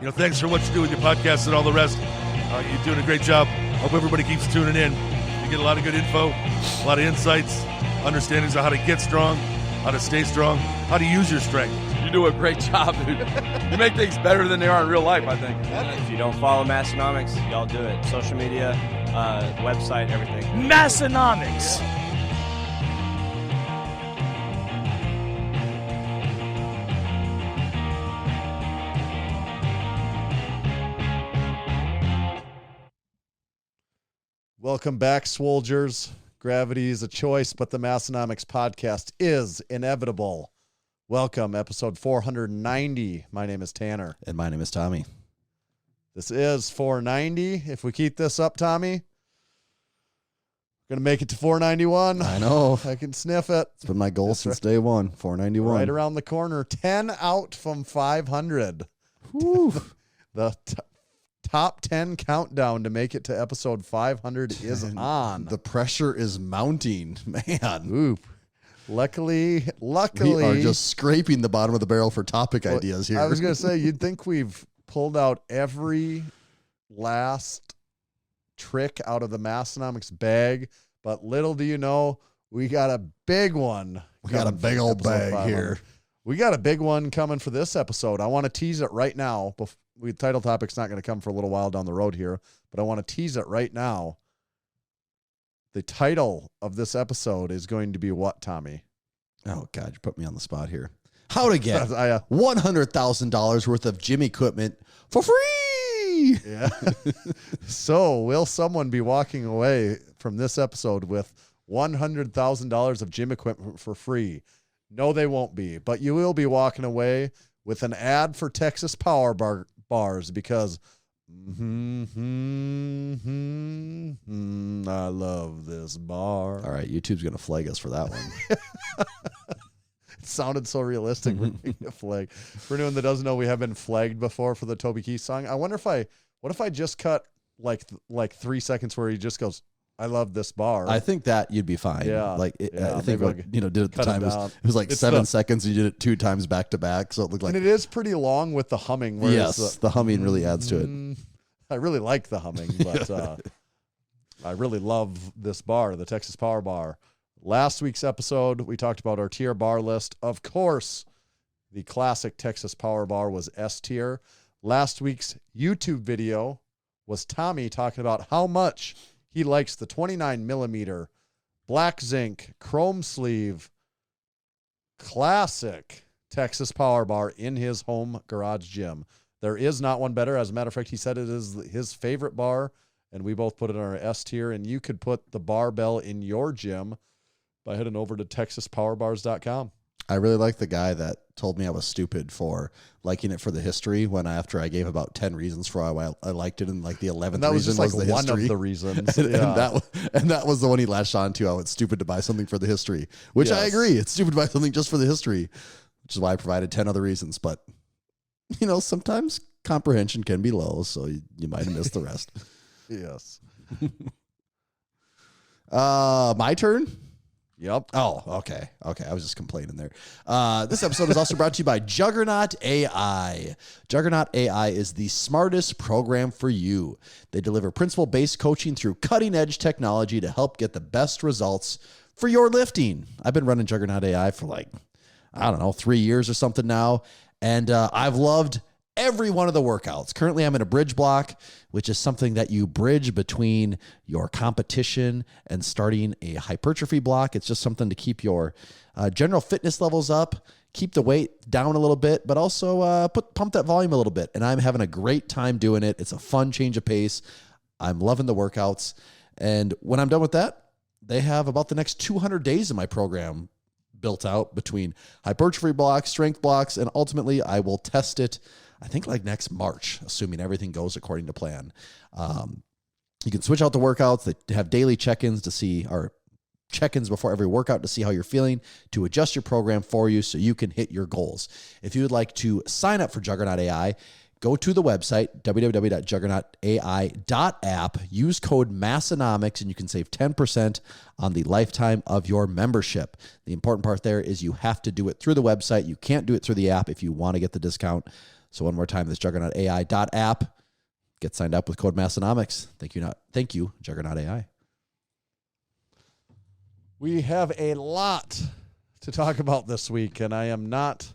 thanks for what you do with your podcast and all the rest. You're doing a great job. Hope everybody keeps tuning in. You get a lot of good info, a lot of insights, understandings of how to get strong, how to stay strong, how to use your strength. You do a great job, dude. You make things better than they are in real life, I think. If you don't follow Massenomics, y'all do it. Social media, website, everything. Massenomics. Welcome back, Swolgers. Gravity is a choice, but the Massenomics podcast is inevitable. Welcome, episode 490. My name is Tanner. And my name is Tommy. This is 490. If we keep this up, Tommy, we're going to make it to 491. I know. I can sniff it. It's been my goal since day one, 491. Right around the corner. 10 out from 500. The top 10 countdown to make it to episode 500 is on. The pressure is mounting, man. Oop. Luckily, we are just scraping the bottom of the barrel for topic ideas here. I was going to say, you'd think we've pulled out every last trick out of the Massenomics bag, but little do you know, we got a big one. We got a big old bag 500. here. We got a big one coming for this episode. I want to tease it right now. Title topic's not going to come for a little while down the road here, but I want to tease it right now. The title of this episode is going to be what, Tommy? Oh, God, you put me on the spot here. How to get $100,000 worth of gym equipment for free. Yeah. So will someone be walking away from this episode with $100,000 of gym equipment for free? No, they won't be, but you will be walking away with an ad for Texas Power Bars because I love this bar. All right, YouTube's going to flag us for that one. It sounded so realistic. We're being a flag. For anyone that doesn't know, we have been flagged before for the Toby Keith song. I wonder what if I just cut like 3 seconds where he just goes, I love this bar. I think that you'd be fine. Yeah. I think what did at the time it was like It's 7 seconds. You did it 2 times back to back, so it looked like. And it is pretty long with the humming. Yes, the humming really adds to it. I really like the humming, but I really love this bar, the Texas Power Bar. Last week's episode, we talked about our tier bar list. Of course, the classic Texas Power Bar was S tier. Last week's YouTube video was Tommy talking about how much he likes the 29 millimeter black zinc chrome sleeve classic Texas Power Bar in his home garage gym. There is not one better. As a matter of fact, he said it is his favorite bar, and we both put it on our S tier. And you could put the barbell in your gym by heading over to TexasPowerBars.com. I really like the guy that told me I was stupid for liking it for the history after I gave about 10 reasons for why I liked it, and like the 11th that was reason just like was the one history. of the reasons. and, Yeah. that was the one he latched on to. How it's stupid to buy something for the history, which I Yes. agree. It's stupid to buy something just for the history, which is why I provided 10 other reasons. But, sometimes comprehension can be low, so you might have missed the rest. Yes. My turn? Yep. Oh, okay. I was just complaining there. This episode is also brought to you by Juggernaut AI. Juggernaut AI is the smartest program for you. They deliver principle-based coaching through cutting-edge technology to help get the best results for your lifting. I've been running Juggernaut AI for 3 years or something now, and I've loved every one of the workouts. Currently, I'm in a bridge block, which is something that you bridge between your competition and starting a hypertrophy block. It's just something to keep your general fitness levels up, keep the weight down a little bit, but also pump that volume a little bit. And I'm having a great time doing it. It's a fun change of pace. I'm loving the workouts. And when I'm done with that, they have about the next 200 days of my program built out between hypertrophy blocks, strength blocks, and ultimately I will test it, I think next March, assuming everything goes according to plan. You can switch out the workouts. They have daily check-ins check-ins before every workout to see how you're feeling, to adjust your program for you so you can hit your goals. If you would like to sign up for Juggernaut AI, go to the website, www.juggernautai.app, use code Massenomics, and you can save 10% on the lifetime of your membership. The important part there is you have to do it through the website. You can't do it through the app if you want to get the discount. So one more time, this JuggernautAI.app. Get signed up with code Massenomics. Thank you, Juggernaut AI. We have a lot to talk about this week, and I am not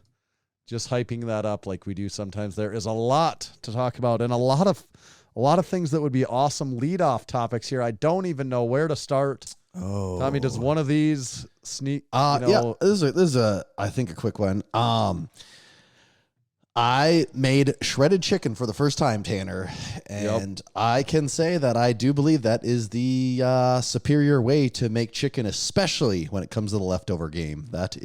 just hyping that up like we do sometimes. There is a lot to talk about, and a lot of things that would be awesome lead-off topics here. I don't even know where to start. Oh, Tommy, does one of these sneak? Yeah, this is I think a quick one. I made shredded chicken for the first time, Tanner, and I can say that I do believe that is the superior way to make chicken, especially when it comes to the leftover game. That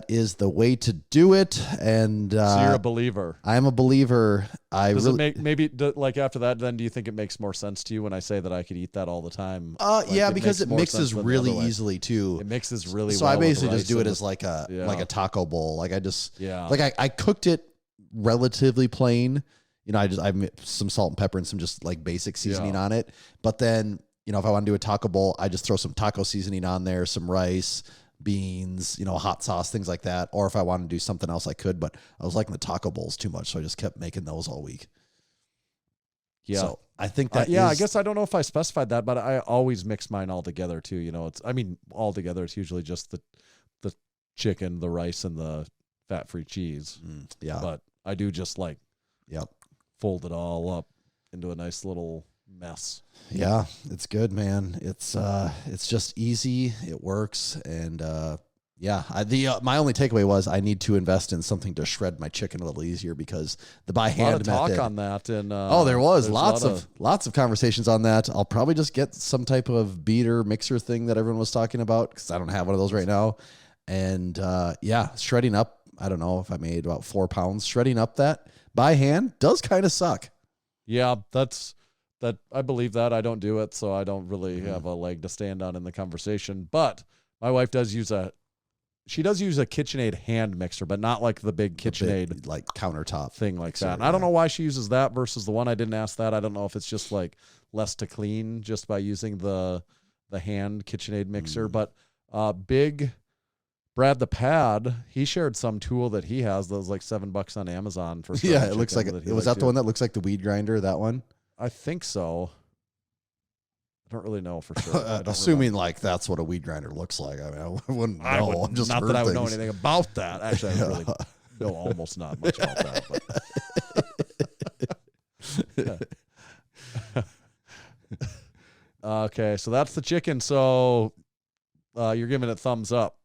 is the way to do it. And so you're a believer. I'm a believer. Does it make like after that? Then do you think it makes more sense to you when I say that I could eat that all the time? Yeah, because it mixes really easily too. It mixes really so well. I basically just do it as like a taco bowl. Like I cooked it relatively plain. I mix some salt and pepper and some just like basic seasoning on it. But then if I want to do a taco bowl, I just throw some taco seasoning on there, some rice, beans, hot sauce, things like that. Or if I want to do something else, I could, but I was liking the taco bowls too much. So I just kept making those all week. Yeah. So I think that I guess I don't know if I specified that, but I always mix mine all together too. All together, it's usually just the chicken, the rice, and the fat-free cheese. Yeah. But I do just fold it all up into a nice little mess. Yeah, it's good, man. It's just easy. It works, and my only takeaway was I need to invest in something to shred my chicken a little easier because the by hand method. Talk on that, and there was lots of conversations on that. I'll probably just get some type of beater mixer thing that everyone was talking about because I don't have one of those right now. And shredding up. I don't know if I made about 4 pounds. Shredding up that by hand does kind of suck. Yeah, that I believe that. I don't do it, so I don't really have a leg to stand on in the conversation. But my wife does use a KitchenAid hand mixer, but not like the big KitchenAid like countertop thing like that. And I don't know why she uses that versus the one. I didn't ask that. I don't know if it's just like less to clean just by using the hand KitchenAid mixer. But Big Brad the Pad, he shared some tool that he has that was like $7 on Amazon for. Yeah, it looks like it. Was that the one that looks like the weed grinder? That one? I think so. I don't really know for sure. Assuming like that's what a weed grinder looks like. I mean, I wouldn't know. I'm just not that I would know anything about that. Actually, I really know almost not much about that. But. Okay, so that's the chicken. So you're giving it thumbs up.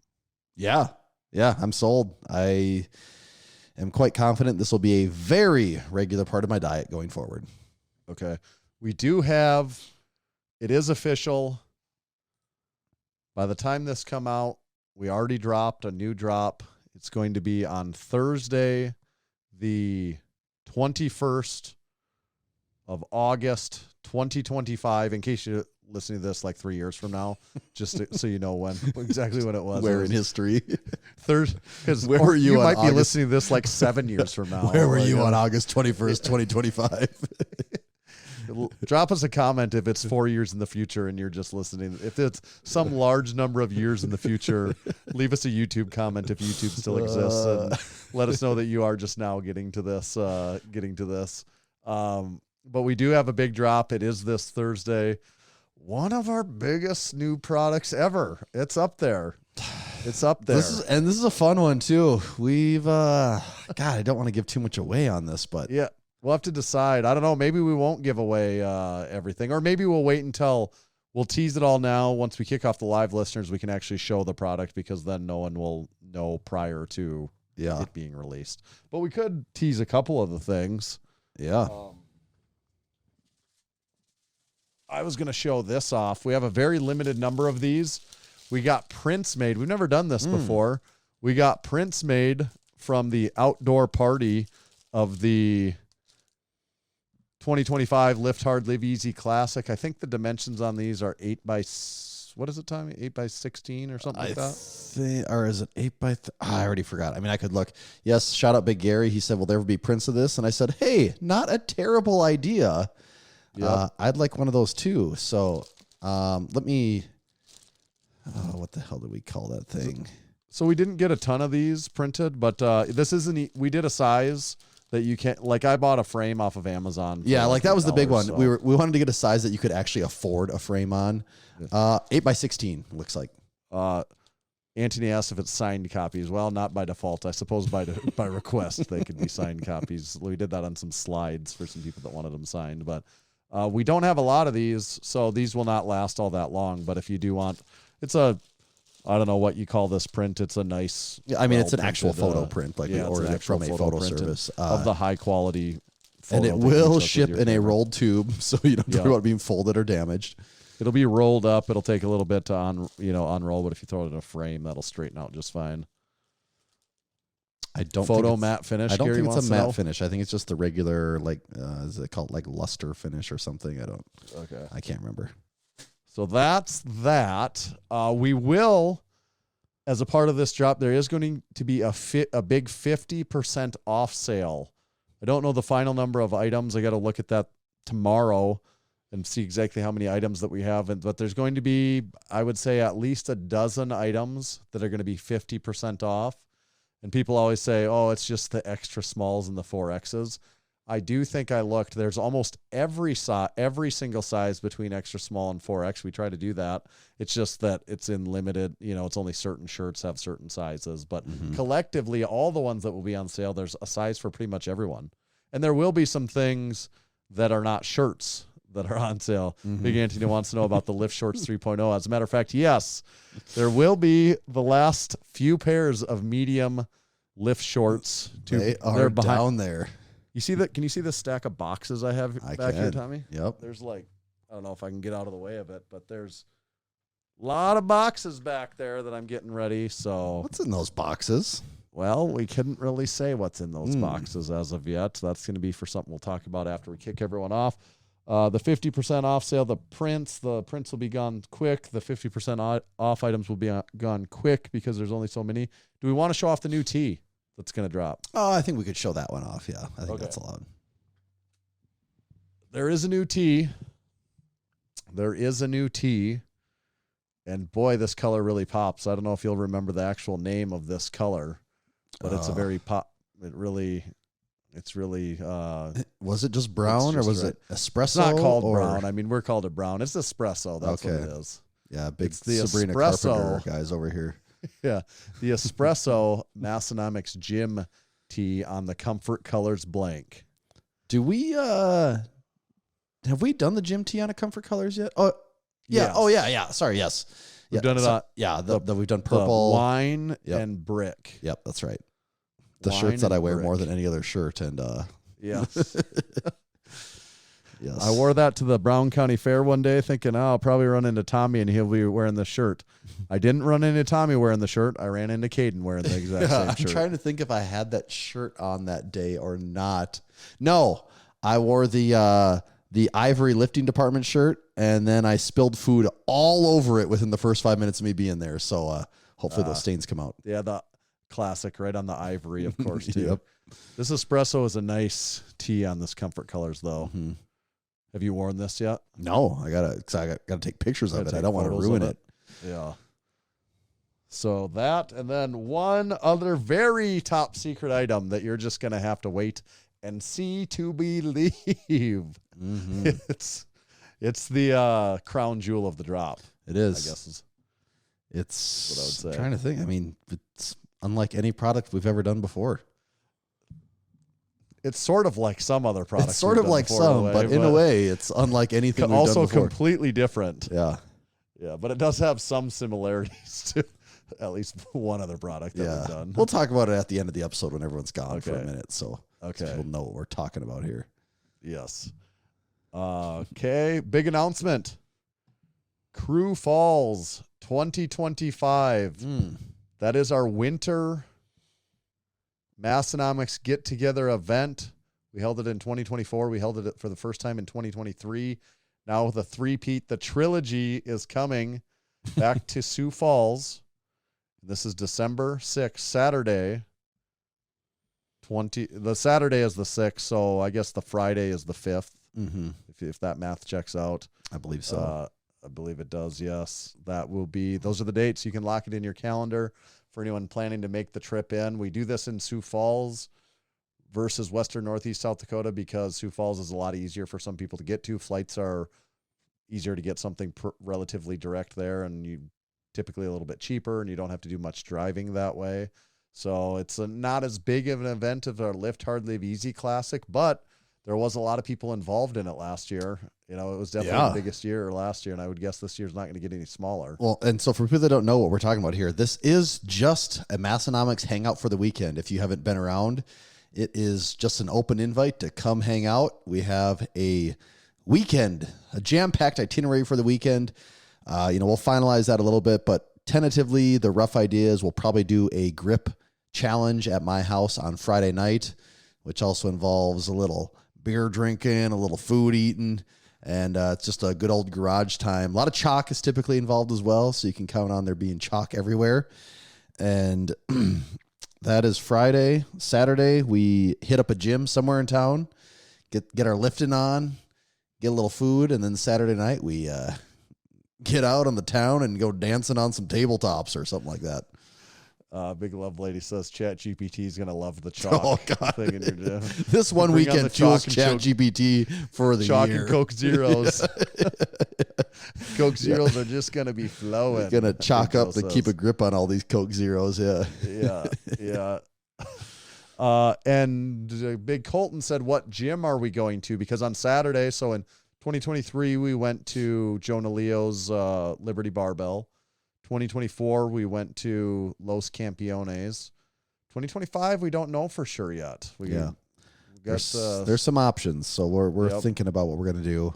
Yeah, I'm sold. I am quite confident this will be a very regular part of my diet going forward. Okay. We do have, it is official. By the time this come out, we already dropped a new drop. It's going to be on Thursday, the 21st of August, 2025, in case you're listening to this like 3 years from now, just so you know exactly when it was. Where in history? Thursday, because where were you might August? be listening to this like 7 years from now. Where were you on August 21st, 2025? Drop us a comment if it's 4 years in the future and you're just listening. If it's some large number of years in the future, leave us a YouTube comment if YouTube still exists, and let us know that you are just now getting to this. But we do have a big drop. It is this Thursday. One of our biggest new products ever. It's up there. It's up there. This is a fun one too. We've God, I don't want to give too much away on this, but yeah. We'll have to decide. I don't know. Maybe we won't give away everything, or maybe we'll wait until we'll tease it all now. Once we kick off the live listeners, we can actually show the product because then no one will know prior to it being released. But we could tease a couple of the things. Yeah. I was going to show this off. We have a very limited number of these. We got prints made. We've never done this before. We got prints made from the outdoor party of the 2025 Lift Hard, Live Easy Classic. I think the dimensions on these are 8 by, what is it, Tommy? 8 by 16 or something like that? Or is it 8 by, I already forgot. I mean, I could look. Yes, shout out Big Gary. He said, will there ever be prints of this? And I said, hey, not a terrible idea. Yep. I'd like one of those too. So let me, what the hell do we call that thing? So we didn't get a ton of these printed, but this isn't. We did a size that you can't. Like I bought a frame off of Amazon. Yeah, like that was the big one. So. We wanted to get a size that you could actually afford a frame on. 8x16 looks like. Anthony asked if it's signed copies. Well, not by default. I suppose by request they could be signed copies. We did that on some slides for some people that wanted them signed, but we don't have a lot of these, so these will not last all that long. But if you do want, it's a, I don't know what you call this print. It's a nice. Yeah, I mean, it's an actual photo print, like we ordered it from a photo service of the high quality. And it will ship in a rolled tube, so you don't have to worry about being folded or damaged. It'll be rolled up. It'll take a little bit to unroll, but if you throw it in a frame, that'll straighten out just fine. I don't photo matte finish. I don't Gary think it's a matte know? finish. I think it's just the regular, like, is it called like luster finish or something? Okay. I can't remember. So that's that. We will, as a part of this drop, there is going to be a big 50% off sale. I don't know the final number of items. I got to look at that tomorrow and see exactly how many items that we have. But there's going to be, I would say, at least a dozen items that are going to be 50% off. And people always say, oh, it's just the extra smalls and the 4Xs. I do think I looked. There's almost every single size between extra small and 4X. We try to do that. It's just that it's in limited, it's only certain shirts have certain sizes. But collectively, all the ones that will be on sale, there's a size for pretty much everyone. And there will be some things that are not shirts that are on sale. Big Anthony wants to know about the Lift Shorts 3.0. As a matter of fact, yes, there will be the last few pairs of medium lift shorts. They are down there. You see that? Can you see the stack of boxes I have back here, Tommy? Yep. There's I don't know if I can get out of the way of it, but there's a lot of boxes back there that I'm getting ready. So what's in those boxes? Well, we couldn't really say what's in those boxes as of yet. That's going to be for something we'll talk about after we kick everyone off. The 50% off sale, the prints will be gone quick. The 50% off items will be gone quick because there's only so many. Do we want to show off the new tee that's going to drop? Oh, I think we could show that one off. Yeah, I think that's allowed. There is a new tee. And boy, this color really pops. I don't know if you'll remember the actual name of this color, but it's a very pop. It's really. Was it just brown or was it espresso? It's not called brown. I mean, we're called it brown. It's espresso. That's what it is. Yeah, big it's the Sabrina espresso Carpenter guys over here. Yeah, the espresso Massenomics Gym tee on the Comfort Colors blank. Do we have we done the gym tee on a Comfort Colors yet? Oh, yeah. Yes. Oh, yeah. Sorry, yes. We've done it on. Yeah, we've done purple, wine, and brick. Yep, that's right. The Wine shirts that I wear brick. more than any other shirt, and Yes. yes, I wore that to the Brown County Fair one day thinking, I'll probably run into Tommy and he'll be wearing the shirt. I didn't run into Tommy wearing the shirt. I ran into Caden wearing the exact same shirt. I'm trying to think if I had that shirt on that day or not. No, I wore the Ivory Lifting Department shirt, and then I spilled food all over it within the first 5 minutes of me being there. So hopefully those stains come out. Yeah, the classic right on the ivory, of course, too. Yep. This espresso is a nice tee on this Comfort Colors, though. Mm-hmm. Have you worn this yet? No, I gotta take pictures of it. I don't want to ruin it. Yeah. So that, and then one other very top secret item that you're just gonna have to wait and see to believe. Mm-hmm. It's the crown jewel of the drop. It is. I guess it's what I would say. I'm trying to think. I mean, it's unlike any product we've ever done before. It's sort of like some other products. It's sort of like some, but in a way, it's unlike anything we've done also before. completely different. Yeah. Yeah, but it does have some similarities to at least one other product that we've done. We'll talk about it at the end of the episode when everyone's gone for a minute, so people know what we're talking about here. Yes. Okay, big announcement. Crew Falls 2025. That is our winter Massenomics get-together event. We held it in 2024. We held it for the first time in 2023. Now with a three-peat, the trilogy is coming back to Sioux Falls. This is December 6th, Saturday. The Saturday is the 6th, so I guess the Friday is the 5th, if that math checks out. I believe so. I believe it does, yes. Those are the dates. You can lock it in your calendar for anyone planning to make the trip in. We do this in Sioux Falls versus Western Northeast South Dakota because Sioux Falls is a lot easier for some people to get to. Flights are easier to get something relatively direct there, and you typically a little bit cheaper, and you don't have to do much driving that way. So it's not as big of an event of a Lift Hard Live Easy Classic, but there was a lot of people involved in it last year. You know, it was definitely the biggest year last year, and I would guess this year's not going to get any smaller. Well, and so for people that don't know what we're talking about here, this is just a Massenomics hangout for the weekend. If you haven't been around, it is just an open invite to come hang out. We have a weekend, a jam-packed itinerary for the weekend. We'll finalize that a little bit, but tentatively, the rough idea is we'll probably do a grip challenge at my house on Friday night, which also involves a little beer drinking, a little food eating, and it's just a good old garage time. A lot of chalk is typically involved as well, so you can count on there being chalk everywhere. And that is Friday. Saturday, we hit up a gym somewhere in town, get our lifting on, get a little food, and then Saturday night we get out on the town and go dancing on some tabletops or something like that. Big Love Lady says Chat GPT is going to love the chalk thing in your gym. This one Bring on weekend the fuels chalk Chat and GPT for the chalk year. and Coke Zeros. Coke Zeros are just going to be flowing. Going to chalk up to says. keep a grip on all these Coke Zeros, yeah. Yeah. And Big Colton said, what gym are we going to? Because on Saturday, so in 2023, we went to Jonah Leo's Liberty Barbell. 2024, we went to Los Campeones. 2025, we don't know for sure yet. There's some options, so we're thinking about what we're going to do.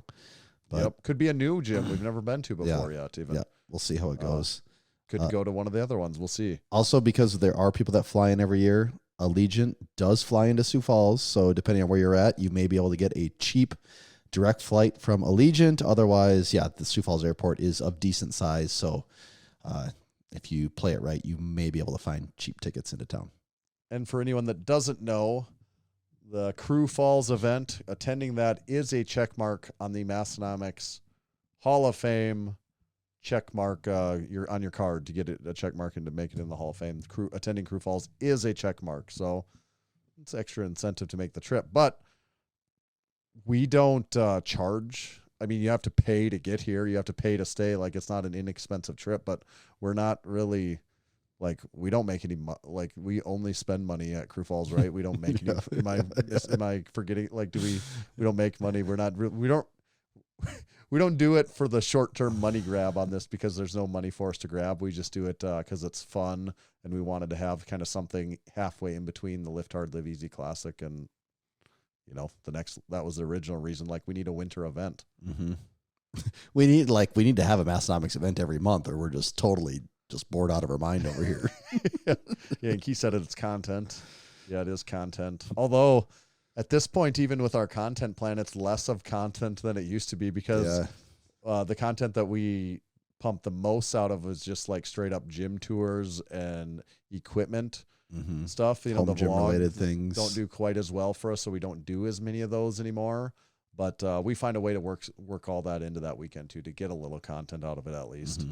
But could be a new gym we've never been to before yet. Even we'll see how it goes. Could go to one of the other ones. We'll see. Also, because there are people that fly in every year, Allegiant does fly into Sioux Falls. So depending on where you're at, you may be able to get a cheap direct flight from Allegiant. Otherwise, the Sioux Falls airport is of decent size. So if you play it right, you may be able to find cheap tickets into town. And for anyone that doesn't know, the Crew Falls event, attending that is a check mark on the Massenomics Hall of Fame check mark. You're on your card to get a check mark and to make it in the Hall of Fame. Attending Crew Falls is a check mark, so it's extra incentive to make the trip. But we don't charge. I mean, you have to pay to get here. You have to pay to stay. Like, it's not an inexpensive trip, but we're not really, like, we don't make any, we only spend money at Crew Falls, right? We don't make any, am I forgetting, like, we don't make money. We don't do it for the short-term money grab on this because there's no money for us to grab. We just do it because it's fun, and we wanted to have kind of something halfway in between the Lift Hard, Live Easy Classic and, that was the original reason. Like, we need a winter event. Mm-hmm. we need to have a Massenomics event every month, or we're just totally bored out of our mind over here. Yeah, and Key said it's content. Yeah, it is content. Although, at this point, even with our content plan, it's less of content than it used to be because the content that we pump the most out of is just like straight up gym tours and equipment. Stuff, home the gym vlog related things don't do quite as well for us, so we don't do as many of those anymore. But we find a way to work all that into that weekend too, to get a little content out of it at least. Mm-hmm.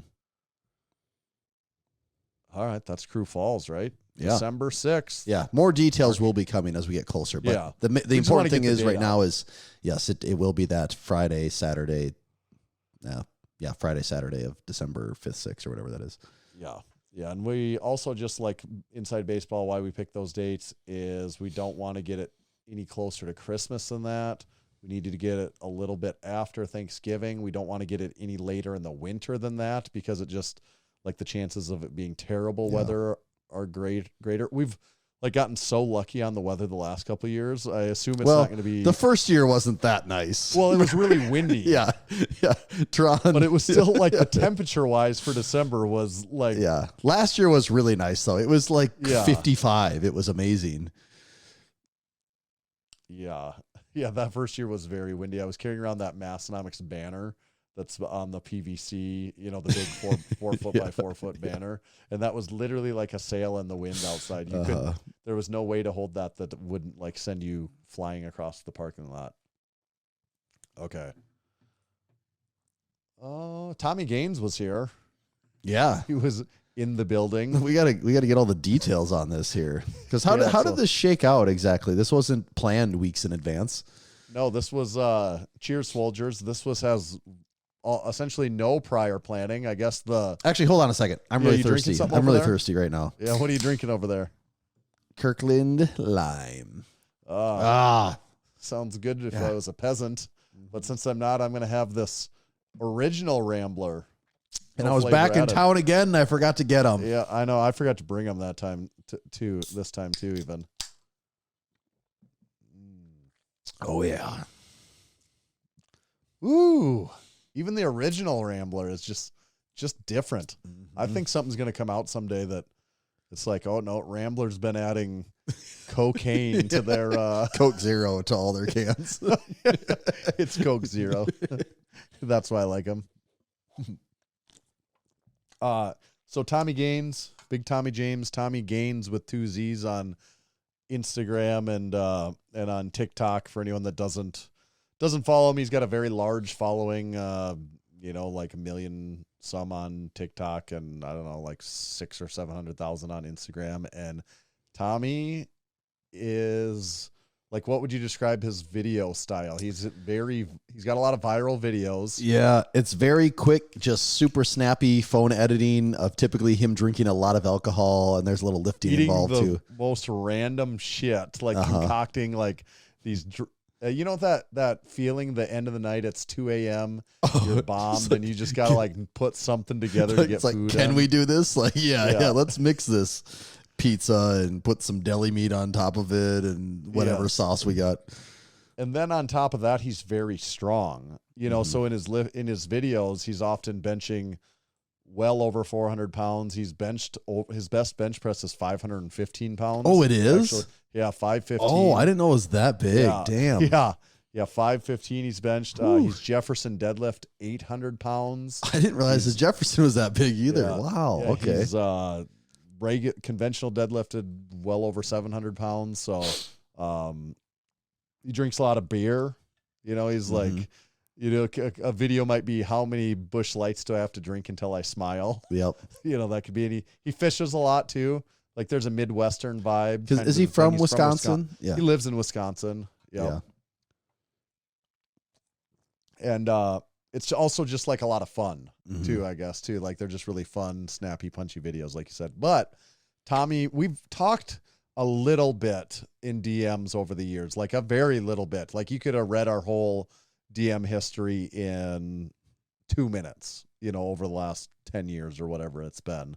All right, that's Crew Falls, right? Yeah. December 6th. Yeah, more details will be coming as we get closer. But the important thing is right now is, yes, it will be that Friday, Saturday. Friday, Saturday of December 5th, 6th, or whatever that is. Yeah. Yeah, and we also, just like Inside Baseball, why we pick those dates is we don't want to get it any closer to Christmas than that. We needed to get it a little bit after Thanksgiving. We don't want to get it any later in the winter than that because it just, like, the chances of it being terrible weather are greater. We've gotten so lucky on the weather the last couple of years. I assume it's not going to be. The first year wasn't that nice. Well, it was really windy. yeah. Tron. But it was still the temperature wise for December was like. Yeah. Last year was really nice though. It was 55. It was amazing. Yeah. Yeah. That first year was very windy. I was carrying around that Massenomics banner that's on the PVC, the big 4 foot by 4 foot banner. And that was literally like a sail in the wind outside. There was no way to hold that wouldn't send you flying across the parking lot. Okay. Tommy Gaines was here. Yeah. He was in the building. We gotta get all the details on this here, because how did this shake out exactly? This wasn't planned weeks in advance. No, this was Cheers Folgers. This has essentially no prior planning. I guess Actually, hold on a second. I'm really thirsty. I'm really thirsty right now. Yeah, what are you drinking over there? Kirkland Lime. Sounds good if I was a peasant, but since I'm not, I'm going to have this original Rambler. And I was back in town again, and I forgot to get them. Yeah, I know. I forgot to bring them that time too. This time too, even. Oh yeah. Ooh, even the original Rambler is just different. I think something's going to come out someday that it's like, oh no, Rambler's been adding cocaine to their Coke Zero to all their cans. It's Coke Zero. That's why I like them. So Tommy Gaines, big Tommy James, Tommy Gaines with 2 Z's on Instagram and on TikTok. For anyone that doesn't follow him, he's got a very large following. Like 1 million some on TikTok, and I don't know, like 600,000 or 700,000 on Instagram. And Tommy is like, what would you describe his video style? He's got a lot of viral videos. Yeah, it's very quick, just super snappy phone editing of typically him drinking a lot of alcohol, and there's a little lifting involved too. Most random shit, like concocting like these. You know that feeling, the end of the night, it's 2 a.m., you're bombed, and you just got to like put something together to get food. Can we do this? Like, yeah, let's mix this pizza and put some deli meat on top of it and whatever sauce we got. And then on top of that, he's very strong. So in his videos, he's often benching well over 400 pounds. He's benched, his best bench press is 515 pounds. Oh, it is? Actually, yeah, 515. Oh, I didn't know it was that big. Yeah. Damn. Yeah, 515 he's benched. He's Jefferson deadlift 800 pounds. I didn't realize his Jefferson was that big either. Yeah, wow. yeah, okay. He's conventional deadlifted well over 700 pounds. So he drinks a lot of beer. He's like, a video might be, how many Busch Lights do I have to drink until I smile? Yep. That could be he fishes a lot too. Like there's a Midwestern vibe. Is he from Wisconsin? Yeah. He lives in Wisconsin. Yep. Yeah. And it's also just like a lot of fun too, I guess too. Like they're just really fun, snappy, punchy videos, like you said. But Tommy, we've talked a little bit in DMs over the years, like a very little bit. Like you could have read our whole DM history in 2 minutes, over the last 10 years or whatever it's been.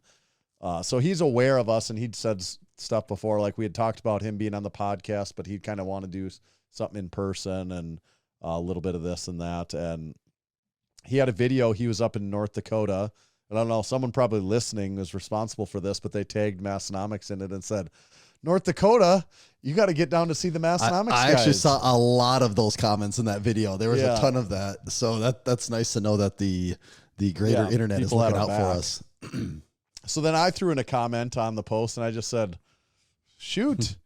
So he's aware of us, and he'd said stuff before, like we had talked about him being on the podcast, but he'd kind of want to do something in person and a little bit of this and that. And he had a video. He was up in North Dakota, and I don't know, someone probably listening was responsible for this, but they tagged Massenomics in it and said, North Dakota, you got to get down to see the Massenomics guys. I actually saw a lot of those comments in that video. There was a ton of that. So that's nice to know that the greater internet is looking out for us. So then I threw in a comment on the post, and I just said, shoot,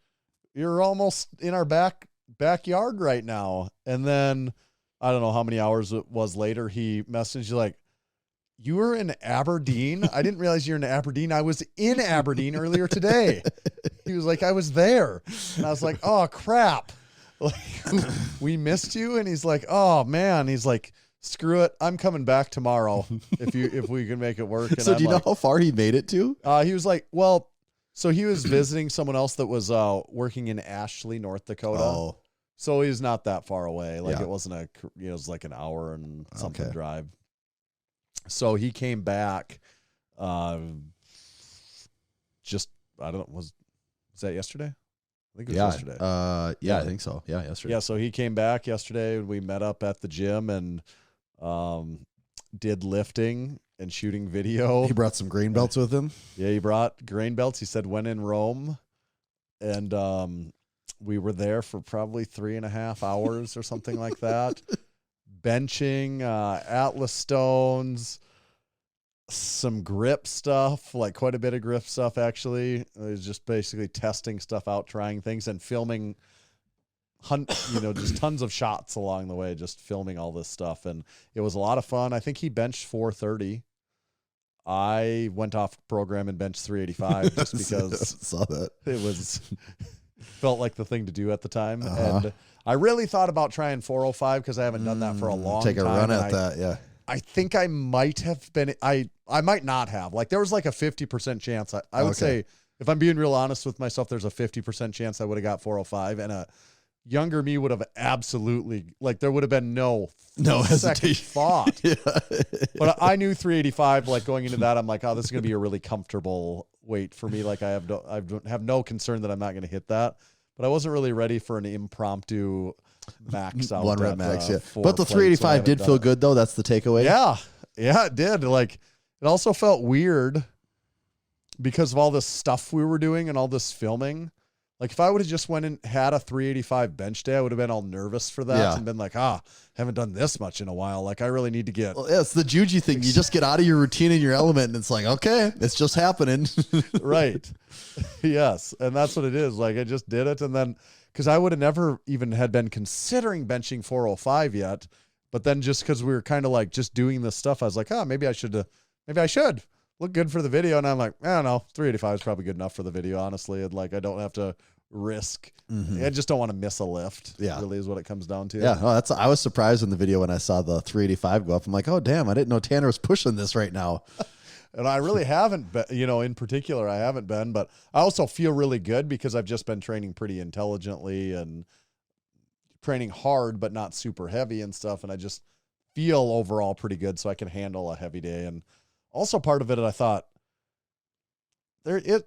you're almost in our backyard right now. And then I don't know how many hours it was later, he messaged like, you were in Aberdeen? I didn't realize you're in Aberdeen. I was in Aberdeen earlier today. He was like, I was there. And I was like, oh, crap. Like, we missed you. And he's like, oh, man. He's like, screw it. I'm coming back tomorrow if we can make it work. And so do you know how far he made it to? He was like, well, so he was visiting someone else that was working in Ashley, North Dakota. Oh. So he's not that far away. Like it wasn't it was like an hour and something drive. So he came back, just, I don't know, was that yesterday? I think it was yesterday. I think so. Yeah, yesterday. Yeah, so he came back yesterday, and we met up at the gym and did lifting and shooting video. He brought some grain belts with him. Yeah, he brought grain belts. He said when in Rome. And we were there for probably 3.5 hours or something like that. Benching, Atlas stones, some grip stuff, like quite a bit of grip stuff, actually. It was just basically testing stuff out, trying things, and filming, just tons of shots along the way, just filming all this stuff. And it was a lot of fun. I think he benched 430. I went off program and benched 385 just because saw that. it was felt like the thing to do at the time. And I really thought about trying 405 because I haven't done that for a long time. Take a run at that, yeah. I think I might have been, I might not have. Like there was like a 50% chance. I would say, if I'm being real honest with myself, there's a 50% chance I would have got 405, and a younger me would have absolutely, like there would have been no second thought. Yeah. But I knew 385, like going into that, I'm like, oh, this is going to be a really comfortable weight for me. Like I have no concern that I'm not going to hit that, but I wasn't really ready for an impromptu max out. 1 rep max, yeah. 4 But the 385 did feel good though. That's the takeaway. Yeah, it did. Like it also felt weird because of all this stuff we were doing and all this filming. Like if I would have just went and had a 385 bench day, I would have been all nervous for that and been like, haven't done this much in a while. Like I really need to get. Well, yeah, it's the Juji thing. You just get out of your routine and your element, and it's like, okay, it's just happening. Right. Yes. And that's what it is. Like I just did it. And then, because I would have never even had been considering benching 405 yet. But then just because we were kind of like just doing this stuff, I was like, maybe I should look good for the video. And I'm like, I don't know, 385 is probably good enough for the video, honestly. And like, I don't have to risk. I just don't want to miss a lift. Yeah. Really is what it comes down to. Yeah. No, I was surprised in the video when I saw the 385 go up. I'm like, oh, damn, I didn't know Tanner was pushing this right now. And I really haven't been, in particular, I haven't been, but I also feel really good because I've just been training pretty intelligently and training hard, but not super heavy and stuff. And I just feel overall pretty good. So I can handle a heavy day. And also part of it, I thought the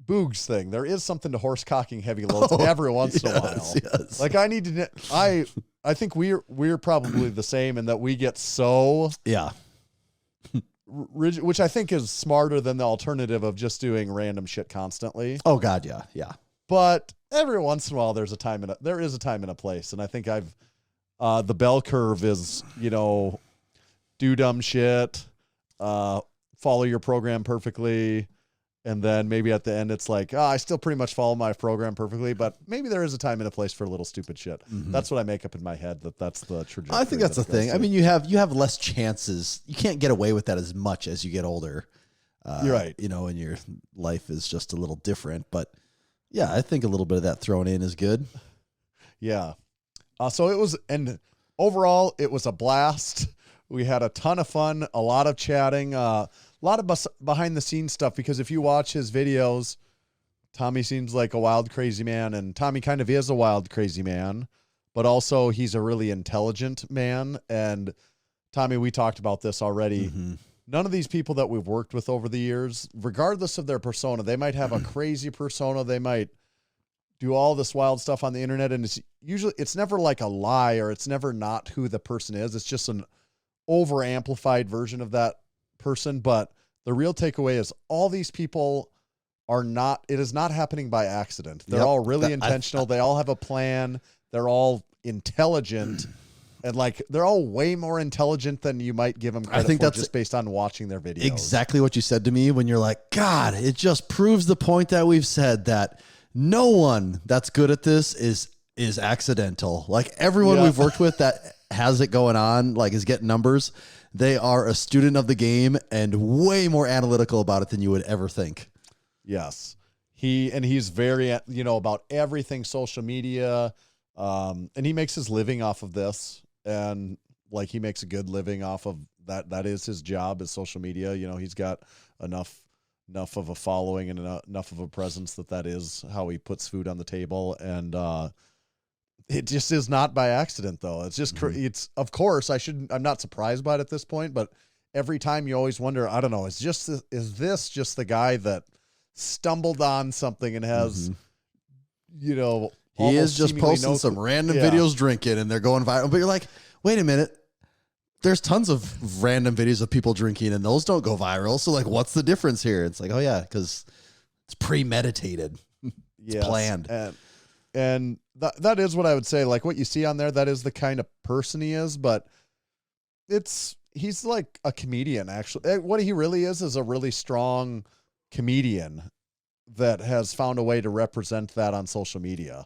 Boogs thing, there is something to horse cocking heavy loads every once in a while. Yes. Like I think we're probably the same in that we get so rigid, which I think is smarter than the alternative of just doing random shit constantly. Oh God. Yeah. Yeah. But every once in a while there is a time and a place. And I think the bell curve is, do dumb shit, follow your program perfectly. And then maybe at the end, it's like, I still pretty much follow my program perfectly, but maybe there is a time and a place for a little stupid shit. That's what I make up in my head, that's the trajectory. I think that's the thing. I mean, you have less chances. You can't get away with that as much as you get older. You're right. And your life is just a little different. But yeah, I think a little bit of that thrown in is good. Yeah. So it was, and overall, it was a blast. We had a ton of fun, a lot of chatting, a lot of behind the scenes stuff, because if you watch his videos, Tommy seems like a wild, crazy man, and Tommy kind of is a wild, crazy man, but also he's a really intelligent man. And Tommy, we talked about this already. None of these people that we've worked with over the years, regardless of their persona, they might have a crazy persona. They might do all this wild stuff on the internet. And it's never like a lie, or it's never not who the person is. It's just an over amplified version of that person. But the real takeaway is all these people it is not happening by accident. They're all really intentional. They all have a plan. They're all intelligent, and like, they're all way more intelligent than you might give them credit for, just based on watching their videos. Exactly what you said to me when you're like, God, it just proves the point that we've said, that no one that's good at this is accidental. Like everyone we've worked with that has it going on, like is getting numbers, they are a student of the game and way more analytical about it than you would ever think. Yes. He's very, about everything social media. And he makes his living off of this, and like, he makes a good living off of that. That is his job, is social media. He's got enough of a following and enough of a presence that is how he puts food on the table. And, it just is not by accident, though. It's just, it's, of course, I'm not surprised by it at this point, but every time you always wonder, I don't know, is this just the guy that stumbled on something and has, he is just posting some random videos drinking and they're going viral. But you're like, wait a minute, there's tons of random videos of people drinking and those don't go viral. So like, what's the difference here? It's like, oh yeah, because it's premeditated. It's planned. And that is what I would say. Like, what you see on there, that is the kind of person he is, but he's like a comedian, actually. What he really is a really strong comedian that has found a way to represent that on social media.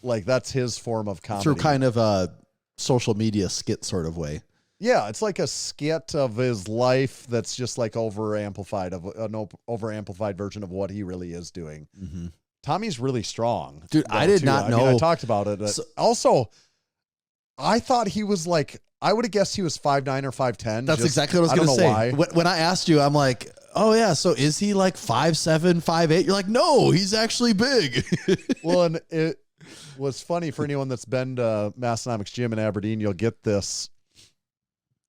Like, that's his form of comedy. Through kind of a social media skit sort of way. Yeah, it's like a skit of his life that's just like over amplified, of an over amplified version of what he really is doing. Mm-hmm. Tommy's really strong. Dude, I did not know. I mean, I talked about it. Also, I thought he was like, I would have guessed he was 5'9" or 5'10". That's exactly what I was going to say. Why. When I asked you, I'm like, oh yeah, so is he like 5'7", 5'8"? You're like, no, he's actually big. Well, and it was funny for anyone that's been to Massenomics Gym in Aberdeen, you'll get this,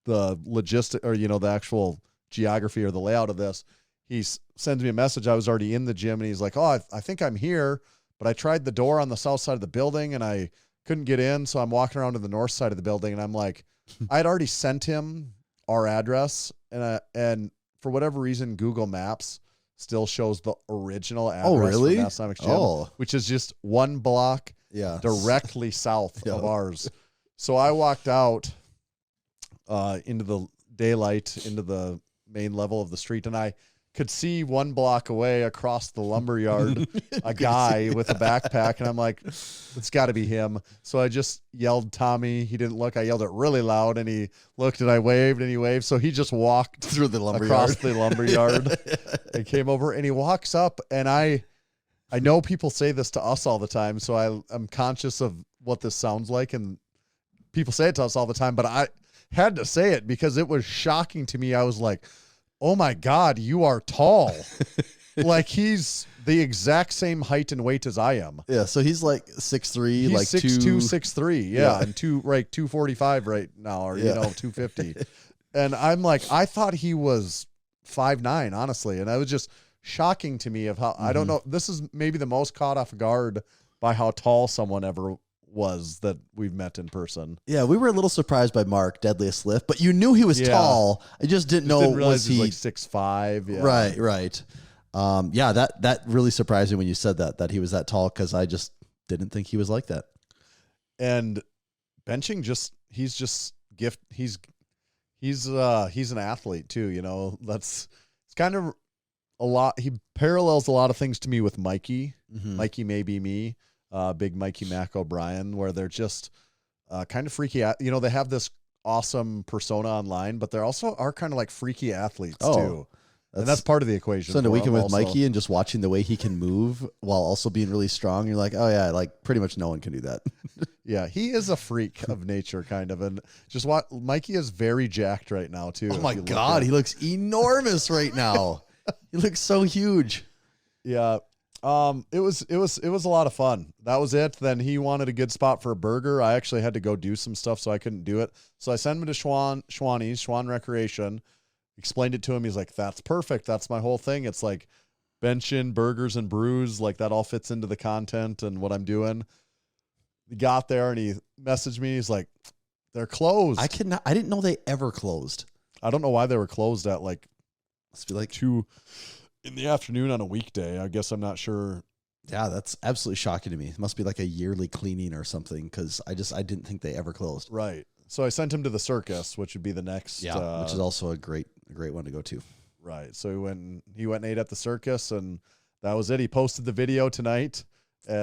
the logistic, or, the actual geography or the layout of this. He sends me a message. I was already in the gym, and he's like, oh, I think I'm here, but I tried the door on the south side of the building, and I couldn't get in, so I'm walking around to the north side of the building, and I'm like, I had already sent him our address, and for whatever reason, Google Maps still shows the original address. Oh, really? For Massenomics Gym, which is just one block directly south of ours. So I walked out into the daylight, into the main level of the street, and I could see one block away across the lumberyard a guy with a backpack, and I'm like, it's got to be him. So I just yelled Tommy. He didn't look. I yelled it really loud, and he looked, and I waved, and he waved. So he just walked through the lumberyard, across the lumberyard, and came over, and he walks up, and I know people say this to us all the time, so I'm conscious of what this sounds like, and people say it to us all the time, but I had to say it because it was shocking to me. I was like, oh my God, you are tall. Like, he's the exact same height and weight as I am. Yeah, so he's like 6'3", he's like 6'2", 6'3", yeah, and 245 right now, or 250. And I'm like, I thought he was 5'9", honestly, and it was just shocking to me of how I don't know. This is maybe the most caught off guard by how tall someone ever was that we've met in person. Yeah, we were a little surprised by Mark, Deadliest Lift, but you knew he was tall. I just didn't know was he like 6'5". Yeah. Right. Yeah, that really surprised me when you said that he was that tall, because I just didn't think he was like that. And benching, he's an athlete too. It's kind of a lot. He parallels a lot of things to me with Mikey. Mikey May Be Me. Big Mikey Mac O'Brien, where they're just kind of freaky. They have this awesome persona online, but they're also are kind of like freaky athletes too. And that's part of the equation. Spend a weekend with Mikey and just watching the way he can move while also being really strong. You're like, oh yeah, like pretty much no one can do that. Yeah, he is a freak of nature, kind of. And just Mikey is very jacked right now too. Oh my God, he looks enormous right now. He looks so huge. Yeah. It was a lot of fun. That was it. Then he wanted a good spot for a burger. I actually had to go do some stuff, so I couldn't do it. So I sent him to Schwann Recreation, explained it to him. He's like, that's perfect. That's my whole thing. It's like benching, burgers, and brews. Like, that all fits into the content and what I'm doing. He got there and he messaged me. He's like, they're closed. I didn't know they ever closed. I don't know why they were closed at must be like 2 in the afternoon on a weekday. I guess I'm not sure. Yeah, that's absolutely shocking to me. It must be like a yearly cleaning or something, because I didn't think they ever closed. Right. So I sent him to the circus, which would be the next. Which is also a great one to go to. Right. So he went and ate at the circus, and that was it. He posted the video tonight,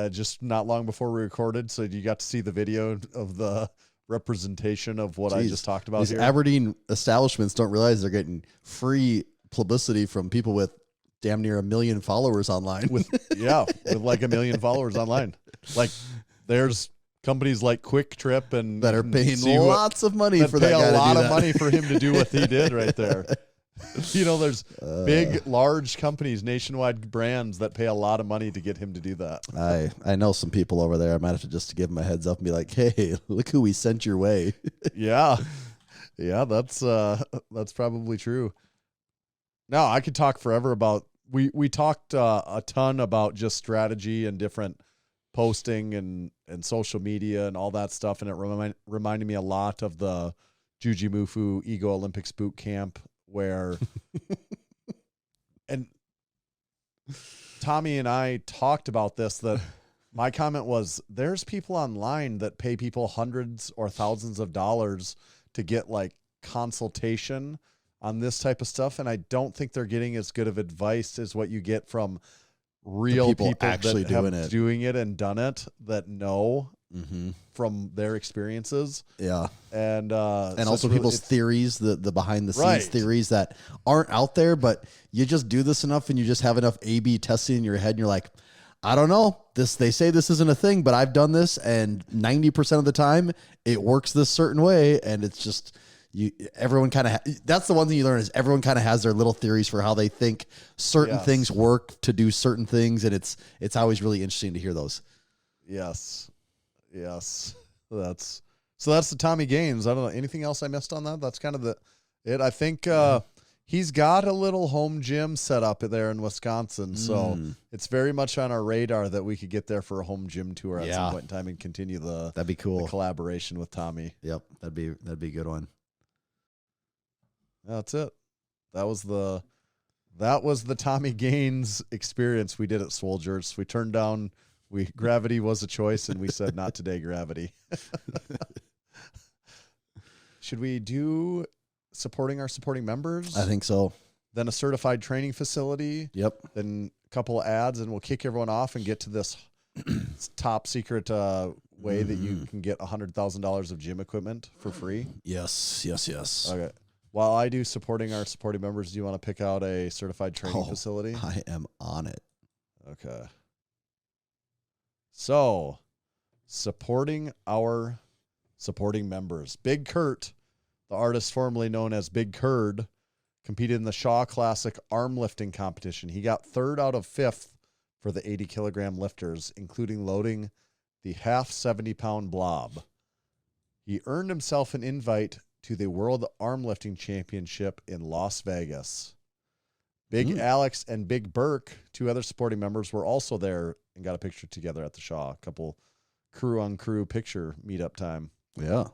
just not long before we recorded. So you got to see the video of the representation of what I just talked about. These here. Aberdeen establishments don't realize they're getting free publicity from people with damn near 1 million followers online. with like 1 million followers online. Like, there's companies like Quick Trip and that are paying lots of money for that guy to do that. Pay a lot of money for him to do what he did right there. There's big, large companies, nationwide brands that pay a lot of money to get him to do that. I know some people over there. I might have to just give them a heads up and be like, hey, look who we sent your way. Yeah, that's probably true. No, I could talk forever about. We talked a ton about just strategy and different posting and social media and all that stuff, and it reminded me a lot of the Jujimufu Ego Olympics boot camp where and Tommy and I talked about this, that my comment was, there's people online that pay people hundreds or thousands of dollars to get like consultation on this type of stuff, and I don't think they're getting as good of advice as what you get from real people actually that doing it and done it, that know from their experiences. Yeah. And Also people's theories, the behind the scenes Right. theories that aren't out there, but you just do this enough and you just have enough A/B testing in your head and you're like, I don't know. They say this isn't a thing, but I've done this and 90% of the time it works this certain way. And it's just everyone kind of that's the one thing you learn is everyone kind of has their little theories for how they think certain things work to do certain things. And it's always really interesting to hear those. Yes. That's the Tommy Gaines. I don't know anything else I missed on that. That's kind of it. I think he's got a little home gym set up there in Wisconsin, so it's very much on our radar that we could get there for a home gym tour at some point in time and continue that'd be cool. The collaboration with Tommy. Yep, that'd be a good one. That's it. That was the Tommy Gaines experience we did at Swolgers. We turned down. Gravity was a choice, and we said, not today, Gravity. Should we do supporting members? I think so. Then a certified training facility. Yep. Then a couple of ads, and we'll kick everyone off and get to this top secret way that you can get $100,000 of gym equipment for free. Yes. Okay. While I do supporting members, do you want to pick out a certified training facility? I am on it. Okay. So, supporting members. Big Kurt, the artist formerly known as Big Curd, competed in the Shaw Classic arm lifting competition. He got 3rd out of 5th for the 80-kilogram lifters, including loading the half 70-pound blob. He earned himself an invite to the World Arm Lifting Championship in Las Vegas. Big Alex and Big Burke, 2 other supporting members, were also there and got a picture together at the Shaw. A couple crew-on-crew picture meetup time. Yeah.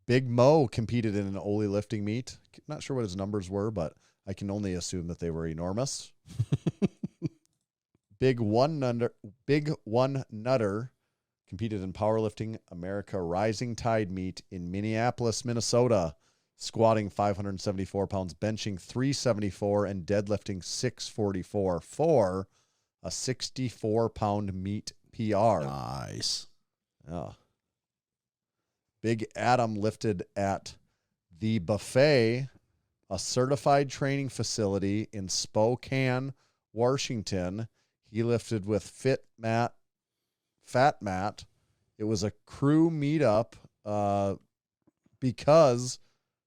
Big Mo competed in an Ole lifting meet. Not sure what his numbers were, but I can only assume that they were enormous. Big One Nutter competed in Powerlifting America Rising Tide meet in Minneapolis, Minnesota, squatting 574 pounds, benching 374, and deadlifting 644 for a 64-pound meet PR. Nice. Yeah. Big Adam lifted at the Buffet, a certified training facility in Spokane, Washington. He lifted with Fat Matt. It was a crew meetup because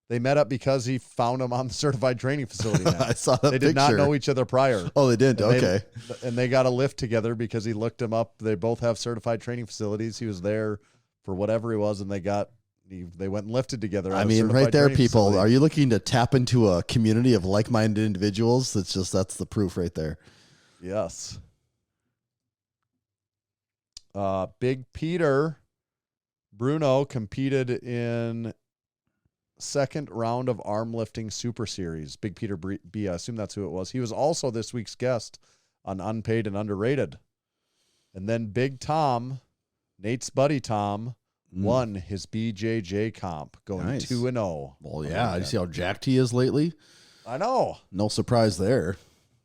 they met up because he found him on the certified training facility. I saw that They did not know each other prior. Oh, they didn't? Okay. And they got a lift together because he looked him up. They both have certified training facilities. He was there for whatever he was, and they went and lifted together. I mean, right there, people. Are you looking to tap into a community of like-minded individuals? That's the proof right there. Yes. Big Peter Bruno competed in second round of arm lifting super series. Big Peter B, I assume that's who it was. He was also this week's guest on Unpaid and Underrated. And then Big Tom, Nate's buddy Tom, won his BJJ comp, going 2-0. Well, yeah. You see how jacked he is lately? I know. No surprise there.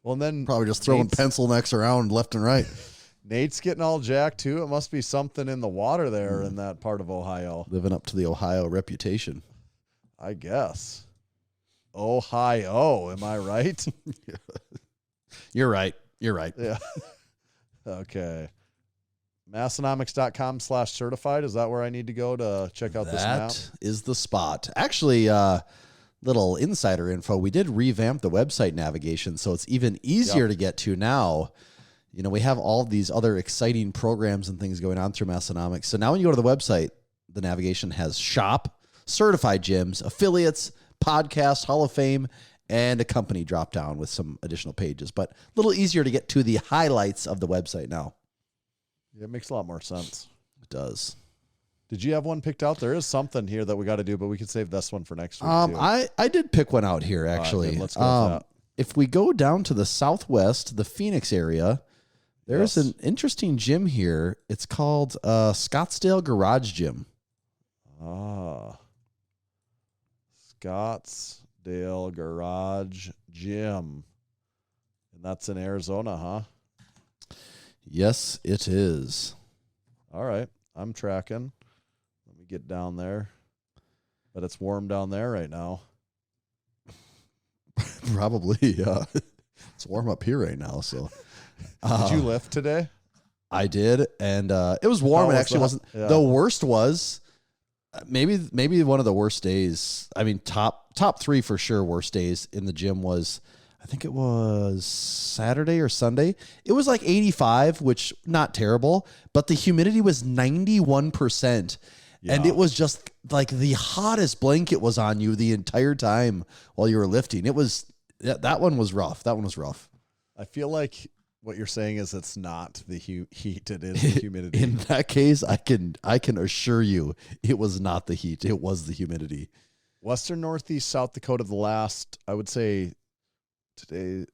Well, and then probably just throwing pencil necks around left and right. Nate's getting all jacked too. It must be something in the water there in that part of Ohio. Living up to the Ohio reputation. I guess. Ohio, am I right? You're right. Yeah. Okay. Massenomics.com/certified. Is that where I need to go to check out this map? That is the spot. Actually, little insider info. We did revamp the website navigation, so it's even easier to get to now. You know, we have all these other exciting programs and things going on through Massenomics. So now when you go to the website, the navigation has shop, certified gyms, affiliates, podcast, Hall of Fame, and a company drop down with some additional pages. But a little easier to get to the highlights of the website now. Yeah, it makes a lot more sense. It does. Did you have one picked out? There is something here that we got to do, but we can save this one for next week. Too. I did pick one out here, actually. Let's go with that. If we go down to the southwest, the Phoenix area, there's an interesting gym here. It's called Scottsdale Garage Gym. Scottsdale Garage Gym. And that's in Arizona, huh? Yes, it is. All right. I'm tracking. Let me get down there. But it's warm down there right now. Probably, yeah. It's warm up here right now, so. Did you lift today? I did, and it was warm. How It was actually that? wasn't. Yeah. The worst was maybe one of the worst days. I mean, top 3 for sure. Worst days in the gym was, I think it was Saturday or Sunday. It was like 85, which not terrible, but the humidity was 91%. And Yeah. it was just like the hottest blanket was on you the entire time while you were lifting. It was that one was rough. That one was rough. I feel like what you're saying is it's not the heat, it is the humidity. In that case, I can assure you it was not the heat. It was the humidity. Western Northeast South Dakota, the last, I would say the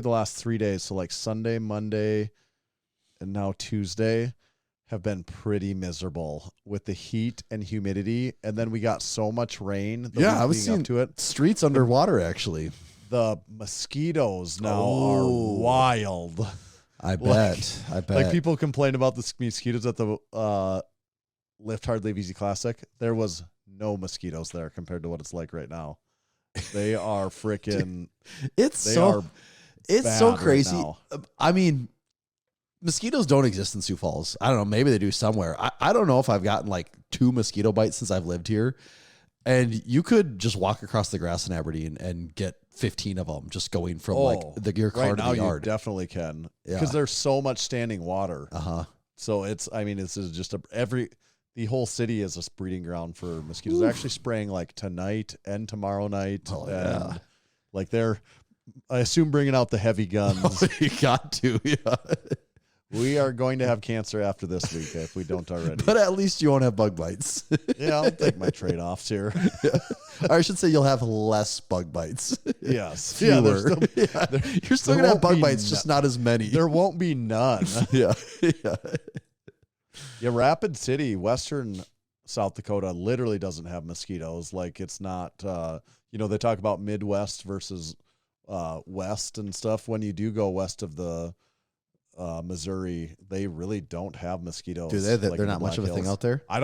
last 3 days, so like Sunday, Monday, and now Tuesday, have been pretty miserable with the heat and humidity. And then we got so much rain. The Yeah, week I was leading seeing up to it. streets underwater, actually. The mosquitoes now are wild. I bet. Like people complain about the mosquitoes at the Lift Hard, Live Easy Classic. There was no mosquitoes there compared to what it's like right now. They are freaking. It's They so are it's so bad right crazy. now. I mean, mosquitoes don't exist in Sioux Falls. I don't know. Maybe they do somewhere. I don't know if I've gotten like 2 mosquito bites since I've lived here. And you could just walk across the grass in Aberdeen and get 15 of them just going from your car right to now the yard. you definitely can Yeah. because there's so much standing water. Uh-huh. So this is just the whole city is a breeding ground for mosquitoes. They're actually spraying like tonight and tomorrow night. Oh, and yeah. like they're, I assume, bringing out the heavy guns. You got to, yeah. We are going to have cancer after this week if we don't already. But at least you won't have bug bites. Yeah, I'll take my trade-offs here. Or I should say you'll have less bug bites. Yes. Fewer. Yeah, there's still, You're still there going to have won't bug be bites, just not as many. there won't be none. Yeah. Yeah. Yeah, Rapid City, Western South Dakota literally doesn't have mosquitoes. Like it's not, they talk about Midwest versus West and stuff. When you do go west of the Missouri, they really don't have mosquitoes. Do they? like They're in the not much Black of a thing Hills. out there? I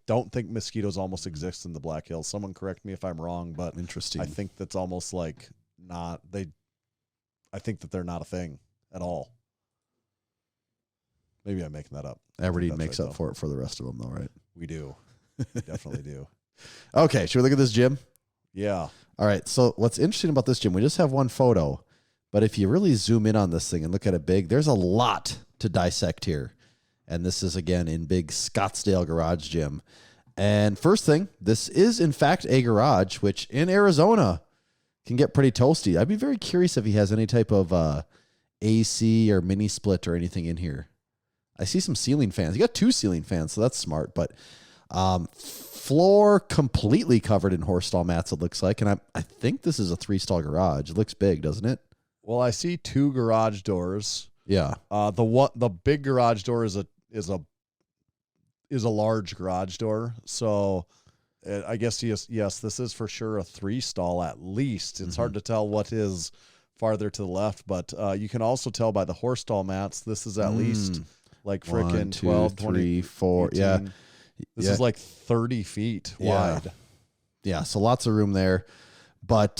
don't think mosquitoes almost exist in the Black Hills. Someone correct me if I'm wrong, but Interesting. I think that's almost like I think that they're not a thing at all. Maybe I'm making that up. Aberdeen That's makes right, up for it for the rest of them, though, right? We do. We definitely do. Okay, should we look at this gym? Yeah. All right, so what's interesting about this gym, we just have one photo, but if you really zoom in on this thing and look at it big, there's a lot to dissect here. And this is, again, in big Scottsdale Garage Gym. And first thing, this is, in fact, a garage, which in Arizona can get pretty toasty. I'd be very curious if he has any type of AC or mini split or anything in here. I see some ceiling fans. You got 2 ceiling fans, so that's smart. But floor completely covered in horse stall mats, it looks like. And I think this is a 3-stall garage. It looks big, doesn't it? Well, I see 2 garage doors. Yeah. The big garage door is a large garage door. So I guess yes, this is for sure a 3-stall at least. It's hard to tell what is farther to the left, but you can also tell by the horse stall mats. This is at least like freaking 12, 20, 4. 18. Yeah. This is like 30 feet wide. Yeah. So lots of room there. But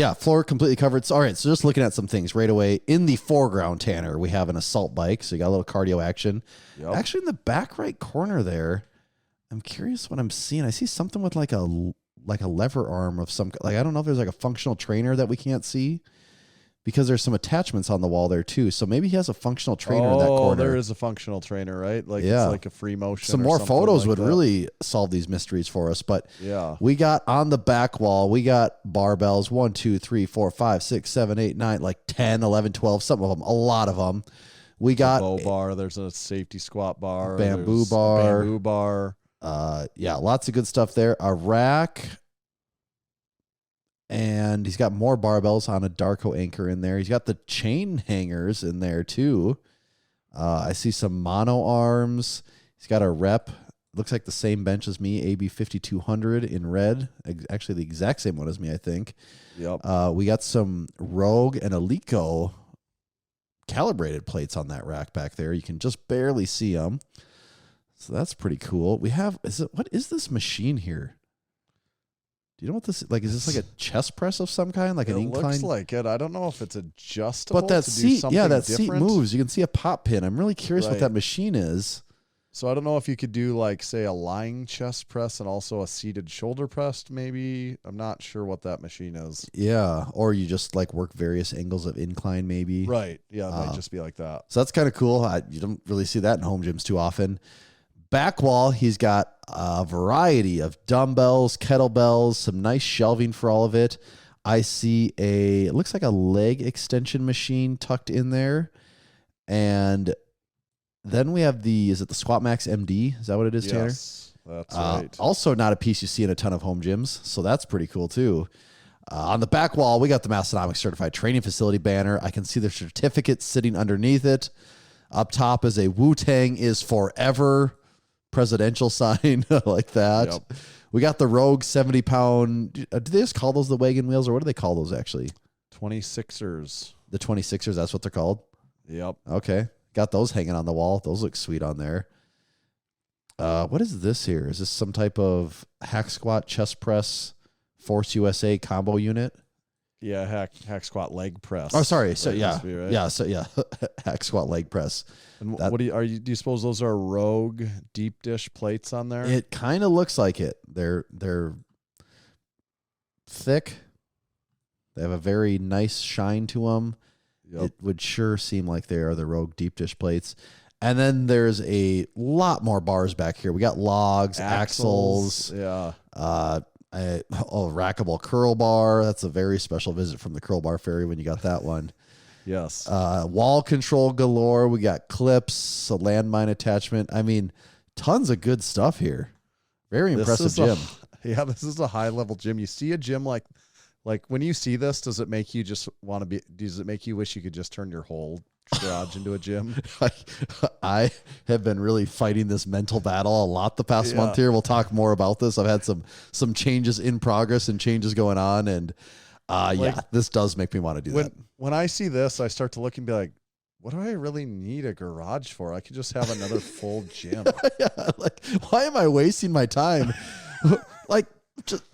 floor completely covered. So, all right. So just looking at some things right away in the foreground, Tanner, we have an assault bike. So you got a little cardio action. Yep. Actually, in the back right corner there, I'm curious what I'm seeing. I see something with like a lever arm of some, like, I don't know if there's like a functional trainer that we can't see because there's some attachments on the wall there too. So maybe he has a functional trainer in that corner. There is a functional trainer, right? Like Yeah. it's like a free motion. Some or more something photos like would that. really solve these mysteries for us. But Yeah. we got on the back wall, we got barbells 1, 2, 3, 4, 5, 6, 7, 8, 9, like 10, 11, 12, some of them, a lot of them. We got low bar. There's a safety squat bar. Bamboo there's a bar. Bamboo bar. lots of good stuff there. A rack. And he's got more barbells on a Darko anchor in there. He's got the chain hangers in there too. I see some mono arms. He's got a rep. Looks like the same bench as me, AB 5200 in red. Actually, the exact same one as me, I think. Yep. We got some Rogue and Alico calibrated plates on that rack back there. You can just barely see them. So that's pretty cool. What is this machine here? Do you know what this like? Is this like a chest press of some kind, like an incline? It looks like it. I don't know if it's adjustable. But that to seat, do something seat different. moves. You can see a pop pin. I'm really curious what Right. that machine is. So I don't know if you could do like say a lying chest press and also a seated shoulder press. Maybe I'm not sure what that machine is. Yeah, or you just like work various angles of incline, maybe. Right. Yeah, it might just be like that. So that's kind of cool. You don't really see that in home gyms too often. Back wall, he's got a variety of dumbbells, kettlebells, some nice shelving for all of it. I see it looks like a leg extension machine tucked in there. And then we have is it the Squat Max MD? Is that what it is, Tanner? Yes, that's right. Also not a piece you see in a ton of home gyms. So that's pretty cool too. On the back wall, we got the Massenomics Certified Training Facility banner. I can see the certificate sitting underneath it. Up top is a Wu-Tang is forever presidential sign like that. Yep. We got the Rogue 70-pound. Do they just call those the wagon wheels, or what do they call those actually? 26ers. The 26ers, that's what they're called? Yep. Okay. Got those hanging on the wall. Those look sweet on there. What is this here? Is this some type of hack squat, chest press, Force USA combo unit? Yeah, hack squat leg press. Oh, sorry. So That yeah, must be right. yeah. So yeah, hack squat leg press. And That- what do you suppose those are Rogue deep dish plates on there? It kind of looks like it. They're thick. They have a very nice shine to them. Yep. It would sure seem like they are the Rogue deep dish plates. And then there's a lot more bars back here. We got logs, axles, Yeah. rackable curl bar. That's a very special visit from the curl bar fairy when you got that one. Yes. Wall control galore. We got clips, a landmine attachment. I mean, tons of good stuff here. Very impressive gym. This is a high level gym. You see a gym like when you see this, does it make you just want to be? Does it make you wish you could just turn your whole garage into a gym? I have been really fighting this mental battle a lot the past month here. We'll talk more about this. I've had some changes in progress and changes going on, and this does make me want to do that. When I see this, I start to look and be like, what do I really need a garage for? I could just have another full gym. Yeah, like, why am I wasting my time?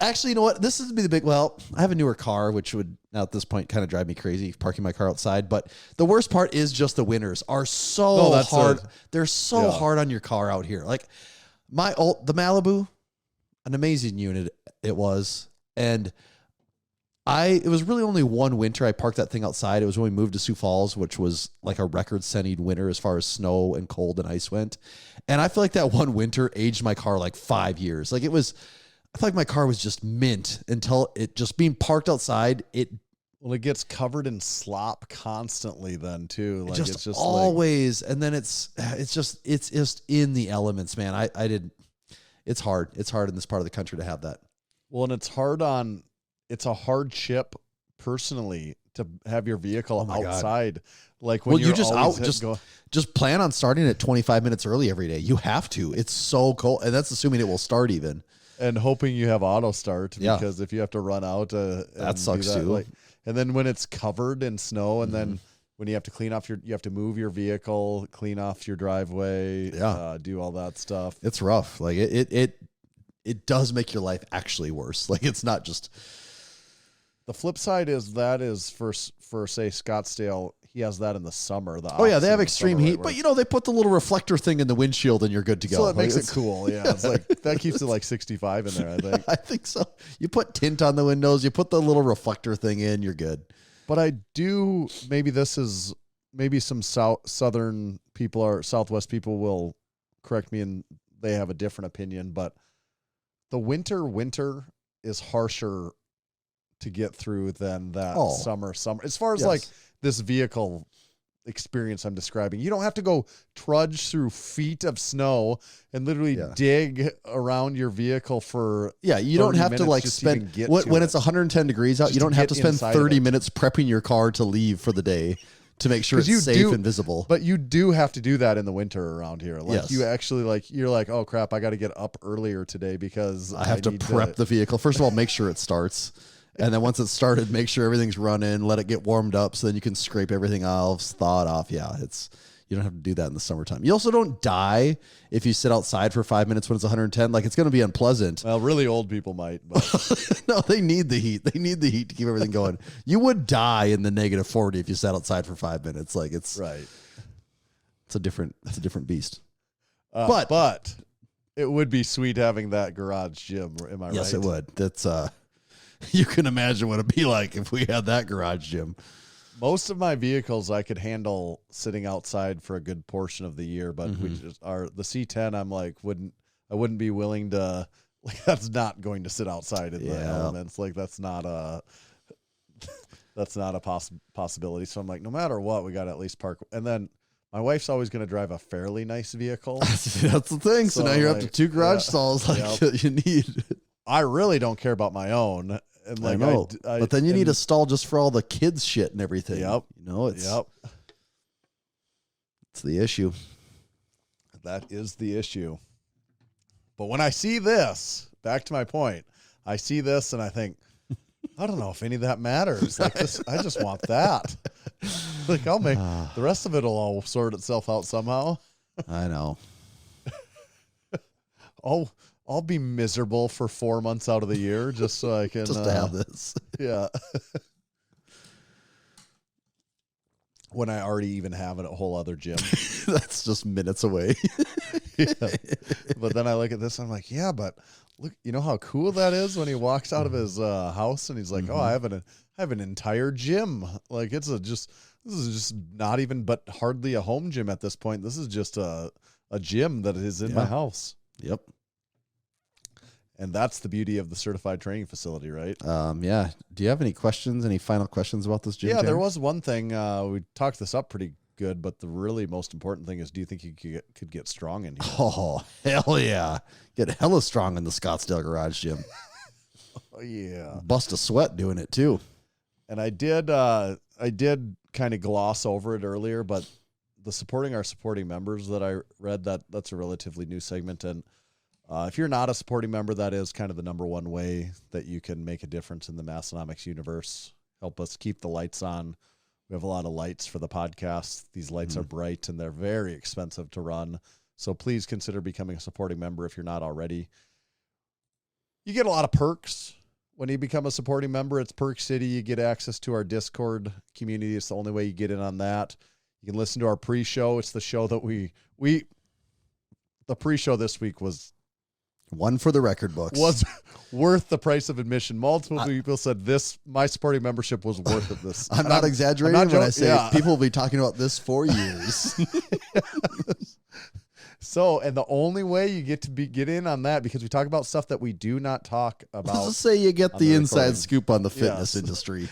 Actually, you know what? This is the big. Well, I have a newer car, which would now at this point kind of drive me crazy parking my car outside. But the worst part is just the winters are so hard. They're so hard on your car out here. Like the Malibu, an amazing unit it was, and it was really only one winter I parked that thing outside. It was when we moved to Sioux Falls, which was like a record-setting winter as far as snow and cold and ice went. And I feel like that one winter aged my car like 5 years. Like I feel like my car was just mint until it just being parked outside. It gets covered in slop constantly then too. Like it's just always, and then it's just in the elements, man. It's hard. It's hard in this part of the country to have that. Well, and it's a hardship personally to have your vehicle outside. Like when you just go, just plan on starting at 25 minutes early every day. You have to. It's so cold, and that's assuming it will start even. And hoping you have auto start because if you have to run out, that sucks too. And then when it's covered in snow, and then when you have to you have to move your vehicle, clean off your driveway, do all that stuff. It's rough. Like it does make your life actually worse. Like it's not just. The flip side is for say Scottsdale, he has that in the summer. They have extreme heat, but they put the little reflector thing in the windshield and you're good to go. So it makes it cool. Yeah, it's like that keeps it like 65 in there. I think. I think so. You put tint on the windows, you put the little reflector thing in, you're good. But I do. Maybe some southern people or Southwest people will correct me, and they have a different opinion. But the winter is harsher to get through than that summer. As far as like this vehicle experience I'm describing, you don't have to go trudge through feet of snow and literally dig around your vehicle for you don't have to like spend when it's 110 degrees out, you don't have to spend 30 minutes prepping your car to leave for the day to make sure it's safe and visible. But you do have to do that in the winter around here. Like you actually you're like, oh crap, I got to get up earlier today because I have to prep the vehicle. First of all, make sure it starts. And then once it's started, make sure everything's running, let it get warmed up so then you can scrape everything off, thaw it off. Yeah, you don't have to do that in the summertime. You also don't die if you sit outside for 5 minutes when it's 110. Like, it's going to be unpleasant. Well, really old people might, but No, they need the heat. They need the heat to keep everything going. You would die in the negative 40 if you sat outside for 5 minutes. Like, it's right. It's a different beast. But it would be sweet having that garage gym. Am I right? Yes, it would. That's you can imagine what it'd be like if we had that garage gym. Most of my vehicles I could handle sitting outside for a good portion of the year, but we just are the C10. I'm like, I wouldn't be willing to. Like, that's not going to sit outside in the elements. Like, that's not a possibility. So I'm like, no matter what, we got to at least park. And then my wife's always going to drive a fairly nice vehicle. That's the thing. So now you're up to 2 garage stalls like you need. I really don't care about my own. And like, I know. But then you need a stall just for all the kids' shit and everything. Yep. You know, it's the issue. That is the issue. But when I see this, back to my point, I see this and I think, I don't know if any of that matters. Like, this, I just want that. Like, I'll make the rest of it'll all sort itself out somehow. I know. I'll be miserable for 4 months out of the year just so I can just to have this. Yeah. When I already even have a whole other gym. That's just minutes away. Yeah. But then I look at this and I'm like, yeah, but look, you know how cool that is when he walks out of his house and he's like, oh, I have an entire gym. Like, this is just not even but hardly a home gym at this point. This is just a gym that is in my house. Yep. And that's the beauty of the certified training facility, right? Yeah. Do you have any questions? Any final questions about this gym? Yeah, Tanner? there was one thing. We talked this up pretty good, but the really most important thing is, do you think you could get strong in here? Oh, hell yeah. Get hella strong in the Scottsdale Garage Gym. Oh, yeah. Bust a sweat doing it, too. And I did kind of gloss over it earlier, but the supporting our supporting members that I read, that's a relatively new segment. And if you're not a supporting member, that is kind of the number one way that you can make a difference in the Massenomics universe. Help us keep the lights on. We have a lot of lights for the podcast. These lights are bright and they're very expensive to run. So please consider becoming a supporting member if you're not already. You get a lot of perks when you become a supporting member. It's Perk City. You get access to our Discord community. It's the only way you get in on that. You can listen to our pre-show. It's the show that the pre-show this week was one for the record books. Was worth the price of admission. Multiple people said my supporting membership was worth it. This I'm not exaggerating when I say people will be talking about this for years. So, and the only way you get in on that, because we talk about stuff that we do not talk about. Let's say you get the inside scoop on the fitness industry.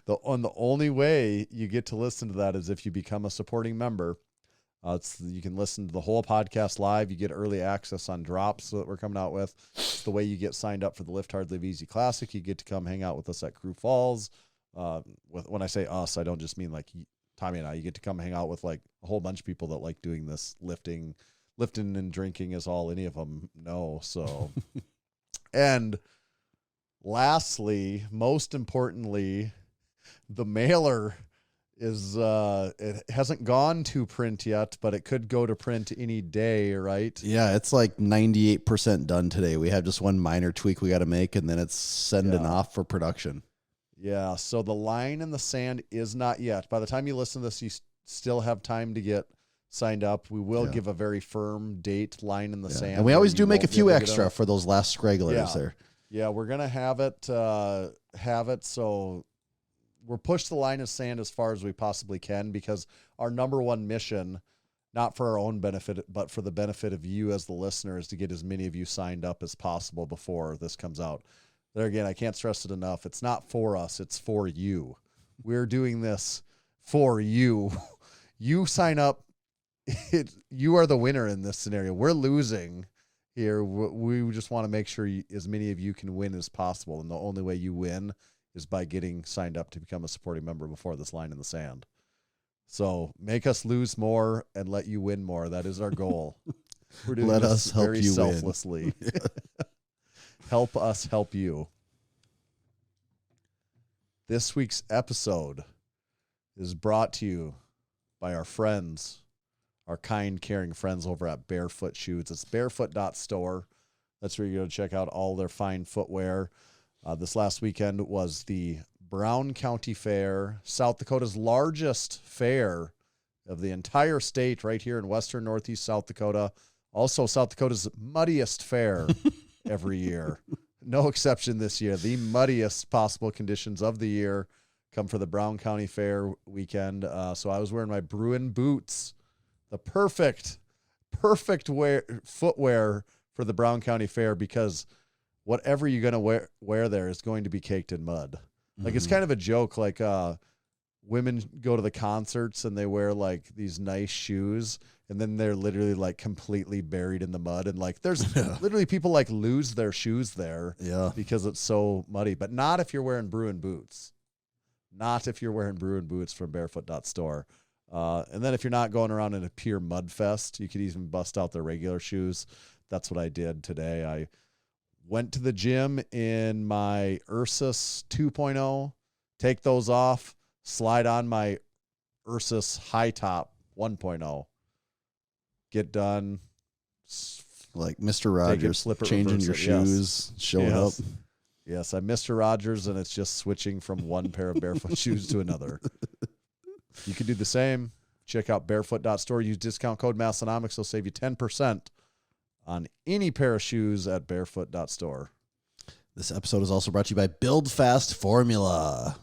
The only way you get to listen to that is if you become a supporting member. You can listen to the whole podcast live. You get early access on drops that we're coming out with. It's the way you get signed up for the Lift Hard, Live Easy Classic. You get to come hang out with us at Crew Falls. When I say us, I don't just mean like Tommy and I. You get to come hang out with like a whole bunch of people that like doing this lifting and drinking is all any of them know. So, and lastly, most importantly, the mailer is it hasn't gone to print yet, but it could go to print any day, right? Yeah, it's like 98% done today. We have just one minor tweak we got to make, and then it's sending off for production. Yeah, so the line in the sand is not yet. By the time you listen to this, you still have time to get signed up. We will give a very firm date, line in the sand. And we always do make a few extra for those last stragglers there. Yeah, we're going to have it so we'll push the line of sand as far as we possibly can, because our number one mission, not for our own benefit, but for the benefit of you as the listener, is to get as many of you signed up as possible before this comes out. There again, I can't stress it enough. It's not for us. It's for you. We're doing this for you. You sign up. You are the winner in this scenario. We're losing here. We just want to make sure as many of you can win as possible. And the only way you win is by getting signed up to become a supporting member before this line in the sand. So make us lose more and let you win more. That is our goal. We're doing let this us help very you selflessly. Help us help you. This week's episode is brought to you by our friends, our kind, caring friends over at Barefoot Shoes. It's barefoot.store. That's where you go to check out all their fine footwear. This last weekend was the Brown County Fair, South Dakota's largest fair of the entire state, right here in western northeast South Dakota. Also, South Dakota's muddiest fair every year. No exception this year. The muddiest possible conditions of the year come for the Brown County Fair weekend. So I was wearing my Bruin boots, the perfect footwear for the Brown County Fair, because whatever you're going to wear there is going to be caked in mud. Like, it's kind of a joke. Like, women go to the concerts and they wear like these nice shoes, and then they're literally like completely buried in the mud. And like, there's literally people like lose their shoes there because it's so muddy, but not if you're wearing Bruin boots. Not if you're wearing Bruin boots from barefoot.store. And then if you're not going around in a pure mud fest, you could even bust out their regular shoes. That's what I did today. I went to the gym in my Ursus 2.0, take those off, slide on my Ursus high top 1.0, get done. Like Mr. Rogers, changing your shoes, showing up. Yes, I'm Mr. Rogers, and it's just switching from one pair of barefoot shoes to another. You can do the same. Check out barefoot.store. Use discount code Massenomics. They'll save you 10% on any pair of shoes at barefoot.store. This episode is also brought to you by Build Fast Formula.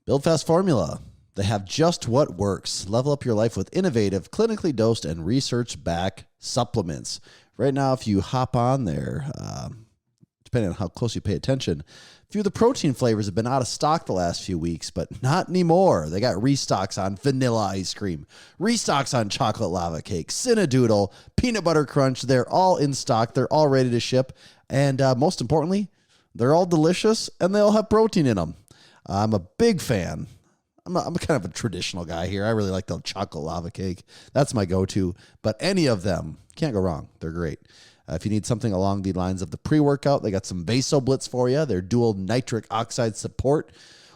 Build Fast Formula. They have just what works. Level up your life with innovative, clinically dosed, and research-backed supplements. Right now, if you hop on there, depending on how close you pay attention, a few of the protein flavors have been out of stock the last few weeks, but not anymore. They got restocks on vanilla ice cream, restocks on chocolate lava cake, Cinnadoodle, peanut butter crunch. They're all in stock. They're all ready to ship. And most importantly, they're all delicious, and they all have protein in them. I'm a big fan. I'm kind of a traditional guy here. I really like the chocolate lava cake. That's my go-to. But any of them, can't go wrong. They're great. If you need something along the lines of the pre-workout, they got some Vaso Blitz for you. They're dual nitric oxide support.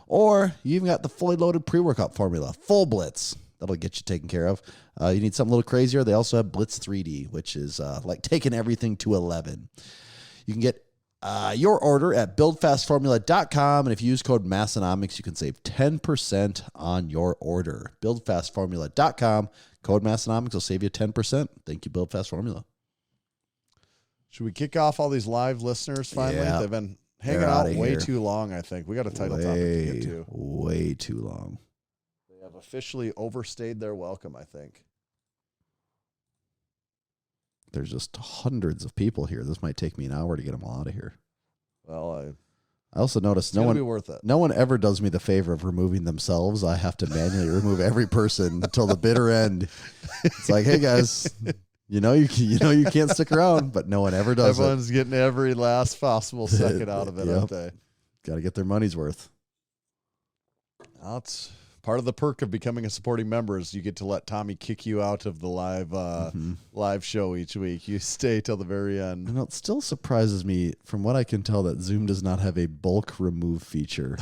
Or you even got the fully loaded pre-workout formula, Full Blitz. That'll get you taken care of. You need something a little crazier, they also have Blitz 3D, which is like taking everything to 11. You can get your order at buildfastformula.com, and if you use code Massenomics, you can save 10% on your order. Buildfastformula.com, code Massenomics will save you 10%. Thank you, Build Fast Formula. Should we kick off all these live listeners finally? Yeah. They've been hanging out way too long, I think. We got a title topic to get to. Way too long. They have officially overstayed their welcome, I think. There's just hundreds of people here. This might take me an hour to get them all out of here. Well, I also noticed it's be worth it. No one ever does me the favor of removing themselves. I have to manually remove every person until the bitter end. It's like, hey guys, you know you can't stick around, but no one ever does. Everyone's getting every last possible second out of it, aren't they? Got to get their money's worth. That's part of the perk of becoming a supporting member is you get to let Tommy kick you out of the live show each week. You stay till the very end. And it still surprises me, from what I can tell, that Zoom does not have a bulk remove feature.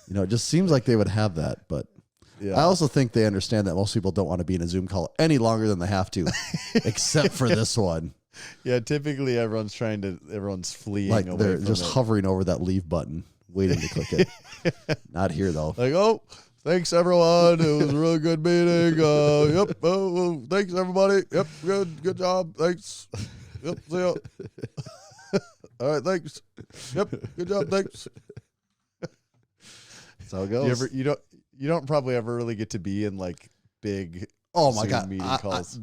It just seems like they would have that, but I also think they understand that most people don't want to be in a Zoom call any longer than they have to, except for this one. Yeah, typically everyone's fleeing. Like away they're from just it. Hovering over that leave button, waiting to click it. Not here though. Like, oh, thanks everyone. It was a really good meeting. Yep. Oh, thanks everybody. Yep. Good job. Thanks. Yep. See ya. All right. Thanks. Yep. Good job. Thanks. That's how it goes. You don't probably ever really get to be in like big Zoom God meeting calls.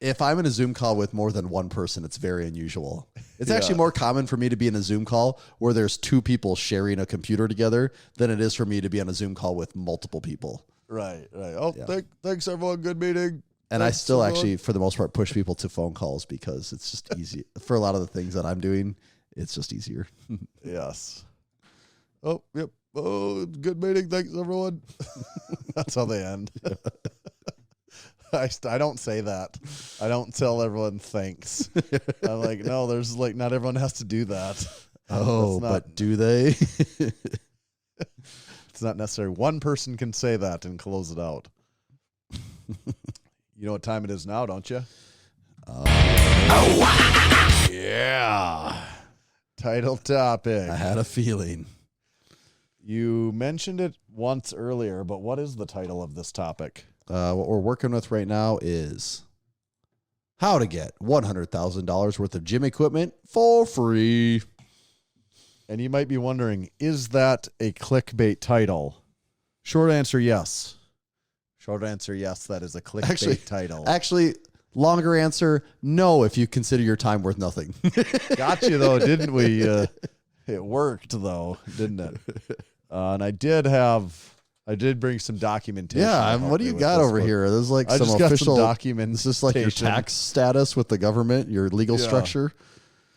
If I'm in a Zoom call with more than one person, it's very unusual. It's actually more common for me to be in a Zoom call where there's two people sharing a computer together than it is for me to be on a Zoom call with multiple people. Right. Oh, thanks everyone. Good meeting. And I still actually, for the most part, push people to phone calls because it's just easy. For a lot of the things that I'm doing, it's just easier. Yes. Oh, yep. Oh, good meeting. Thanks, everyone. That's how they end. I don't say that. I don't tell everyone thanks. I'm like, no, there's like, not everyone has to do that. Oh, but do they? It's not necessary. One person can say that and close it out. You know what time it is now, don't you? Yeah. Title topic. I had a feeling. You mentioned it once earlier, but what is the title of this topic? What we're working with right now is how to get $100,000 worth of gym equipment for free. And you might be wondering, is that a clickbait title? Short answer, yes. Short answer, yes, that is a clickbait title. Actually, longer answer, no, if you consider your time worth nothing. Got you, though, didn't we? It worked, though, didn't it? And I did bring some documentation. Yeah, what do you got over here? This is like I some just got official some documentation. Is this like your tax status with the government, your legal structure?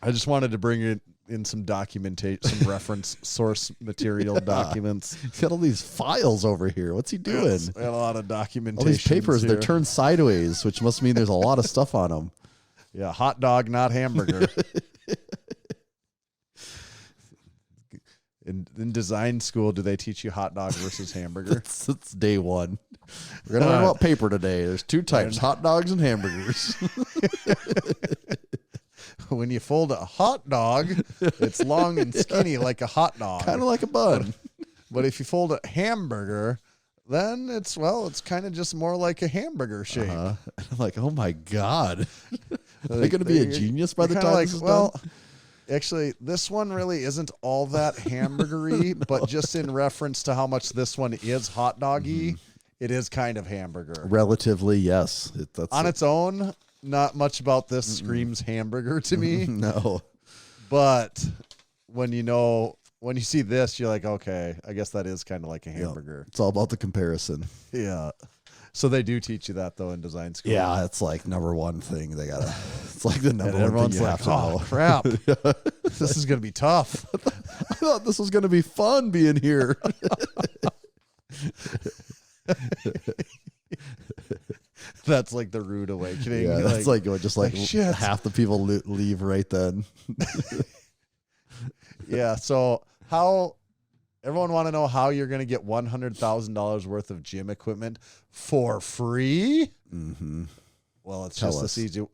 I just wanted to bring it in some documentation, some reference source material documents. He's got all these files over here. What's he doing? Yes, we had a lot of documentation. All these papers, here. they're turned sideways, which must mean there's a lot of stuff on them. Yeah, hot dog, not hamburger. In design school, do they teach you hot dog versus hamburger? That's day one. We're going to learn about paper today. There's two types, hot dogs and hamburgers. When you fold a hot dog, it's long and skinny like a hot dog. Kind of like a bun. But if you fold a hamburger, then it's kind of just more like a hamburger shape. I'm like, oh my God. Are they going to be a genius by the time this is done? Actually, this one really isn't all that hamburgery, but just in reference to how much this one is hot doggy, it is kind of hamburger. Relatively, yes. On its own, not much about this screams hamburger to me. No. But when you see this, you're like, okay, I guess that is kind of like a hamburger. It's all about the comparison. Yeah. So they do teach you that, though, in design school. Yeah, it's like number one thing they got to, it's like the number one everyone's thing you like, have to know. Crap. This is going to be tough. I thought this was going to be fun being here. That's like the rude awakening. Yeah, that's like shit. half the people leave right then. Yeah, so everyone want to know how you're going to get $100,000 worth of gym equipment for free? Mm-hmm. Well, it's Tell just us. this easy.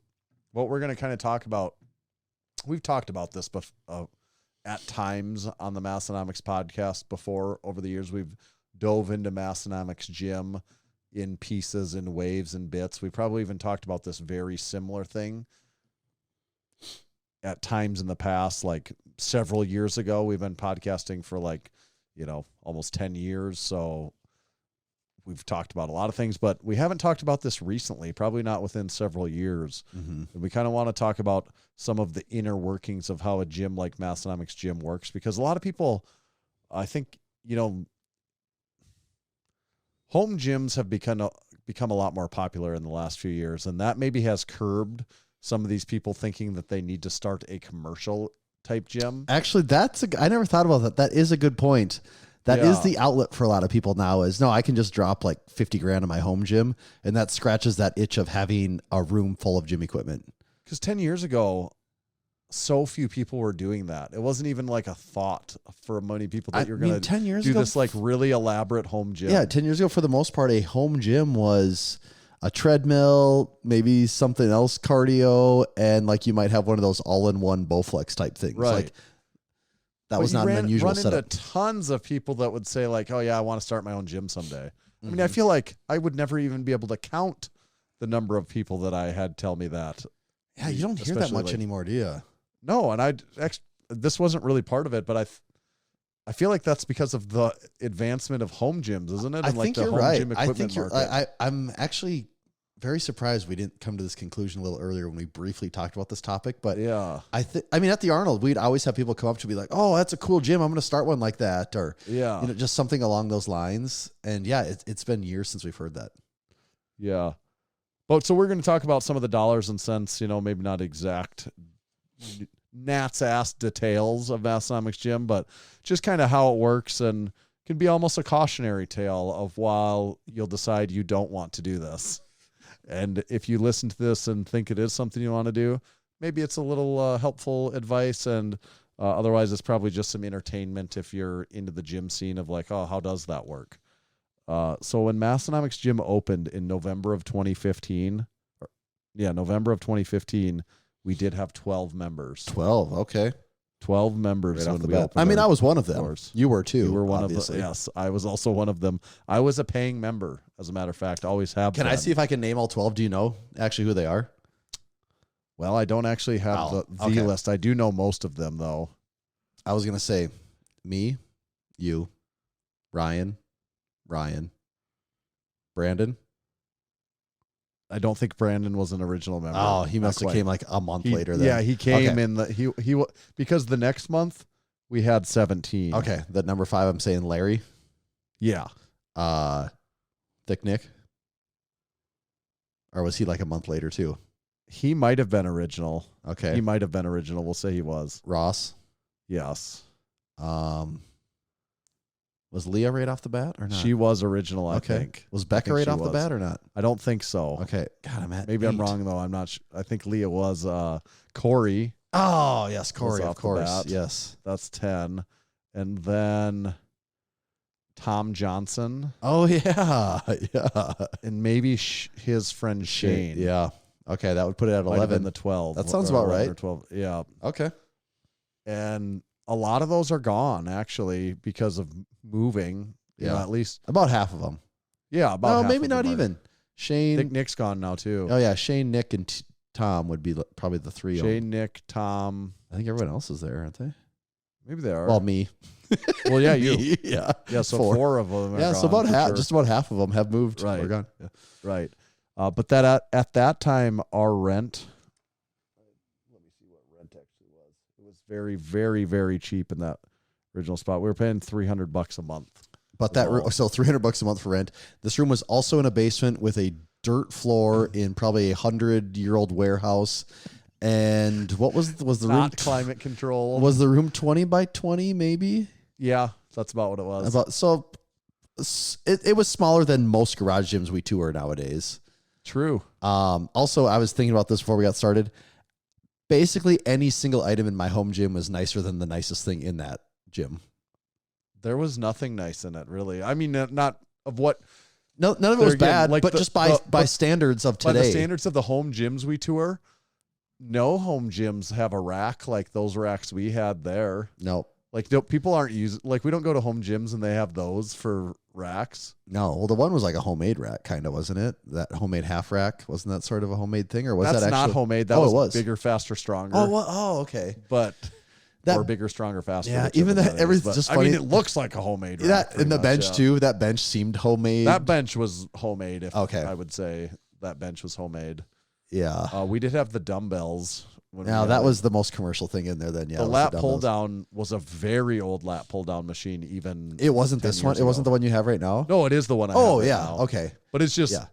What we're going to kind of talk about, we've talked about this at times on the Massenomics podcast before. Over the years, we've dove into Massenomics Gym in pieces and waves and bits. We probably even talked about this very similar thing at times in the past, like several years ago. We've been podcasting for almost 10 years. So we've talked about a lot of things, but we haven't talked about this recently, probably not within several years. Mm-hmm. And we kind of want to talk about some of the inner workings of how a gym like Massenomics Gym works, because a lot of people, I think, home gyms have become a lot more popular in the last few years, and that maybe has curbed some of these people thinking that they need to start a commercial type gym. Actually, I never thought about that. That is a good point. That is the outlet for a lot of people now is, no, I can just drop like 50 grand in my home gym, and that scratches that itch of having a room full of gym equipment. Because 10 years ago, so few people were doing that. It wasn't even like a thought for many people that you're going to do this like really elaborate home gym. Yeah, 10 years ago, for the most part, a home gym was a treadmill, maybe something else, cardio, and like you might have one of those all-in-one Bowflex type things. Right. Like that was not an unusual setup. Run into tons of people that would say like, oh yeah, I want to start my own gym someday. I mean, I feel like I would never even be able to count the number of people that I had tell me that. Yeah, you don't hear that much anymore, do you? No, and this wasn't really part of it, but I feel like that's because of the advancement of home gyms, isn't it? I And like think the you're home right. gym I equipment think you're. market. I'm actually very surprised we didn't come to this conclusion a little earlier when we briefly talked about this topic. But yeah, I mean, at the Arnold, we'd always have people come up to be like, "Oh, that's a cool gym. I'm going to start one like that," or just something along those lines. And yeah, it's been years since we've heard that. Yeah, but so we're going to talk about some of the dollars and cents. Maybe not exact Nat's ass details of Massenomics Gym, but just kind of how it works, and can be almost a cautionary tale of while you'll decide you don't want to do this. And if you listen to this and think it is something you want to do, maybe it's a little helpful advice and Otherwise, it's probably just some entertainment if you're into the gym scene of like, oh, how does that work? So when Massenomics Gym opened in November of 2015, we did have 12 members. 12. Okay. 12 members Right when off the we bat. opened. I mean, our I was one of them. doors. You were too. You were one obviously. of them. Yes, I was also one of them. I was a paying member, as a matter of fact. Always have Can I been. see if I can name all 12? Do you know actually who they are? Well, I don't actually have the okay. list. I do know most of them, though. I was going to say me, you, Ryan, Brandon. I don't think Brandon was an original member. Oh, he Not must have quite. came like a month later then. Yeah, he came Okay. in the because the next month we had 17. Okay, the number 5 I'm saying Larry. Yeah. Thick Nick. Or was he like a month later too? He might have been original. Okay. He might have been original. We'll say he was. Ross. Yes. Was Leah right off the bat or not? She was original, I Okay. think. Was Becca think right she off the was. bat or not? I don't think so. Okay. God, I'm at Maybe I'm 8. wrong, though. I'm not I think Leah was Corey. Oh, yes, Corey, off of the course. bat. Yes. That's 10. And then Tom Johnson. Oh, yeah. Yeah. And maybe his friend Shane. Yeah. Okay, that would put it at Might have 11. been the 12. That sounds or about 11 right. Or 12. Yeah. Okay. And a lot of those are gone, actually, because of moving. You know, Yeah. at least. About half of them. Yeah, about No, half maybe of not them are. even. Shane. I think Nick's gone now, too. Oh, yeah. Shane, Nick, and Tom would be probably the 3 of them. Shane, Nick, Tom. I think everyone else is there, aren't they? Maybe they are. Well, me. Well, yeah, you. Me, yeah. Yeah, so 4. four of them are Yeah, so gone, about for half, sure. just about half of them have moved. Right. Or gone. Yeah. Right. But that at that time, our rent, let me see what rent actually was. It was very, very, very cheap in that original spot. We were paying $300 a month. But that so $300 a month for rent. This room was also in a basement with a dirt floor in probably 100-year-old warehouse. And what was the room? Not climate control. Was the room 20 by 20 maybe? Yeah, that's about what it was. It was smaller than most garage gyms we tour nowadays. True. Also, I was thinking about this before we got started. Basically, any single item in my home gym was nicer than the nicest thing in that gym. There was nothing nice in it, really. I mean, not of what. No, none of it was Again, bad, like but just by standards of by today. the standards of the home gyms we tour, no home gyms have a rack like those racks we had there. No. Like people aren't using, like we don't go to home gyms and they have those for racks. No, well, the one was like a homemade rack, kind of, wasn't it? That homemade half rack, wasn't that sort of a homemade thing, or was That's that actually not homemade? That it was, was bigger, faster, stronger. Okay. But That- or bigger, stronger, faster. Yeah, whichever even that- is. everything's But, just I mean, funny. it looks like a homemade. Rack, That pretty and the much, bench yeah. too. That bench seemed homemade. That bench was homemade. If Okay. I would say that bench was homemade. Yeah. We did have the dumbbells. When we Now had that it. was the most commercial thing in there. Then yeah, the was lat dumbbells. pull down was a very old lat pull down machine. Even It wasn't 10 this one. years It wasn't the ago. one you have right now. No, it is the one. I Oh have right yeah. now. Okay. But it's just Yeah.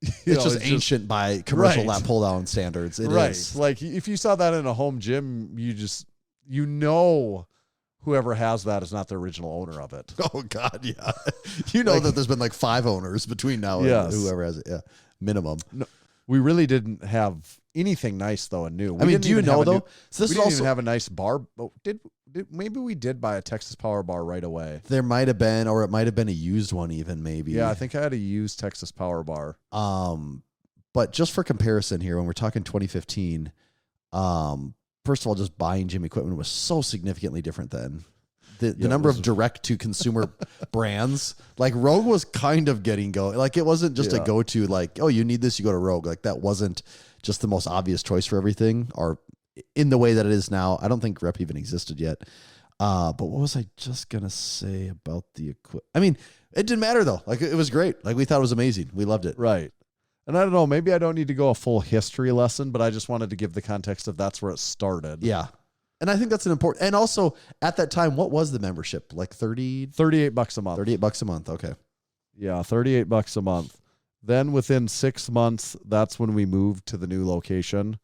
you It's know, just ancient by commercial Right. lat pull down standards. It is. right. Like if you saw that in a home gym, you know whoever has that is not the original owner of it. Oh God, yeah. You know that there's been like 5 owners between now and Yes. whoever has it. Yeah, minimum. We really didn't have anything nice though and new. I mean, do you know though? So this we is didn't also even have a nice bar. Oh, did maybe we did buy a Texas Power Bar right away? there might have been, or it might have been a used one even maybe. Yeah, I think I had a used Texas Power Bar. But just for comparison here, when we're talking 2015, first of all, just buying gym equipment was so significantly different then. The Yeah, number it was- of direct to consumer brands, like Rogue was kind of getting going. Like it wasn't just a Yeah. go to, like, oh, you need this, you go to Rogue. Like that wasn't just the most obvious choice for everything, or in the way that it is now. I don't think Rep even existed yet. But what was I just gonna say about the equipment? I mean, it didn't matter though. Like it was great. Like we thought it was amazing. We loved it. Right. And I don't know, maybe I don't need to go a full history lesson, but I just wanted to give the context of that's where it started. Yeah. And I think that's an important, and also at that time, what was the membership? Like $38 $38 a month. a month. Okay. Yeah, $38 a month. Then within 6 months, that's when we moved to the new location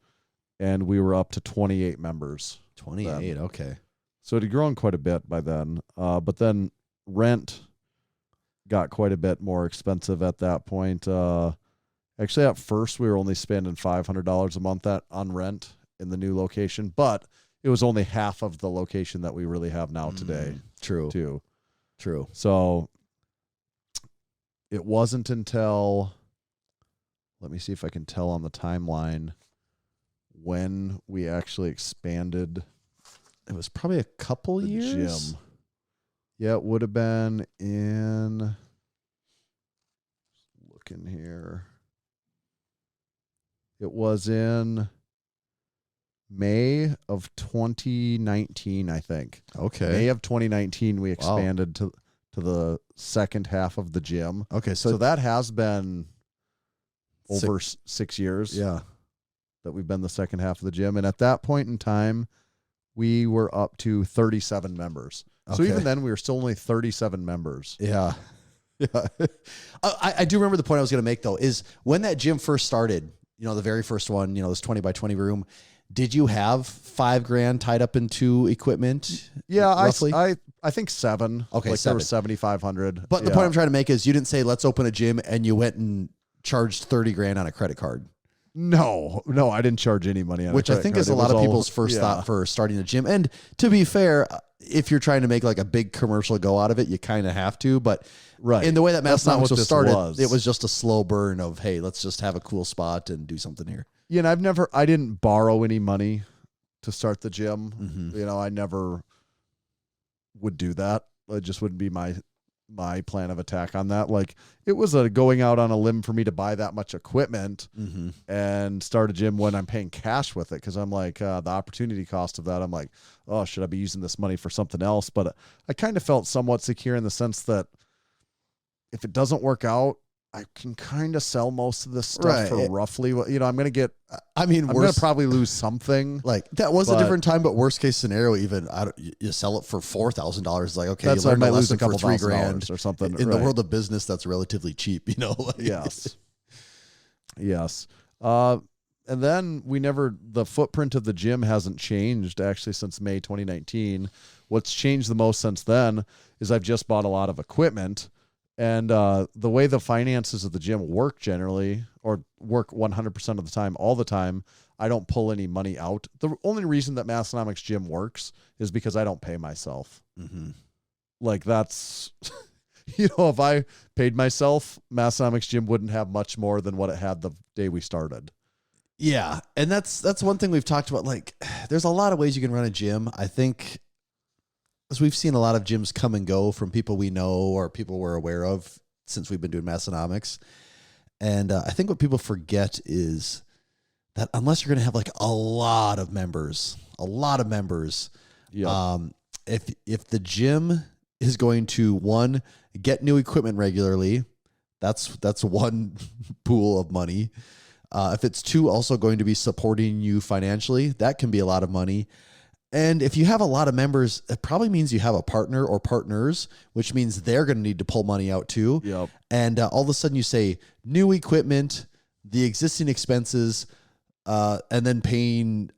and we were up to 28 members. 28. Okay. So it had grown quite a bit by then. But then rent got quite a bit more expensive at that point. Actually, at first, we were only spending $500 a month on rent in the new location. But it was only half of the location that we really have now today. True. Too. True. So it wasn't until, let me see if I can tell on the timeline when we actually expanded. It was probably a couple the years. gym. Yeah, it would have been in, looking here. It was in May of 2019, I think. Okay. May of 2019, we expanded to the second half of the gym. Okay. So that has been over 6 years. Yeah. That we've been the second half of the gym. And at that point in time, we were up to 37 members. So Okay. even then, we were still only 37 members. Yeah. Yeah. I do remember the point I was going to make, though, is when that gym first started, the very first one, this 20 by 20 room, did you have $5,000 tied up into equipment? Yeah, roughly? I think 7. Okay, like there 7. was 7,500. But the point I'm trying to make is you didn't say, let's open a gym, and you went and charged $30,000 on a credit card. No, I didn't charge any money on Which a I credit think card. is a It lot was of all- people's first thought for starting a gym. And to be fair, if you're trying to make like a big commercial go out of it, you kind of have to. But Right. in the way that That's not Massenomics what was this started, was. it was just a slow burn of, hey, let's just have a cool spot and do something here. Yeah, and I didn't borrow any money to start the gym. Mm-hmm. I never would do that. It just wouldn't be my plan of attack on that. Like, it was going out on a limb for me to buy that much equipment Mm-hmm. and start a gym when I'm paying cash with it. Because I'm like, the opportunity cost of that, I'm like, oh, should I be using this money for something else? But I kind of felt somewhat secure in the sense that if it doesn't work out, I can kind of sell most of this stuff for roughly what, I'm going to get, I mean, I'm going to probably lose something. like that was a but- different time, but worst case scenario, even you sell it for $4,000. It's like, okay, That's you I learned might a lose a lesson couple for $3,000 $1,000 or something. in the right. world of business. That's relatively cheap, like- Yes. Yes. And then the footprint of the gym hasn't changed actually since May 2019. What's changed the most since then is I've just bought a lot of equipment. And the way the finances of the gym work generally, or work 100% of the time, all the time, I don't pull any money out. The only reason that Massenomics Gym works is because I don't pay myself. Mm-hmm. Like that's, if I paid myself, Massenomics Gym wouldn't have much more than what it had the day we started. Yeah, and that's one thing we've talked about. Like, there's a lot of ways you can run a gym. I think, as we've seen a lot of gyms come and go from people we know or people we're aware of since we've been doing Massenomics. And I think what people forget is that unless you're going to have like a lot of members, Yeah. if the gym is going to, one, get new equipment regularly, that's one pool of money. If it's two, also going to be supporting you financially, that can be a lot of money. And if you have a lot of members, it probably means you have a partner or partners, which means they're going to need to pull money out too. Yep. And all of a sudden you say new equipment, the existing expenses, and then paying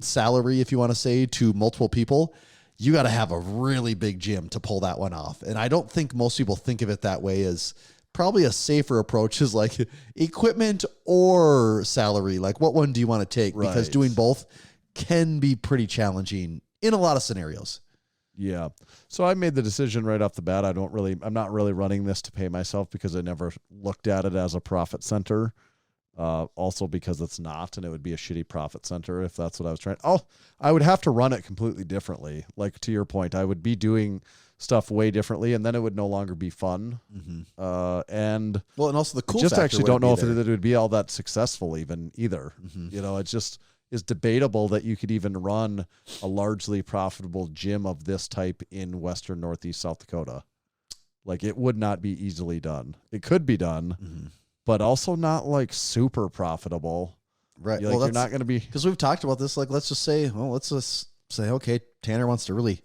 salary, if you want to say, to multiple people. You got to have a really big gym to pull that one off. And I don't think most people think of it that way. As probably a safer approach is like equipment or salary. Like, what one do you want to take? Because Right. doing both can be pretty challenging in a lot of scenarios. Yeah. So I made the decision right off the bat. I'm not really running this to pay myself because I never looked at it as a profit center. Also because it's not, and it would be a shitty profit center if that's what I was trying. I would have to run it completely differently. Like, to your point, I would be doing stuff way differently, and then it would no longer be fun. Mm-hmm. And Well, and also the cool just factor actually don't know if wouldn't be it would be all that successful either. Mhm. It just is debatable that you could even run a largely profitable gym of this type in Western Northeast South Dakota. Like, it would not be easily done. It could be done, Mhm. but also not like super profitable. Right. You're not going to be. because we've talked about this. Like, let's just say, okay, Tanner wants to really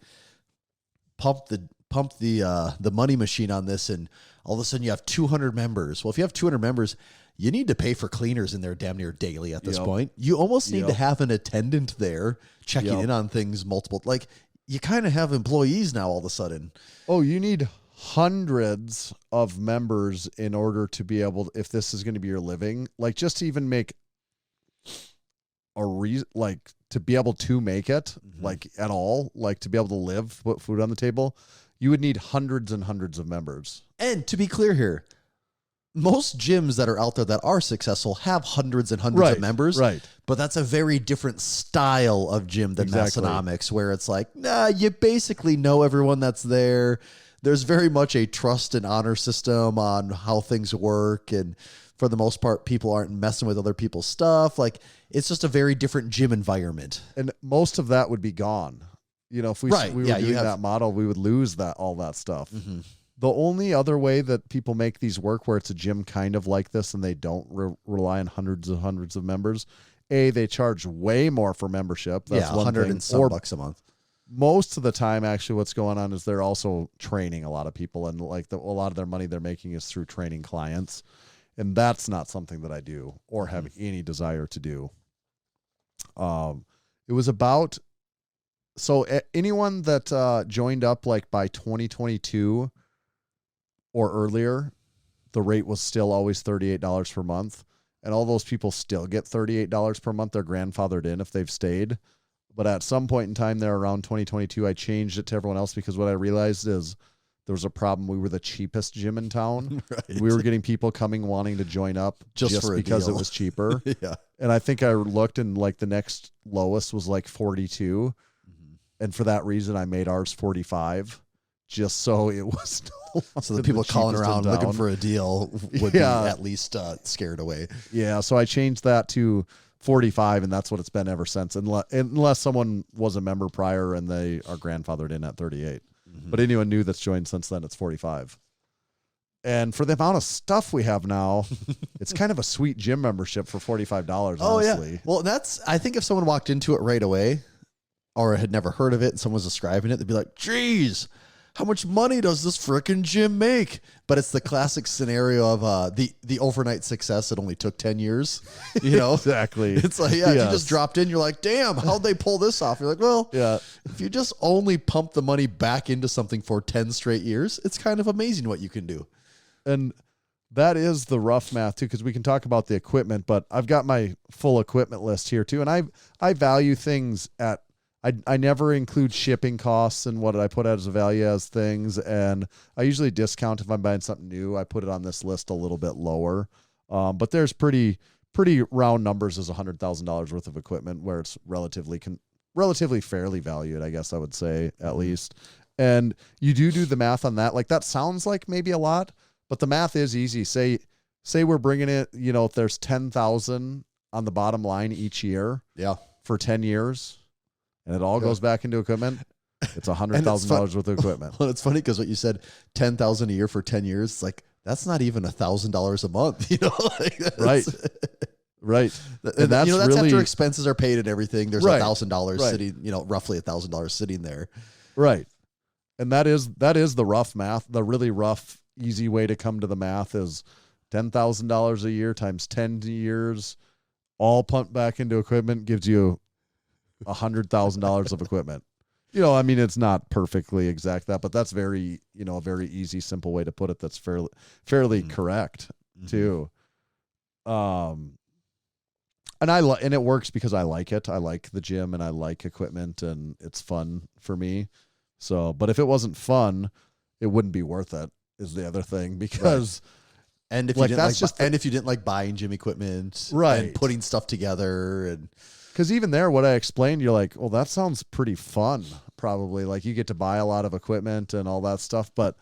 pump the money machine on this, and all of a sudden you have 200 members. Well, if you have 200 members, you need to pay for cleaners in there damn near daily at this Yep. point. You almost need to Yep. have an attendant there checking Yep. in on things multiple. Like, you kind of have employees now all of a sudden. Oh, you need hundreds of members in order to be able, if this is going to be your living, like, just to even make like to be able to make it, like at all, like to be able to live, put food on the table, you would need hundreds and hundreds of members. And to be clear here, most gyms that are out there that are successful have hundreds and hundreds of members. Right. But that's a very different style of gym than Exactly. Massenomics, where it's like, nah, you basically know everyone that's there. There's very much a trust and honor system on how things work. And for the most part, people aren't messing with other people's stuff. Like, it's just a very different gym environment. And most of that would be gone. You know, if we were doing that model, we would lose all that stuff. The only other way that people make these work where it's a gym kind of like this and they don't rely on hundreds and hundreds of members, they charge way more for membership. That's one $100 thing. and some bucks a month. Most of the time, actually, what's going on is they're also training a lot of people, and like a lot of their money they're making is through training clients, and that's not something that I do or have any desire to do. It was about anyone that joined up like by 2022 or earlier, the rate was still always $38 per month, and all those people still get $38 per month. They're grandfathered in if they've stayed. But at some point in time there around 2022, I changed it to everyone else because what I realized is there was a problem. We were the cheapest gym in town. Right. We were getting people coming wanting to join up just for a because deal. it was cheaper. Yeah. And I think I looked and like the next lowest was like 42. And for that reason, I made ours 45 just so it was So the people calling around looking for a deal would be at least scared away. Yeah. So I changed that to 45, and that's what it's been ever since, unless someone was a member prior and they are grandfathered in at 38. But anyone new that's joined since then, it's 45. And for the amount of stuff we have now, it's kind of a sweet gym membership for $45, honestly. Yeah. Well, I think if someone walked into it right away or had never heard of it and someone was describing it, they'd be like, geez, how much money does this frickin' gym make? But it's the classic scenario of the overnight success. It only took 10 years, you know? Exactly. It's like, if you just dropped in, you're like, damn, how'd they pull this off? You're like, well, if you just only pump the money back into something for 10 straight years, it's kind of amazing what you can do. And that is the rough math too, because we can talk about the equipment, but I've got my full equipment list here too. And I value things at, I never include shipping costs and what I put as a value as things. And I usually discount if I'm buying something new. I put it on this list a little bit lower. But there's pretty round numbers as $100,000 worth of equipment where it's relatively fairly valued, I guess I would say, at least. And you do the math on that. Like that sounds like maybe a lot, but the math is easy. Say we're bringing it, you know, if there's 10,000 on the bottom line each year for 10 years, and it all goes back into equipment, it's $100,000 worth of equipment. Well, it's funny because what you said, 10,000 a year for 10 years, it's like, that's not even $1,000 a month, you know? Right. And that's, you know, that's really, after expenses are paid and everything. There's $1,000 sitting, you know, roughly $1,000 sitting there. Right. And that is the rough math. The really rough, easy way to come to the math is $10,000 a year times 10 years, all pumped back into equipment gives you $100,000 of equipment. You know, I mean, it's not perfectly exact that, but that's very, you know, a very easy, simple way to put it. That's fairly correct too. And and it works because I like it. I like the gym and I like equipment and it's fun for me. So, but if it wasn't fun, it wouldn't be worth it is the other thing because and if you didn't like buying gym equipment and putting stuff together and because even there, what I explained, you're like, well, that sounds pretty fun. Probably like you get to buy a lot of equipment and all that stuff, but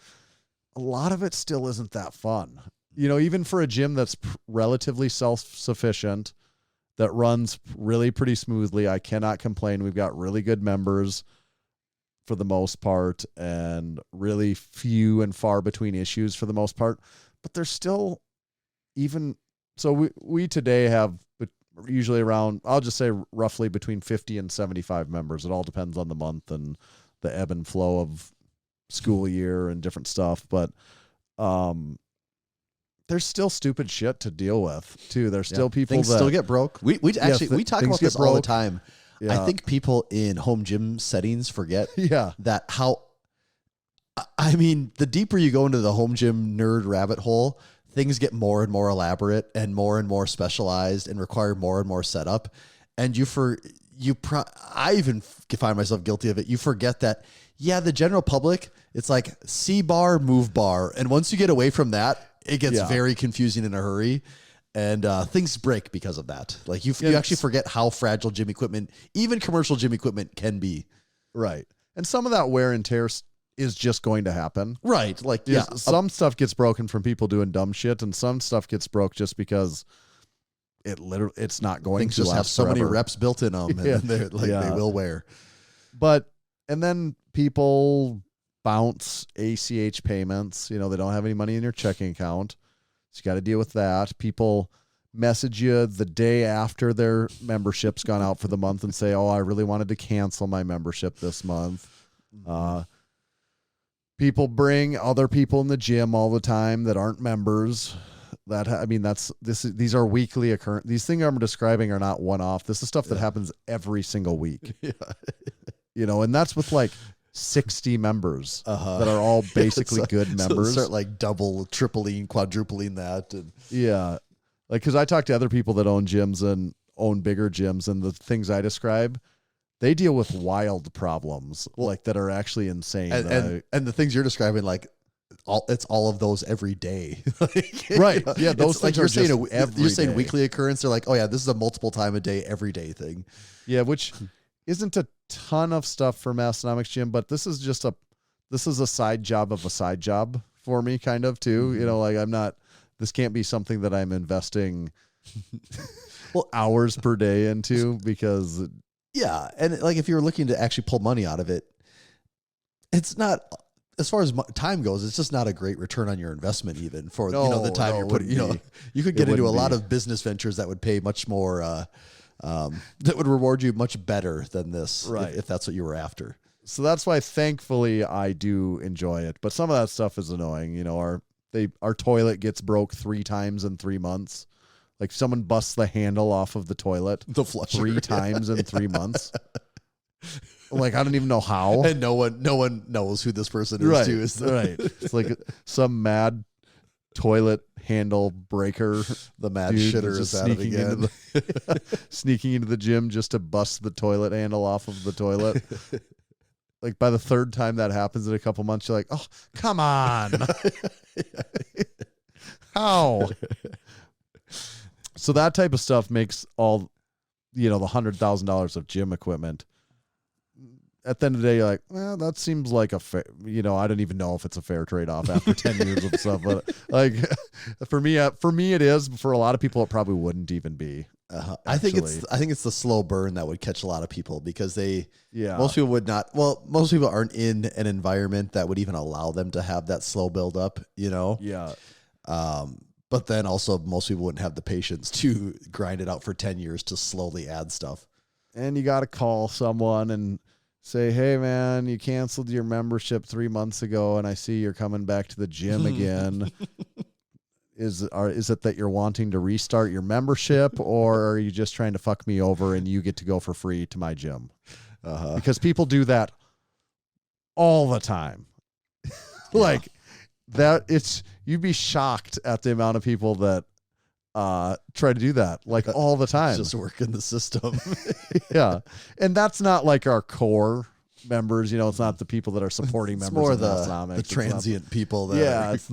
a lot of it still isn't that fun. You know, even for a gym that's relatively self-sufficient, that runs really pretty smoothly, I cannot complain. We've got really good members for the most part and really few and far between issues for the most part, but there's still so we today have usually around, I'll just say roughly between 50 and 75 members. It all depends on the month and the ebb and flow of school year and different stuff. But there's still stupid shit to deal with too. There's still people things that still get broke. We talk about this all the time. Yeah. I think people in home gym settings forget that I mean, the deeper you go into the home gym nerd rabbit hole, things get more and more elaborate and more specialized and require more and more setup. and I even find myself guilty of it. You forget that, the general public, it's like C bar, move bar. And once you get away from that, it gets very confusing in a hurry. And things break because of that. Like you actually forget how fragile gym equipment, even commercial gym equipment, can be. Right. And some of that wear and tear is just going to happen. Right. Like, some stuff gets broken from people doing dumb shit, and some stuff gets broke just because it's not going things to just last have so many forever. reps built in them, and they're like they will wear. And then people bounce ACH payments. They don't have any money in your checking account. So you got to deal with that. People message you the day after their membership's gone out for the month and say, "Oh, I really wanted to cancel my membership this month." People bring other people in the gym all the time that aren't members. These are weekly occurrence. These things I'm describing are not one-off. This is stuff that happens every single week. And that's with like 60 members that are all basically good members. So start like double, tripling, quadrupling that. And because I talk to other people that own gyms and own bigger gyms, and the things I describe, they deal with wild problems that are actually insane. And the things you're describing, like it's all of those every day. Right. Yeah. Those things you're you're saying weekly occurrence. They're like, oh yeah, this is a multiple time a day, every day thing. Yeah. Which isn't a ton of stuff for Massenomics Gym, but this is a side job of a side job for me, kind of too. This can't be something that I'm investing hours per day into, because and like if you're looking to actually pull money out of it, it's not, as far as time goes, it's just not a great return on your investment, even for the time you're putting. You could get into a lot of business ventures that would pay much more. That would reward you much better than this, if that's what you were after. So that's why, thankfully, I do enjoy it. But some of that stuff is annoying. Our toilet gets broke 3 times in 3 months. Like someone busts the handle off of the toilet, the flusher, 3 times in 3 months. Like, I don't even know how. And no one knows who this person is too. Right. It's like some mad toilet handle breaker. The mad shitter is at it again. Sneaking into the gym just to bust the toilet handle off of the toilet. Like by the 3rd time that happens in a couple months, you're like, oh, come on. How? So that type of stuff makes all, the $100,000 of gym equipment. At the end of the day, you're like, well, that seems like a fair, I don't even know if it's a fair trade-off after 10 years of stuff. But like for me, it is. But for a lot of people, it probably wouldn't even be. I think it's the slow burn that would catch a lot of people, because most people would not. Well, most people aren't in an environment that would even allow them to have that slow build up. Yeah. But then also most people wouldn't have the patience to grind it out for 10 years to slowly add stuff. And you got to call someone and say, hey man, you canceled your membership 3 months ago, and I see you're coming back to the gym again. Is it that you're wanting to restart your membership, or are you just trying to fuck me over and you get to go for free to my gym? Because people do that all the time. Like that, you'd be shocked at the amount of people that try to do that, like all the time. Just working the system. Yeah. And that's not like our core members, it's not the people that are supporting members. More of the transient people. It's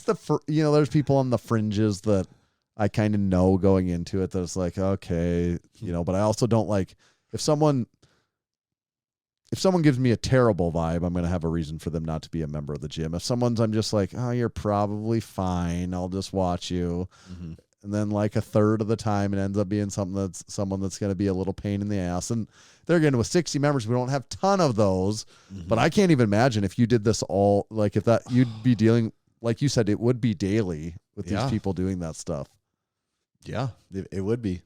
there's people on the fringes that I kind of know going into it that it's like, okay, but I also don't like, if someone gives me a terrible vibe, I'm going to have a reason for them not to be a member of the gym. If I'm just like, oh, you're probably fine, I'll just watch you. Mm-hmm. And then like a third of the time, it ends up being someone that's going to be a little pain in the ass. And they're getting with 60 members. We don't have a ton of those, but I can't even imagine if you did this all, like if that, you'd be dealing, like you said, it would be daily with these people doing that stuff. Yeah, it would be.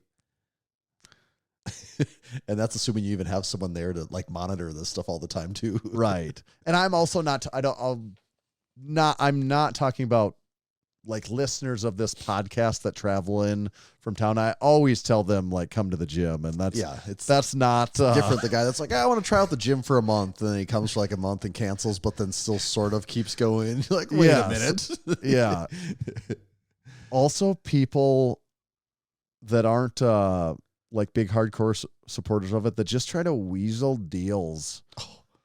And that's assuming you even have someone there to like monitor this stuff all the time too. Right. And I'm also I'm not talking about like listeners of this podcast that travel in from town. I always tell them like, come to the gym. And that's not different. The guy that's like, I want to try out the gym for a month. And then he comes for like a month and cancels, but then still sort of keeps going. You're like, wait a minute. Also people that aren't, like big hardcore supporters of it that just try to weasel deals.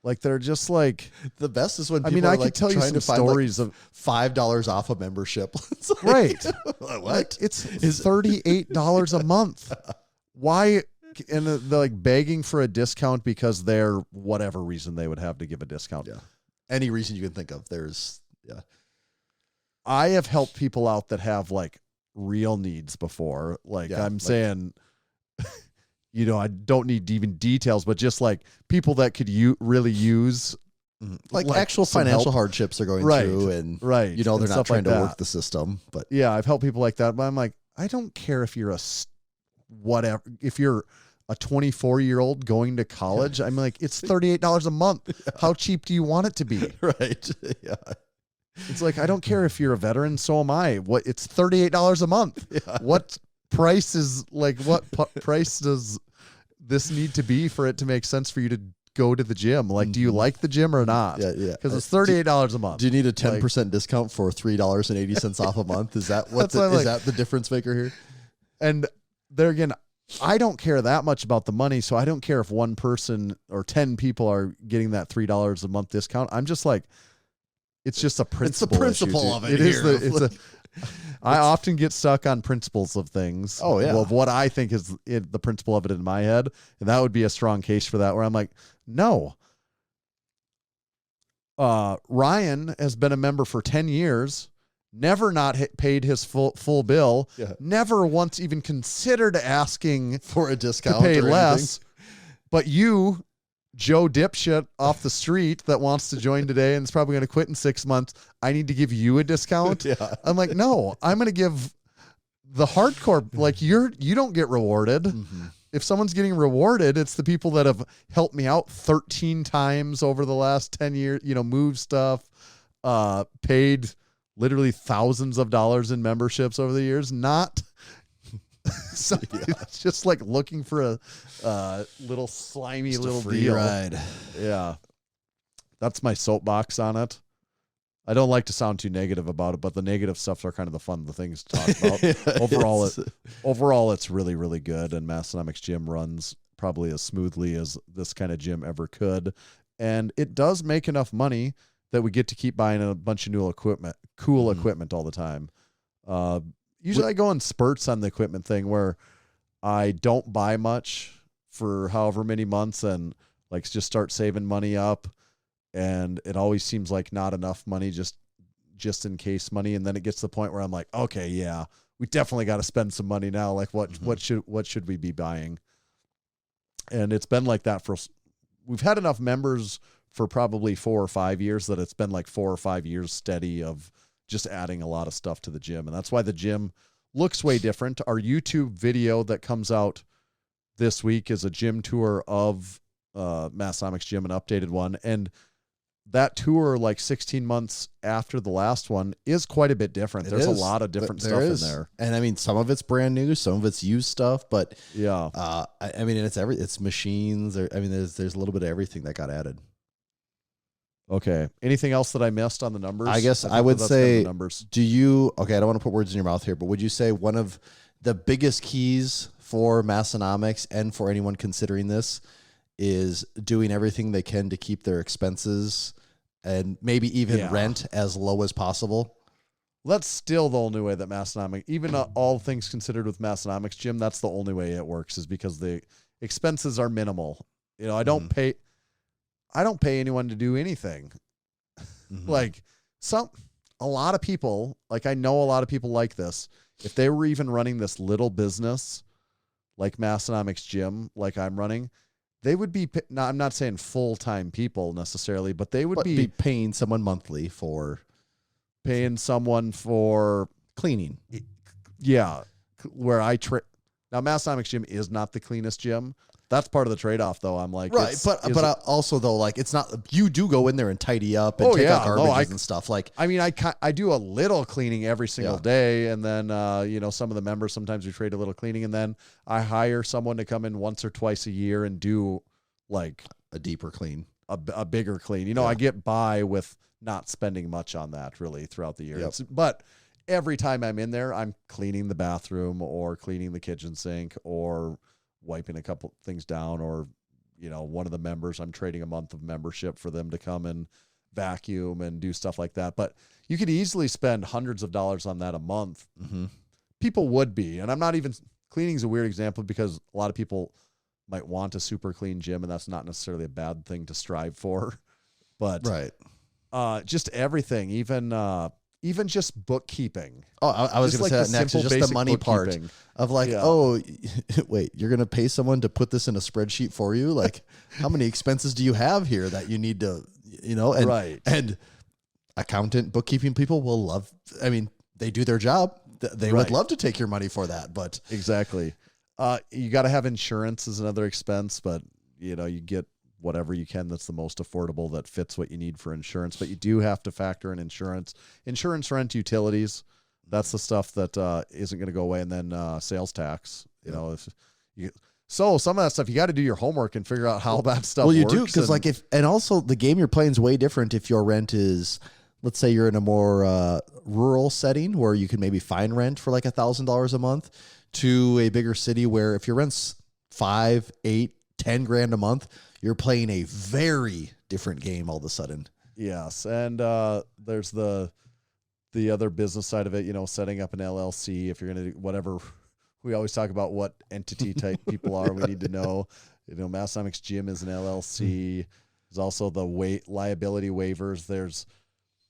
Like they're just like The best is when I people mean, are I like could tell you trying some to find stories of $5 off a membership. It's like, right. what? Like, it's $38 a month. Why? And they're like begging for a discount because they're whatever reason they would have to give a discount. Yeah. Any reason you can think of. I have helped people out that have like real needs before. Like saying, you know, I don't need even details, but just like people that could really use like actual some financial help. hardships they're going Right. through, and Right. you know and they're not stuff trying like to that. work the system. But Yeah, I've helped people like that, but I'm like, I don't care if you're whatever, if you're a 24-year-old going to college. I'm like, it's $38 a month. How cheap do you want it to be? right, yeah, It's like, I don't care if you're a veteran. So am I. What? It's $38 a month. Yeah. What price is like? What price does this need to be for it to make sense for you to go to the gym? Like, do you like the gym or not? yeah, yeah. Because it's $38 a month. Do you need a 10% discount for $3.80 off a month? Is that That's what I'm like. that the difference maker here? And there again, I don't care that much about the money, so I don't care if one person or 10 people are getting that $3 a month discount. I'm just like, it's just a principle. It's the principle of it. It is here. I often get stuck on principles of things. Oh, yeah. Of what I think is the principle of it in my head, and that would be a strong case for that. Where I'm like, no. Ryan has been a member for 10 years. Never not paid his full bill. Yeah. Never once even considered asking For a to discount pay or less. But you, Joe dipshit off the street that wants to join today and is probably going to quit in 6 months, I need to give you a discount. Yeah. I'm like, no, I'm going to give the hardcore, like you don't get rewarded. Mm-hmm. If someone's getting rewarded, it's the people that have helped me out 13 times over the last 10 years, you know, move stuff, paid literally thousands of dollars in memberships over the years, not somebody that's just like looking for a little slimy Just a little free deal. ride. Yeah. That's my soapbox on it. I don't like to sound too negative about it, but the negative stuff are kind of the fun, the things to talk about. Overall, it's really, really good. And Massenomics Gym runs probably as smoothly as this kind of gym ever could. And it does make enough money that we get to keep buying a bunch of new equipment, cool equipment all the time. Usually I go in spurts on the equipment thing where I don't buy much for however many months and like just start saving money up. And it always seems like not enough money, just in case money. And then it gets to the point where I'm like, okay, yeah, we definitely got to spend some money now. Like what should we be buying? And it's been like that we've had enough members for probably 4 or 5 years that it's been like 4 or 5 years steady of just adding a lot of stuff to the gym. And that's why the gym looks way different. Our YouTube video that comes out this week is a gym tour of Massenomics Gym, an updated one. And that tour, like 16 months after the last one, is quite a bit different. There's a lot of different stuff in there. And I mean, some of it's brand new, some of it's used stuff, but yeah. I mean, it's machines. I mean, there's a little bit of everything that got added. Okay. Anything else that I missed on the numbers? I guess I would say, okay, I don't want to put words in your mouth here, but would you say one of the biggest keys for Massenomics and for anyone considering this is doing everything they can to keep their expenses and maybe even rent as low as possible? That's still the only way that Massenomics, even all things considered with Massenomics Gym, that's the only way it works, is because the expenses are minimal. You know, I don't pay anyone to do anything. Like a lot of people, like I know a lot of people like this. If they were even running this little business like Massenomics Gym, like I'm running, they would be, I'm not saying full-time people necessarily, but they would be paying someone monthly for paying someone for cleaning. Yeah. Where now Massenomics Gym is not the cleanest gym. That's part of the trade-off, though. I'm like, right, but also though, like it's not, you do go in there and tidy up and take out garbage and stuff. Like, I mean, I do a little cleaning every single day, and then you know, some of the members sometimes we trade a little cleaning, and then I hire someone to come in once or twice a year and do like a deeper clean, a bigger clean. You know, I get by with not spending much on that really throughout the year. But every time I'm in there, I'm cleaning the bathroom or cleaning the kitchen sink or wiping a couple things down, or, one of the members, I'm trading a month of membership for them to come and vacuum and do stuff like that. But you could easily spend hundreds of dollars on that a month. Mm-hmm. People would be, and I'm not even, cleaning is a weird example because a lot of people might want a super clean gym, and that's not necessarily a bad thing to strive for. But Right. just everything, even just bookkeeping. Oh, I was going to say that next. Is just the money part of like, oh, wait, you're going to pay someone to put this in a spreadsheet for you? Like, how many expenses do you have here that you need to, and, Right. And accountant, bookkeeping people will love, they do their job. They would love to take your money for that, but. Exactly. You got to have insurance as another expense, but you get whatever you can that's the most affordable that fits what you need for insurance. But you do have to factor in insurance, rent, utilities. That's the stuff that isn't going to go away. And then sales tax. So some of that stuff you got to do your homework and figure out how that stuff. Well, you works. do because and also the game you're playing is way different if your rent is. Let's say you're in a more rural setting where you can maybe find rent for like $1,000 a month, to a bigger city where if your rent's $5, $8, $10,000 a month, you're playing a very different game all of a sudden. Yes, and there's the other business side of it. Setting up an LLC. If you're going to do whatever, we always talk about what entity type people are. We need to know. Massenomics Gym is an LLC. There's also the liability waivers. There's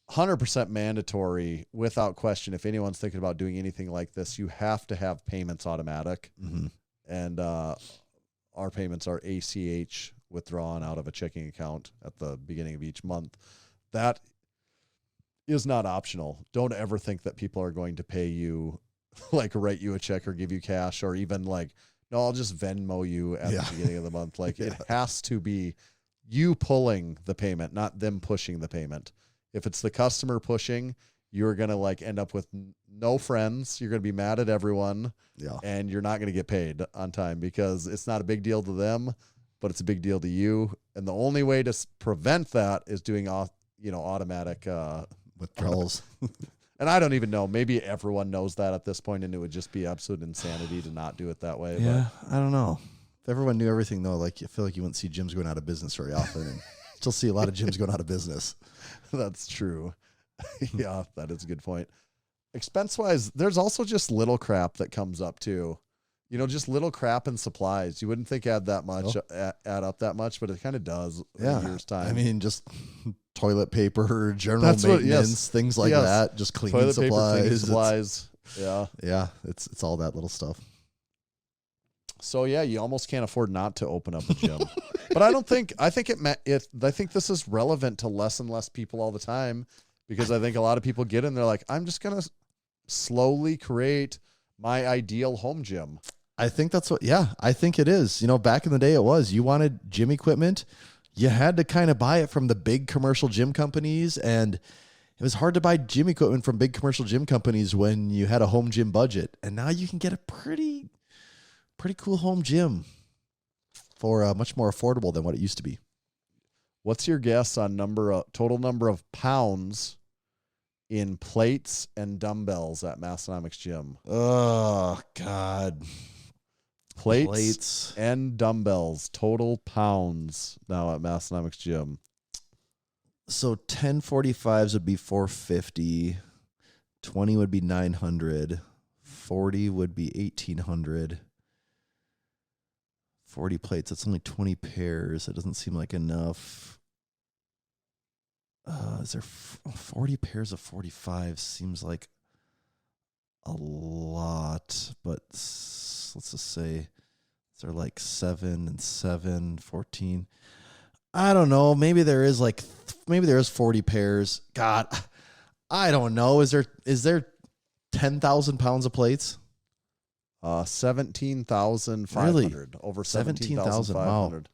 100% mandatory, without question. If anyone's thinking about doing anything like this, you have to have payments automatic. Mm-hmm. And our payments are ACH, withdrawn out of a checking account at the beginning of each month. That is not optional. Don't ever think that people are going to pay you, like write you a check or give you cash, or even like, no, I'll just Venmo you at the beginning of the month. Like it has to be you pulling the payment, not them pushing the payment. If it's the customer pushing, you're going to end up with no friends. You're going to be mad at everyone, and you're not going to get paid on time because it's not a big deal to them, but it's a big deal to you. And the only way to prevent that is doing automatic withdrawals. And I don't even know. Maybe everyone knows that at this point, and it would just be absolute insanity to not do it that way. Yeah, I don't know. If everyone knew everything, though, I feel like you wouldn't see gyms going out of business very often, and still see a lot of gyms going out of business. That's true. Yeah, that is a good point. Expense-wise, there's also just little crap that comes up too. Just little crap and supplies. You wouldn't think add up that much, but it kind of does in a year's time. Just toilet paper, general maintenance, things like that. Just cleaning toilet supplies. Paper, cleaning supplies. Yeah, it's all that little stuff. So yeah, you almost can't afford not to open up a gym. But I think this is relevant to less and less people all the time, because I think a lot of people get in there like, I'm just going to slowly create my ideal home gym. I think that's I think it is. Back in the day it was, you wanted gym equipment, you had to kind of buy it from the big commercial gym companies, and it was hard to buy gym equipment from big commercial gym companies when you had a home gym budget. And now you can get a pretty cool home gym for much more affordable than what it used to be. What's your guess on total number of pounds in plates and dumbbells at Massenomics Gym? Oh, God. Plates and dumbbells, total pounds now at Massenomics Gym. So 1045s would be 450, 20 would be 900, 40 would be 1800. 40 plates, that's only 20 pairs. That doesn't seem like enough. Is there 40 pairs of 45? Seems like a lot, but let's just say they're like 7 and 7, 14. I don't know. Maybe there is 40 pairs. God, I don't know. Is there 10,000 pounds of plates? 17,500. Really? Over 17,500.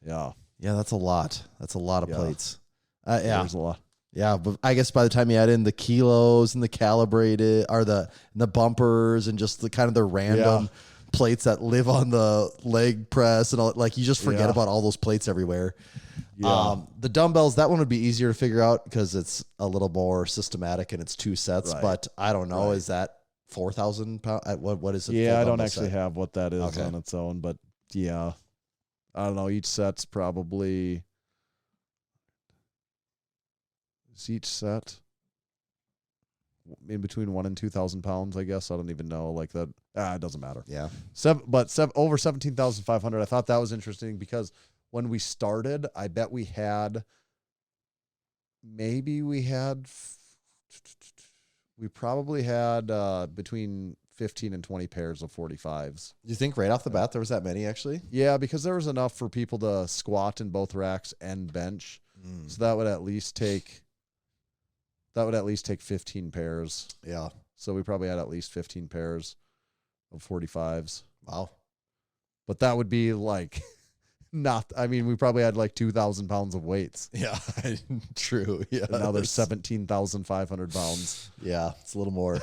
Wow. Yeah, that's a lot. That's a lot of plates. Yeah. There's a lot. Yeah, but I guess by the time you add in the kilos and the calibrated or the bumpers and just the kind of the random plates that live on the leg press and all, like you just forget about all those plates everywhere. Yeah. The dumbbells, that one would be easier to figure out because it's a little more systematic and it's 2 sets. Right. But I don't know, is that 4,000 pounds? What is it? Yeah, I don't actually have what that is on its own, but Yeah. I don't know. Each set's probably. Is each set in between 1,000 and 2,000 pounds? I guess I don't even know. Like that. It doesn't matter. Yeah. Over 17,500. I thought that was interesting because when we started, I bet we had. We probably had between 15 and 20 pairs of 45s. You think right off the bat there was that many actually? Yeah, because there was enough for people to squat in both racks and bench. So that would at least take 15 pairs. Yeah. So we probably had at least 15 pairs of 45s. Wow. But that would be like we probably had like 2,000 pounds of weights. Yeah. True. Yeah. And now there's 17,500 pounds. Yeah. It's a little more.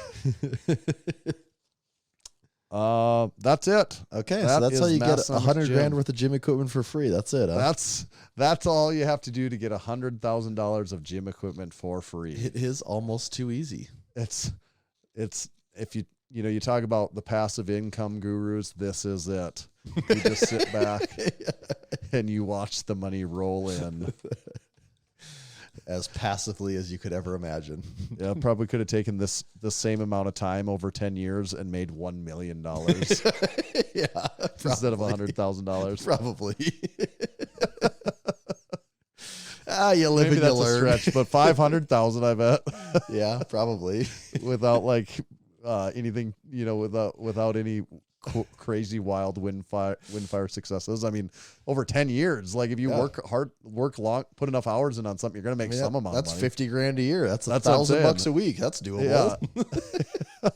That's it. Okay. That So that's how is you get Massenomics $100,000 Gym. worth of gym equipment for free. That's it. Huh? That's all you have to do to get $100,000 of gym equipment for free. It is almost too easy. It's if you talk about the passive income gurus, this is it. You just sit back and you watch the money roll in. As passively as you could ever imagine. Yeah, probably could have taken the same amount of time over 10 years and made $1 million Yeah. instead of $100,000. Probably. You live Maybe and you that's a learn. stretch, but 500,000, I bet, Yeah, probably. without like anything, without any crazy wild windfire successes. I mean, over 10 years, like if you work hard, work long, put enough hours in on something, you're going to make some amount of money. That's $50,000 a year. That's That's what I'm saying. $1,000 a week. That's doable. Yeah.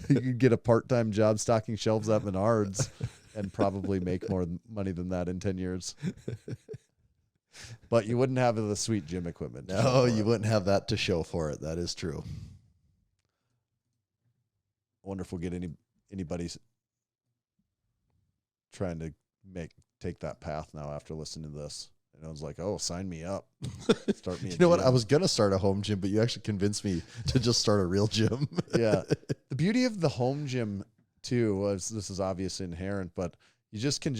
You could get a part-time job stocking shelves at Menards and probably make more money than that in 10 years. But you wouldn't have the sweet gym equipment. No, you wouldn't have that to show for it. That is true. I wonder if we'll get anybody's trying to take that path now after listening to this. And I was like, oh, sign me up. Start me. You know what? I was going to start a home gym, but you actually convinced me to just start a real gym. Yeah. The beauty of the home gym too was this is obviously inherent, but you can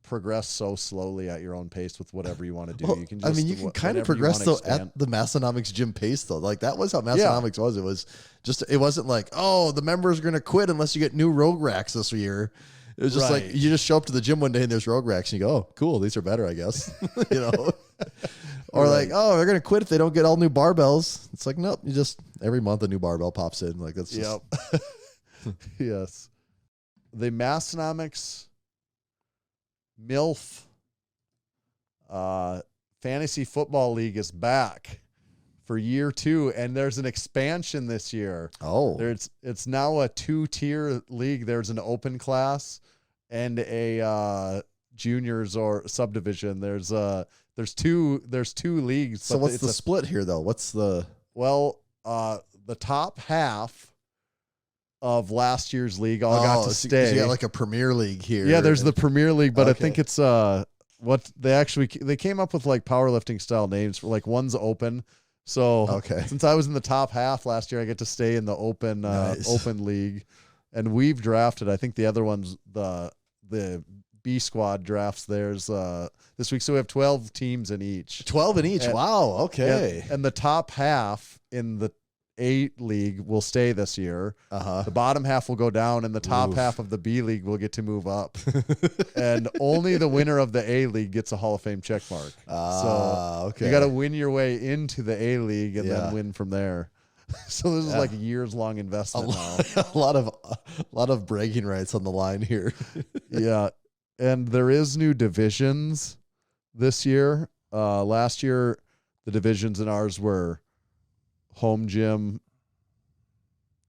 progress so slowly at your own pace with whatever you want to do. Well, You can you can kind of progress though at the Massenomics gym pace though. Like that was how Massenomics was. It was just, it wasn't like, oh, the members are going to quit unless you get new rogue racks this year. It was just like, you just show up to the gym one day and there's rogue racks and you go, oh, cool. These are better, I guess. Or like, oh, they're going to quit if they don't get all new barbells. It's like, nope. You just, every month a new barbell pops in. Like that's just. Yep. Yes. The Massenomics MILF Fantasy Football League is back for year 2, and there's an expansion this year. Oh, it's now a 2-tier league. There's an open class and a juniors or subdivision. There's two leagues. so what's the split here though? What's the the top half of last year's league all got to stay. So you got like a Premier League here. Yeah, there's the Premier League, but Okay. I think it's what they came up with like powerlifting style names for, like one's open. So Okay. since I was in the top half last year, I get to stay in the open Nice. open league, and we've drafted. I think the other one's the B squad drafts theirs this week. So we have 12 teams in each. 12 in each. And- Wow. Okay. And the top half in the A league will stay this year. The bottom half will go down, and the top half of the B league will get to move up. And only the winner of the A league gets a Hall of Fame check mark. Okay. You got to win your way into the A league and Yeah. then win from there. So this is like a years long investment now. a lot of bragging rights on the line here. Yeah. And there is new divisions this year. Last year, the divisions in ours were home gym,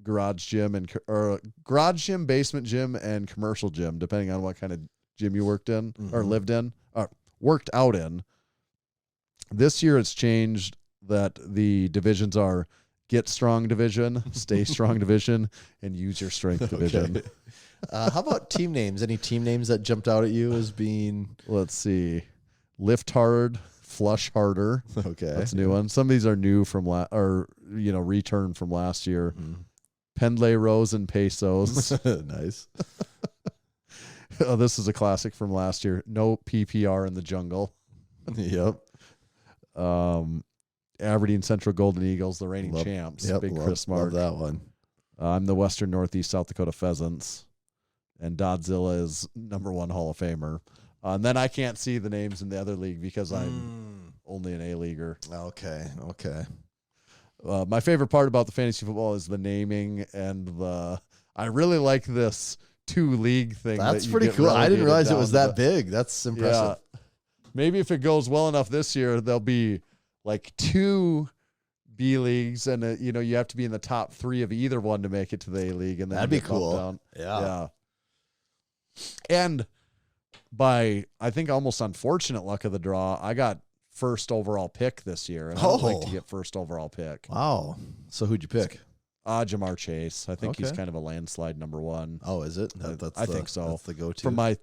garage gym, or garage gym, basement gym, and commercial gym, depending on what kind of gym you worked in or lived in or worked out in. This year it's changed that the divisions are get strong division, stay strong division, and use your strength division. How about team names? Any team names that jumped out at you as being Let's see. Lift hard, flush harder. okay? That's a new one. Some of these are new from return from last year. Pendlay rows and pesos. Nice. Oh, this is a classic from last year. No PPR in the jungle. Yep. Aberdeen Central Golden Eagles, the reigning Love- champs. Yep. Big love, Chris Mark. love that one. I'm the Western Northeast South Dakota Pheasants. And Dodzilla is #1 Hall of Famer. And then I can't see the names in the other league because I'm only an A-leaguer. Okay. My favorite part about the fantasy football is the naming and I really like this 2-league thing. That's that you pretty get cool. I didn't relegated realize it down was to that big. That's impressive. Yeah. Maybe if it goes well enough this year, there'll be like 2 B leagues, and you have to be in the top 3 of either one to make it to the A league, and then That'd you be get bumped cool. down. Yeah. And by I think almost unfortunate luck of the draw, I got first overall pick this year, and I would like to get first overall pick. Wow. So who'd you pick? Jamar Chase. I think he's Okay. kind of a landslide #1. Oh, is it? I think so. That's the go-to. From my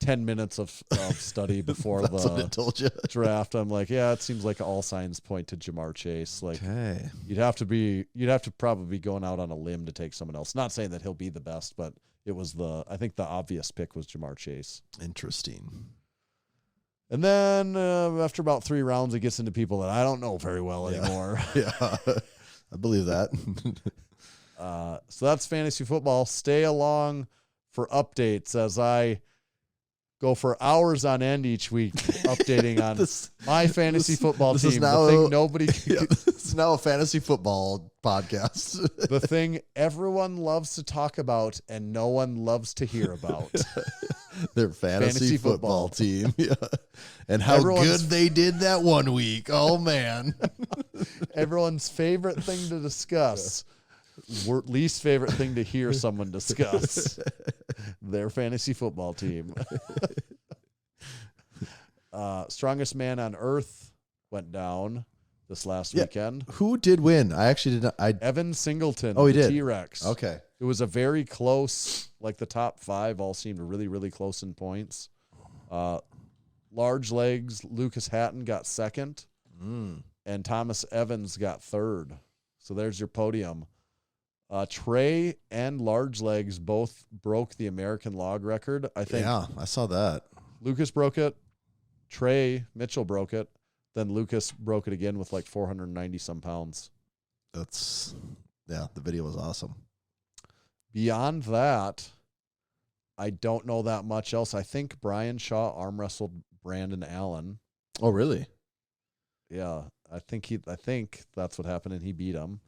10 minutes of study before That's what the it told you. draft, I'm like, yeah, it seems like all signs point to Jamar Chase. Like, Okay. you'd have to probably be going out on a limb to take someone else. Not saying that he'll be the best, but it was I think the obvious pick was Jamar Chase. Interesting. And then after about 3 rounds, it gets into people that I don't know very well anymore. Yeah. I believe that. So that's fantasy football. Stay along for updates as I go for hours on end each week updating on my fantasy football this team. is now- The thing nobody Yeah, this is now a fantasy football podcast. the thing everyone loves to talk about and no one loves to hear about. Their fantasy football team. Yeah. And how Everyone's- good they did that one week. Oh, man. Everyone's favorite thing to discuss. Least favorite thing to hear someone discuss. Their fantasy football team. Strongest man on earth went down this last weekend. Who did win? I actually did not. Evan Singleton. Oh, he the did? T-Rex. Okay. It was a very close, like the top 5 all seemed really, really close in points. Large legs, Lucas Hatton got second, and Thomas Evans got third. So there's your podium. Trey and large legs both broke the American log record. I think Yeah, I saw that. Lucas broke it. Trey Mitchell broke it. Then Lucas broke it again with like 490 some pounds. The video was awesome. Beyond that, I don't know that much else. I think Brian Shaw arm wrestled Brandon Allen. Oh, really? Yeah, I think that's what happened, and he beat him.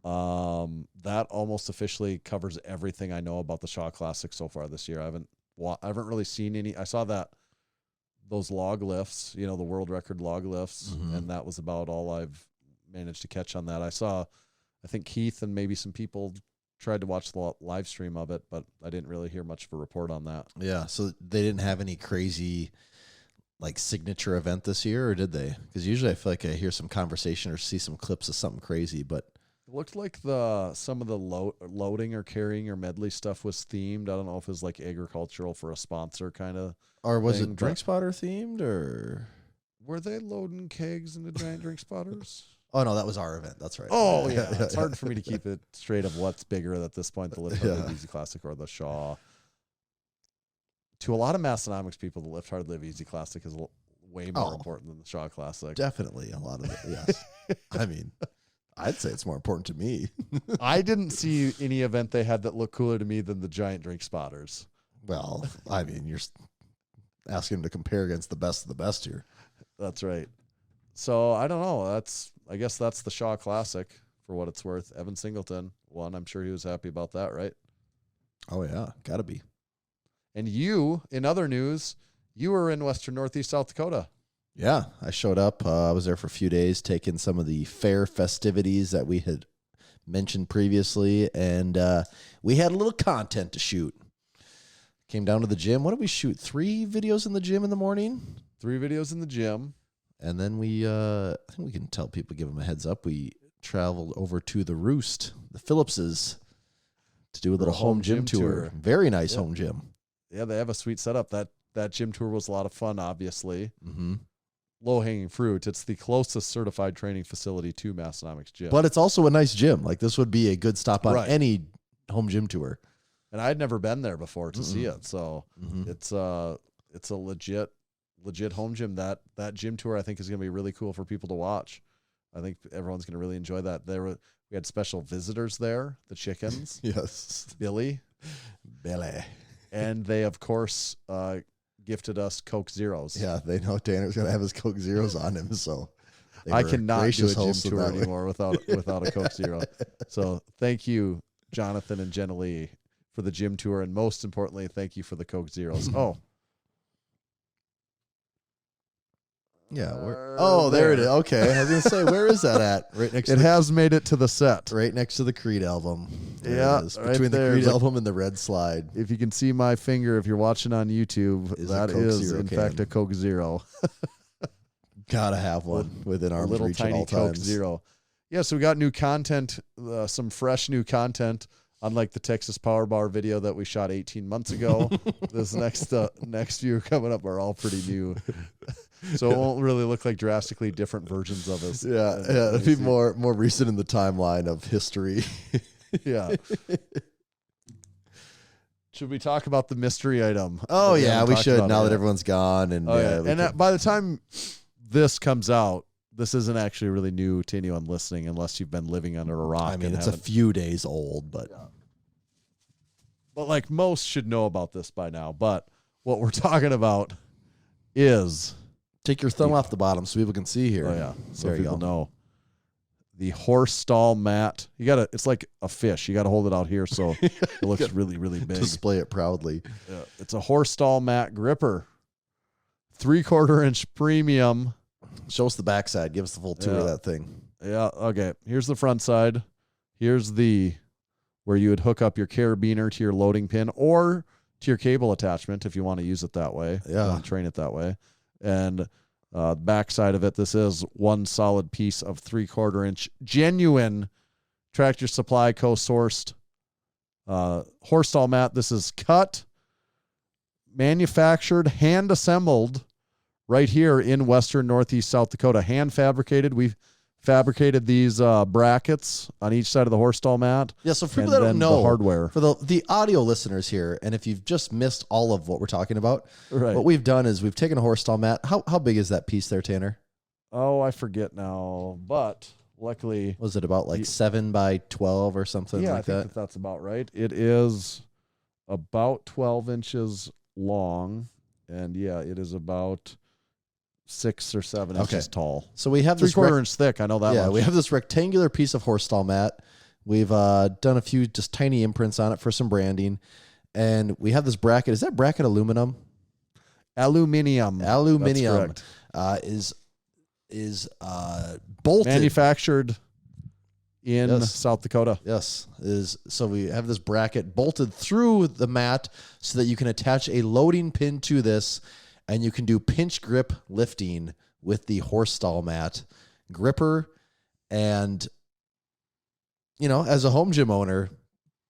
That almost officially covers everything I know about the Shaw Classic so far this year. I haven't really seen any. I saw those log lifts, the world record log lifts, and that was about all I've managed to catch on that. I think Keith and maybe some people tried to watch the live stream of it, but I didn't really hear much of a report on that. Yeah, so they didn't have any crazy like signature event this year, or did they? Because usually I feel like I hear some conversation or see some clips of something crazy, but It looked like some of the loading or carrying or medley stuff was themed. I don't know if it was like agricultural for a sponsor kind of. or was thing, it Drink Spotter themed, or Were they loading kegs into giant drink spotters? oh no, that was our event. That's right. Oh yeah, it's hard for me to keep it straight of what's bigger at this point, the Lift Hard Yeah. Live Easy Classic or the Shaw. To a lot of Massenomics people, the Lift Hard Live Easy Classic is way more important than the Shaw Classic. Definitely a lot of it. Yes, I mean, I'd say it's more important to me. I didn't see any event they had that looked cooler to me than the giant drink spotters. Well, I mean, you're asking them to compare against the best of the best here. That's right. So I don't know. I guess that's the Shaw Classic for what it's worth. Evan Singleton won. I'm sure he was happy about that, right? Oh yeah, gotta be. And you, in other news, you were in Western Northeast South Dakota. Yeah, I showed up. I was there for a few days, taking some of the fair festivities that we had mentioned previously, and we had a little content to shoot. Came down to the gym. What did we shoot? 3 videos in the gym in the morning? 3 videos in the gym. And then we, I think we can tell people, give them a heads up. We traveled over to the Roost, the Phillipses, to do a little home gym tour. Very nice home gym. Yeah, they have a sweet setup. That gym tour was a lot of fun, obviously. Mm-hmm. Low-hanging fruit. It's the closest certified training facility to Massenomics Gym. But it's also a nice gym. Like, this would be a good stop on Right. any home gym tour. and I'd never been there before to see it. So it's a legit home gym. That gym tour I think is going to be really cool for people to watch. I think everyone's going to really enjoy that. We had special visitors there, the chickens. Yes. Billy. And they, of course, gifted us Coke Zeros. Yeah, they know Tanner's going to have his Coke Zeros on him, so I cannot do a gym hosts tour with that. anymore without a Coke Zero. So thank you, Jonathan and Jenna Lee, for the gym tour, and most importantly, thank you for the Coke Zeros. Oh, Yeah. There it is. Okay. I was going to say, where is that at? Right next to it has made it to the set. right next to the Creed album. There Yeah, it is. right Between there. the Creed Like- album and the Red Slide. If you can see my finger, if you're watching on YouTube, Is a that Coke is Zero in can. fact a Coke Zero, Gotta have one within a arm's little reach at tiny all Coke times. Zero. Yeah, so we got new content, some fresh new content. Unlike the Texas Power Bar video that we shot 18 months ago, this next few coming up are all pretty new. So it won't really look like drastically different versions of us. Yeah, it'd be more recent in the timeline of history. Yeah. Should we talk about the mystery item? Oh that yeah, haven't we talked should about now yet? that everyone's gone and Oh, yeah. we And can- by the time this comes out, this isn't actually really new to anyone listening unless you've been living under a rock. I mean, and it's a haven't- few days old, but But like most should know about this by now. But what we're talking about is, take your thumb off the bottom so people can see here. oh yeah, so There you people go. know, the horse stall mat. It's like a fish. You gotta hold it out here so it looks really, really big. Display it proudly. Yeah. It's a horse stall mat gripper, 3/4 inch premium. Show us the backside. Give us the full tour Yeah. of that thing. Yeah. Okay. Here's the front side. Here's where you would hook up your carabiner to your loading pin or to your cable attachment if you want to use it that way. Yeah. Train it that way. And back side of it, this is one solid piece of 3/4 inch genuine Tractor Supply co-sourced horse stall mat. This is cut, manufactured, hand assembled right here in Western Northeast South Dakota. Hand fabricated. We've fabricated these brackets on each side of the horse stall mat. Yeah, so for And people that then don't the know, hardware. for the audio listeners here, and if you've just missed all of what we're talking about, Right. what we've done is we've taken a horse stall mat. How big is that piece there, Tanner? Oh, I forget now. But luckily, Was it about like 7 by 12 or something yeah, I like think that? that's about right. It is about 12 inches long. And yeah, it is about 6 or 7 Okay. inches tall. So we have 3/4 inch thick. I know that yeah, much. we have this rectangular piece of horse stall mat. We've done a few just tiny imprints on it for some branding. And we have this bracket. Is that bracket aluminum? Aluminium. Aluminium That's is bolted. manufactured in Yes. South Dakota. Yes, so we have this bracket bolted through the mat so that you can attach a loading pin to this, and you can do pinch grip lifting with the horse stall mat gripper. And as a home gym owner,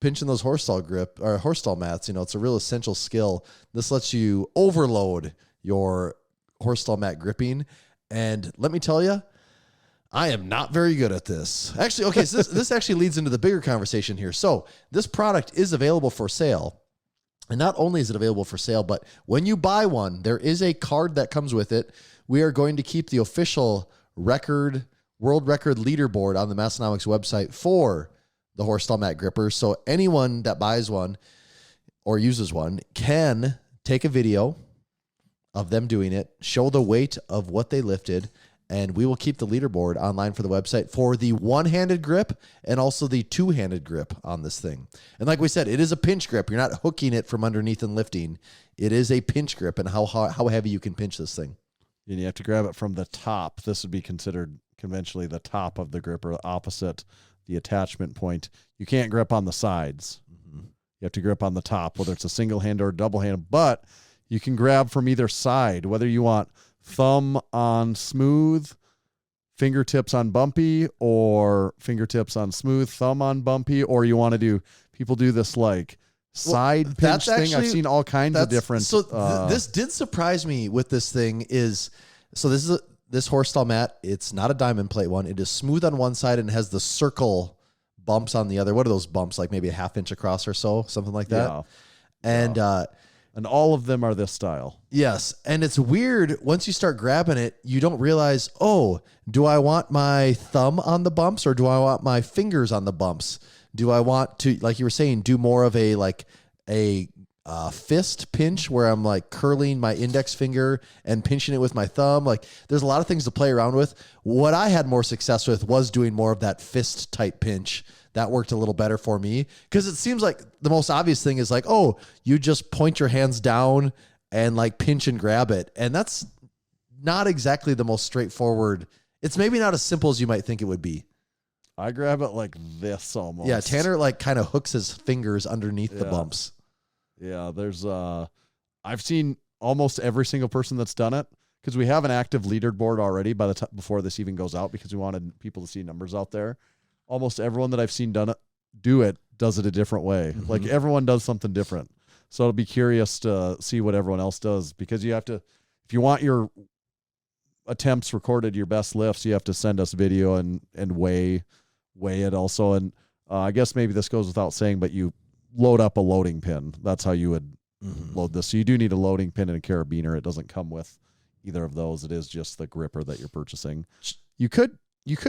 pinching those horse stall mats, it's a real essential skill. This lets you overload your horse stall mat gripping. And let me tell you, I am not very good at this. Actually, okay, so this actually leads into the bigger conversation here. So this product is available for sale. And not only is it available for sale, but when you buy one, there is a card that comes with it. We are going to keep the official world record leaderboard on the Massenomics website for the horse stall mat gripper. So anyone that buys one or uses one can take a video of them doing it, show the weight of what they lifted, and we will keep the leaderboard online for the website for the one-handed grip and also the two-handed grip on this thing. And like we said, it is a pinch grip. You're not hooking it from underneath and lifting. It is a pinch grip, and how heavy you can pinch this thing. And you have to grab it from the top. This would be considered conventionally the top of the gripper, opposite the attachment point. You can't grip on the sides. You have to grip on the top, whether it's a single hand or a double hand. But you can grab from either side, whether you want thumb on smooth, fingertips on bumpy, or fingertips on smooth, thumb on bumpy, or you want to people do this like side pinch that's thing. I've actually- seen all kinds of different. So this did surprise me with this thing this is this horse stall mat. It's not a diamond plate one. It is smooth on one side and has the circle bumps on the other. What are those bumps? Like maybe a half inch across or so, something like that. Yeah. And And all of them are this style. yes, and it's weird once you start grabbing it, you don't realize, oh, do I want my thumb on the bumps or do I want my fingers on the bumps? Do I want to, like you were saying, do more of a fist pinch where I'm like curling my index finger and pinching it with my thumb? Like there's a lot of things to play around with. What I had more success with was doing more of that fist type pinch. That worked a little better for me because it seems like the most obvious thing is like, oh, you just point your hands down and like pinch and grab it. And that's not exactly the most straightforward. It's maybe not as simple as you might think it would be. I grab it like this almost. Yeah, Tanner like kind of hooks his fingers underneath the bumps. Yeah, there's I've seen almost every single person that's done it because we have an active leaderboard already by the time before this even goes out because we wanted people to see numbers out there. Almost everyone that I've seen do it does it a different way. Mm-hmm. Like everyone does something different. So I'll be curious to see what everyone else does because you have to, if you want your attempts recorded, your best lifts, you have to send us video and weigh it also. And I guess maybe this goes without saying, but you load up a loading pin. That's how you would load this. So you do need a loading pin and a carabiner. It doesn't come with either of those. It is just the gripper that you're purchasing. You could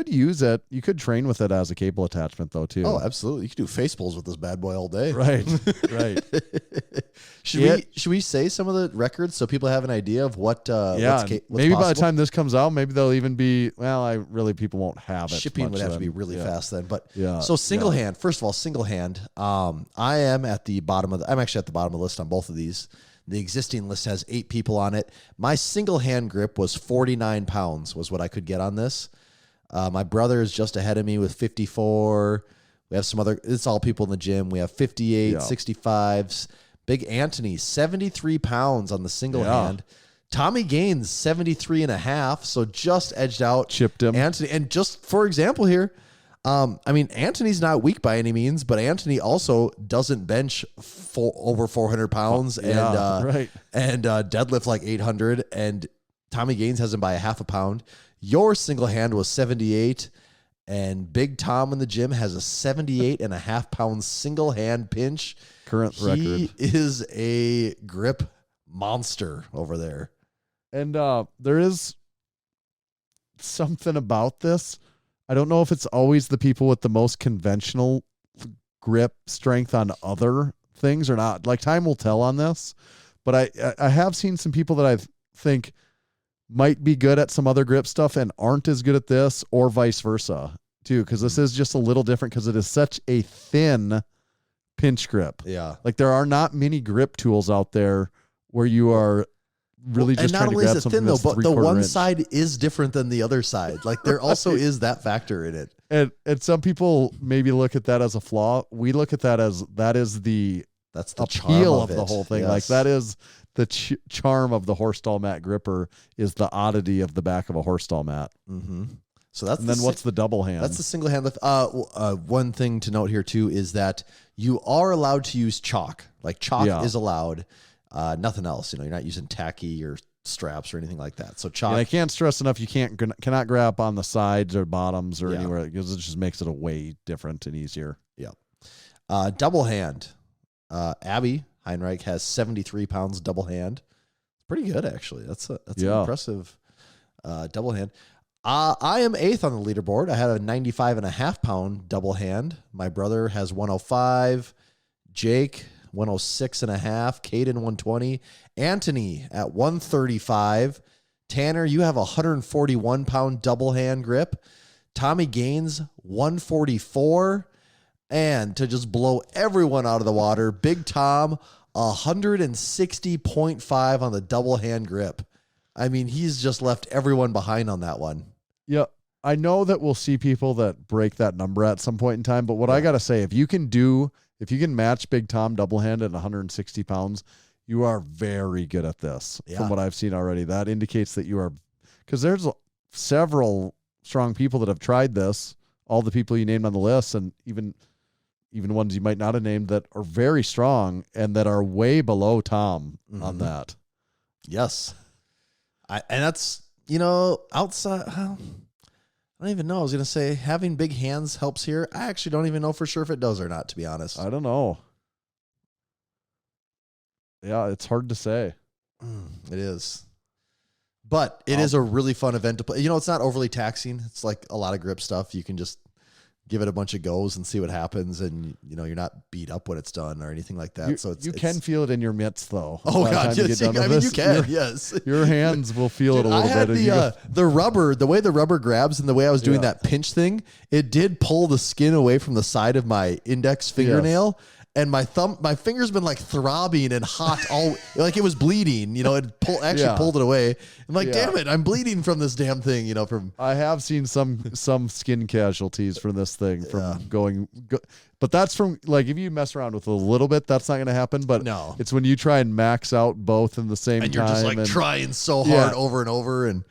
use it. You could train with it as a cable attachment though too. Oh, absolutely. You could do face pulls with this bad boy all day. Right. Right. Should we say some of the records so people have an idea of what what's maybe by the possible? time this comes out, maybe they'll even be, people won't have it. Shipping would much have to then. be really fast then. But Yeah. so single hand, first of all, single hand. I am at the bottom I'm actually at the bottom of the list on both of these. The existing list has 8 people on it. My single hand grip was 49 pounds was what I could get on this. My brother is just ahead of me with 54. We have some other, it's all people in the gym. We have 58, 65s. Big Anthony, 73 pounds on the single hand. Tommy Gaines, 73 and a half. So just edged out. Chipped him. Anthony. And just for example here, Anthony's not weak by any means, but Anthony also doesn't bench over 400 pounds and deadlift like 800. And Tommy Gaines has him by a half a pound. Your single hand was 78, and Big Tom in the gym has a 78 and a half pound single hand pinch. Current record. He is a grip monster over there. And there is something about this. I don't know if it's always the people with the most conventional grip strength on other things or not. Like time will tell on this, but I have seen some people that I think might be good at some other grip stuff and aren't as good at this, or vice versa too, because this is just a little different because it is such a thin pinch grip. Yeah. Like there are not many grip tools out there where you are really just trying to grab something that's but the 3/4 one inch. side is different than the other side. Like there also is that factor in it. And some people maybe look at that as a flaw. We look at that as That's the appeal charm of the it. whole thing. Yes. Like that is the charm of the horse stall mat gripper, is the oddity of the back of a horse stall mat. Mm-hmm. So that's And then what's the double hand? That's the single hand lift. One thing to note here too is that you are allowed to use chalk. Like chalk is allowed. Nothing else. You're not using tacky or straps or anything like that. So chalk. And I can't stress enough, you cannot grab on the sides or bottoms or anywhere, because it just makes it a way different and easier. Yeah. Double hand. Abby Heinreich has 73 pounds double hand. Pretty good actually. That's an impressive double hand. I am 8th on the leaderboard. I had a 95 and a half pound double hand. My brother has 105. Jake 106 and a half. Caden 120. Anthony at 135. Tanner, you have a 141 pound double hand grip. Tommy Gaines 144. And to just blow everyone out of the water, Big Tom 160.5 on the double hand grip. I mean, he's just left everyone behind on that one. Yeah. I know that we'll see people that break that number at some point in time, but what I got to say, if you can match Big Tom double hand at 160 pounds, you are very good at this. From what I've seen already, that indicates that you are, because there's several strong people that have tried this, all the people you named on the list, and even ones you might not have named, that are very strong and that are way below Tom on that. Yes. And that's, outside. I don't even know. I was going to say having big hands helps here. I actually don't even know for sure if it does or not, to be honest. I don't know. Yeah, it's hard to say. It is. But it is a really fun event to play. You know, it's not overly taxing. It's like a lot of grip stuff. You can just give it a bunch of goes and see what happens. And, you know, you're not beat up when it's done or anything like that. You can feel it in your mitts, though. Oh, By the God. time you Yes, get done with you this, can. Yes. Your hands will feel it a little I had bit. the rubber, the way the rubber grabs and the way I was doing Yeah. that pinch thing, it did pull the skin away from the side of my index fingernail. And my finger's been like throbbing and hot, all like it was bleeding. You know, it pulled it away. I'm like, damn it, I'm bleeding from this damn thing. You know, I have seen some skin casualties from this thing but that's from like if you mess around with it a little bit, that's not going to happen. But no, it's when you try and max out both in the same time, and you're just like trying so hard over and over. And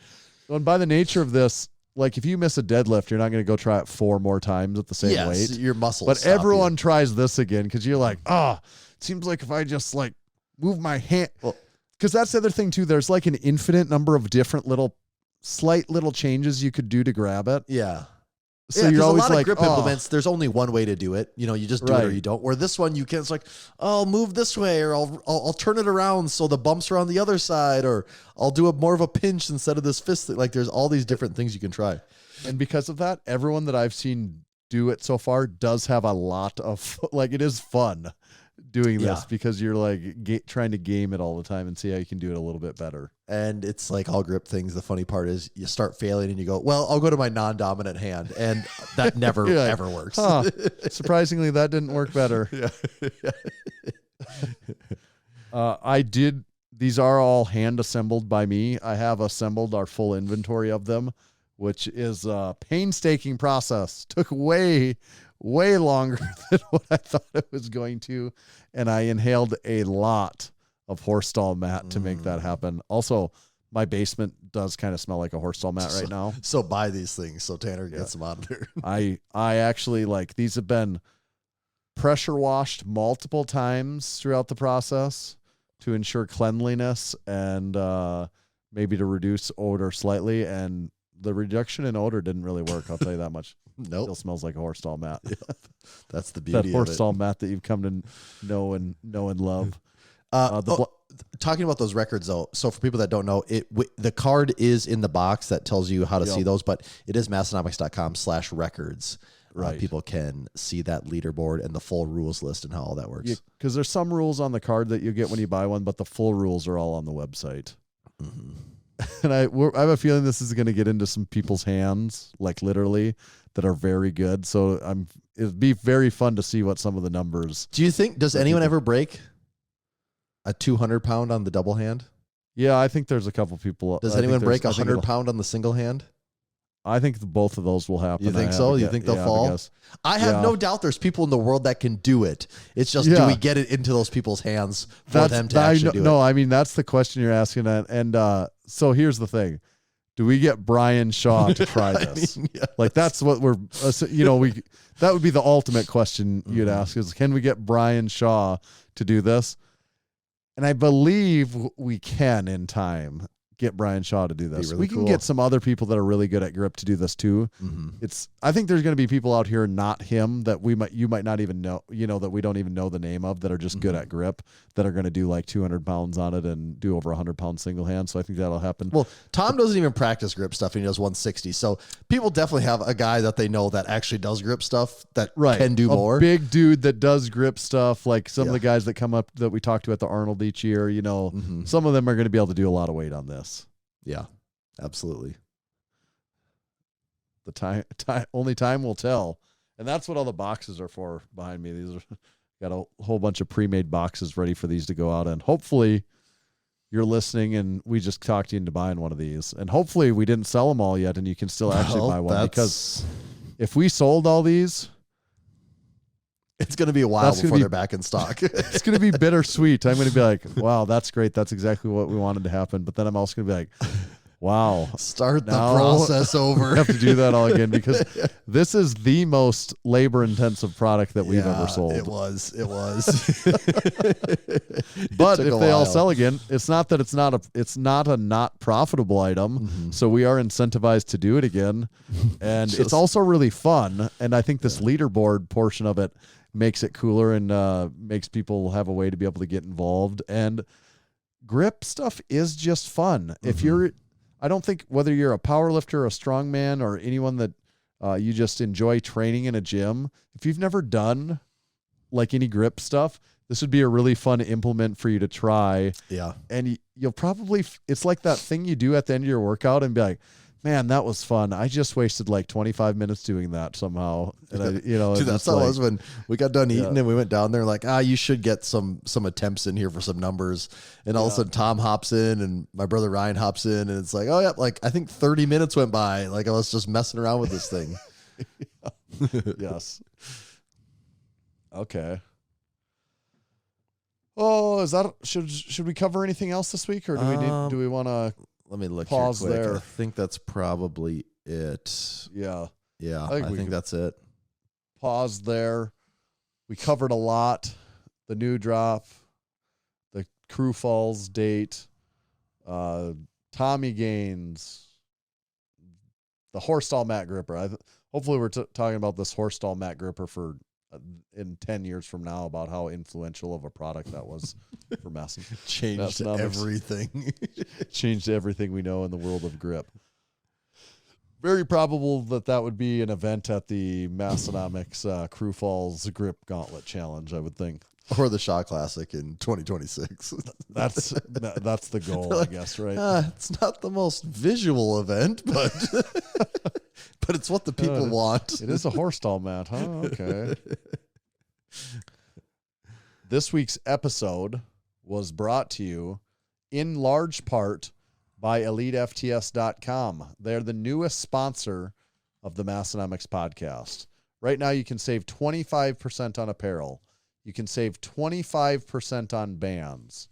by the nature of this. Like if you miss a deadlift, you're not going to go try it 4 more times at the same weight. Your muscles. But everyone tries this again because you're like, it seems like if I just like move my hand, because that's the other thing too. There's like an infinite number of different slight little changes you could do to grab it. Yeah. So you're always a lot like, of grip implements, there's only one way to do it. You know, you just do it or you don't. Where this one, you can, it's like, I'll move this way or I'll turn it around so the bumps are on the other side, or I'll do more of a pinch instead of this fist. Like there's all these different things you can try. And because of that, everyone that I've seen do it so far does have a lot of, like, it is fun doing this because you're like trying to game it all the time and see how you can do it a little bit better. And it's like all grip things. The funny part is you start failing and you go, well, I'll go to my non-dominant hand. And that never, ever works. Surprisingly, that didn't work better. These are all hand assembled by me. I have assembled our full inventory of them, which is a painstaking process. Took way longer than what I thought it was going to. And I inhaled a lot of horse stall mat to make that happen. Also, my basement does kind of smell like a horse stall mat right now. So buy these things so Tanner gets them out of there. I actually these have been pressure washed multiple times throughout the process to ensure cleanliness and maybe to reduce odor slightly. And the reduction in odor didn't really work. I'll tell you that much. Nope. Still smells like a horse stall mat. That's the beauty of it. That horse stall mat that you've come to know and love. Talking about those records though, so for people that don't know, the card is in the box that tells you how to see those, but it is massenomics.com/records. Right. People can see that leaderboard and the full rules list and how all that works. Because there's some rules on the card that you get when you buy one, but the full rules are all on the website. Mm-hmm. And I have a feeling this is going to get into some people's hands, like literally, that are very good. So it'd be very fun to see what some of the numbers. Do you think, does anyone ever break a 200-pound on the double hand? Yeah, I think there's a couple people. Does anyone break a 100-pound on the single hand? I think both of those will happen. You think so? You think they'll fall? I have no doubt there's people in the world that can do it. It's just, do we get it into those people's hands for them to actually do it? No, I mean, that's the question you're asking. And so here's the thing. Do we get Brian Shaw to try this? Yes. Like, that's what that would be the ultimate question you'd ask is, can we get Brian Shaw to do this? And I believe we can in time get Brian Shaw to do this. Really we can get some other people that are really good at grip to do this too. Mm-hmm. I think there's going to be people out here, not him, that you might not even know, that we don't even know the name of, that are just good at grip, that are going to do like 200 pounds on it and do over 100 pounds single hand. So I think that'll happen. Well, Tom doesn't even practice grip stuff and he does 160. So people definitely have a guy that they know that actually does grip stuff that can do more. A big dude that does grip stuff. Like some of the guys that come up that we talk to at the Arnold each year, some of them are going to be able to do a lot of weight on this. Yeah, absolutely. Only time will tell. And that's what all the boxes are for behind me. These are got a whole bunch of pre-made boxes ready for these to go out. And hopefully you're listening and we just talked you into buying one of these. And hopefully we didn't sell them all yet and you can still actually buy one. Because if we sold all these, it's going to be a while before they're back in stock. It's going to be bittersweet. I'm going to be like, wow, that's great. That's exactly what we wanted to happen. But then I'm also going to be like, Wow. Start the Now process We over. have to do that all again because this is the most labor-intensive product that we've ever sold. It was. But took if a they all while. sell again, it's not that it's not a not profitable item. So we are incentivized to do it again. And it's also really fun. And I think this leaderboard portion of it makes it cooler and makes people have a way to be able to get involved. And grip stuff is just fun. If you're, I don't think whether you're a power lifter, a strongman, or anyone that you just enjoy training in a gym, if you've never done like any grip stuff, this would be a really fun implement for you to try. Yeah. And you'll probably, it's like that thing you do at the end of your workout and be like, man, that was fun. I just wasted like 25 minutes doing that somehow. And I, Dude, that's how it was when we got done eating and we went down there like, you should get some attempts in here for some numbers. And all of a sudden Tom hops in and my brother Ryan hops in and it's like, oh yeah, like I think 30 minutes went by. Like I was just messing around with this thing. Yes. Okay. Oh, is that should we cover anything else this week, or do we want to Let me look pause here quick. there? I think that's probably it. Yeah, Yeah, I think I we think can- that's it. pause there. We covered a lot. The new drop, the Crew Falls date, Tommy Gaines, the horse stall mat gripper. Hopefully we're talking about this horse stall mat gripper for in 10 years from now about how influential of a product that was for Masson. Changed Massenomics. everything. Changed everything we know in the world of grip. Very probable that would be an event at the Massenomics Crew Falls Grip Gauntlet Challenge, I would think. Or the Shaw Classic in 2026. That's the goal, I guess, right? It's not the most visual event, but but it's what the people want. It is a horse stall mat, huh? Okay. This week's episode was brought to you in large part by EliteFTS.com. They're the newest sponsor of the Massenomics podcast. Right now, you can save 25% on apparel. You can save 25% on bands.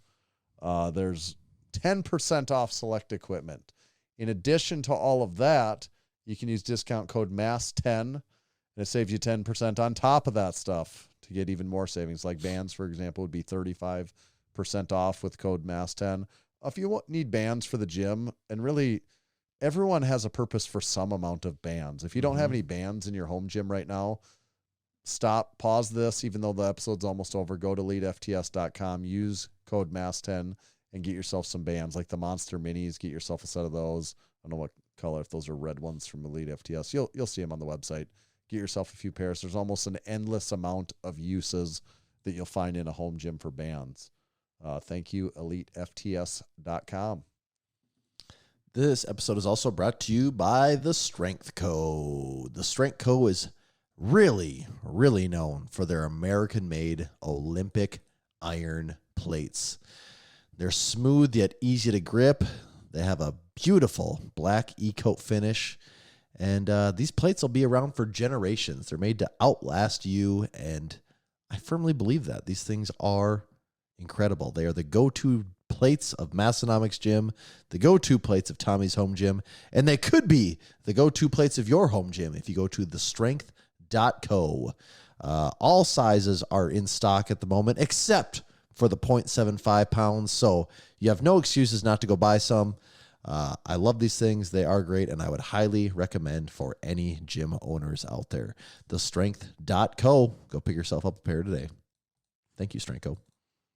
There's 10% off select equipment. In addition to all of that, you can use discount code MASS10, and it saves you 10% on top of that stuff to get even more savings. Like bands, for example, would be 35% off with code MASS10. If you need bands for the gym, and really everyone has a purpose for some amount of bands. If you don't have any bands in your home gym right now, stop, pause this, even though the episode's almost over. Go to EliteFTS.com, use code MASS10, and get yourself some bands like the Monster Minis. Get yourself a set of those. I don't know what color, if those are red ones from EliteFTS. You'll see them on the website. Get yourself a few pairs. There's almost an endless amount of uses that you'll find in a home gym for bands. Thank you, EliteFTS.com. This episode is also brought to you by the Strength Co. The Strength Co. is really, really known for their American-made Olympic iron plates. They're smooth yet easy to grip. They have a beautiful black e-coat finish. And these plates will be around for generations. They're made to outlast you, and I firmly believe that. These things are incredible. They are the go-to plates of Massenomics Gym, the go-to plates of Tommy's Home Gym, and they could be the go-to plates of your home gym if you go to thestrength.co. All sizes are in stock at the moment, except for the 0.75 pounds, so you have no excuses not to go buy some. I love these things. They are great, and I would highly recommend for any gym owners out there. Thestrength.co. Go pick yourself up a pair today. Thank you, Strength Co.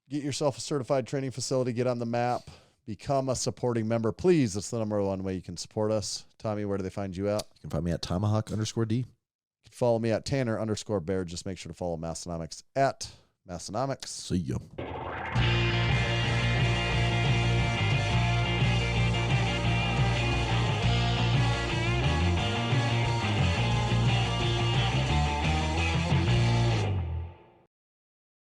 Get yourself a certified training facility. Get on the map. Become a supporting member. Please, that's the number one way you can support us. Tommy, where do they find you at? You can find me at Tomahawk_D. You can follow me at Tanner_Bear. Just make sure to follow Massenomics at Massenomics. See ya.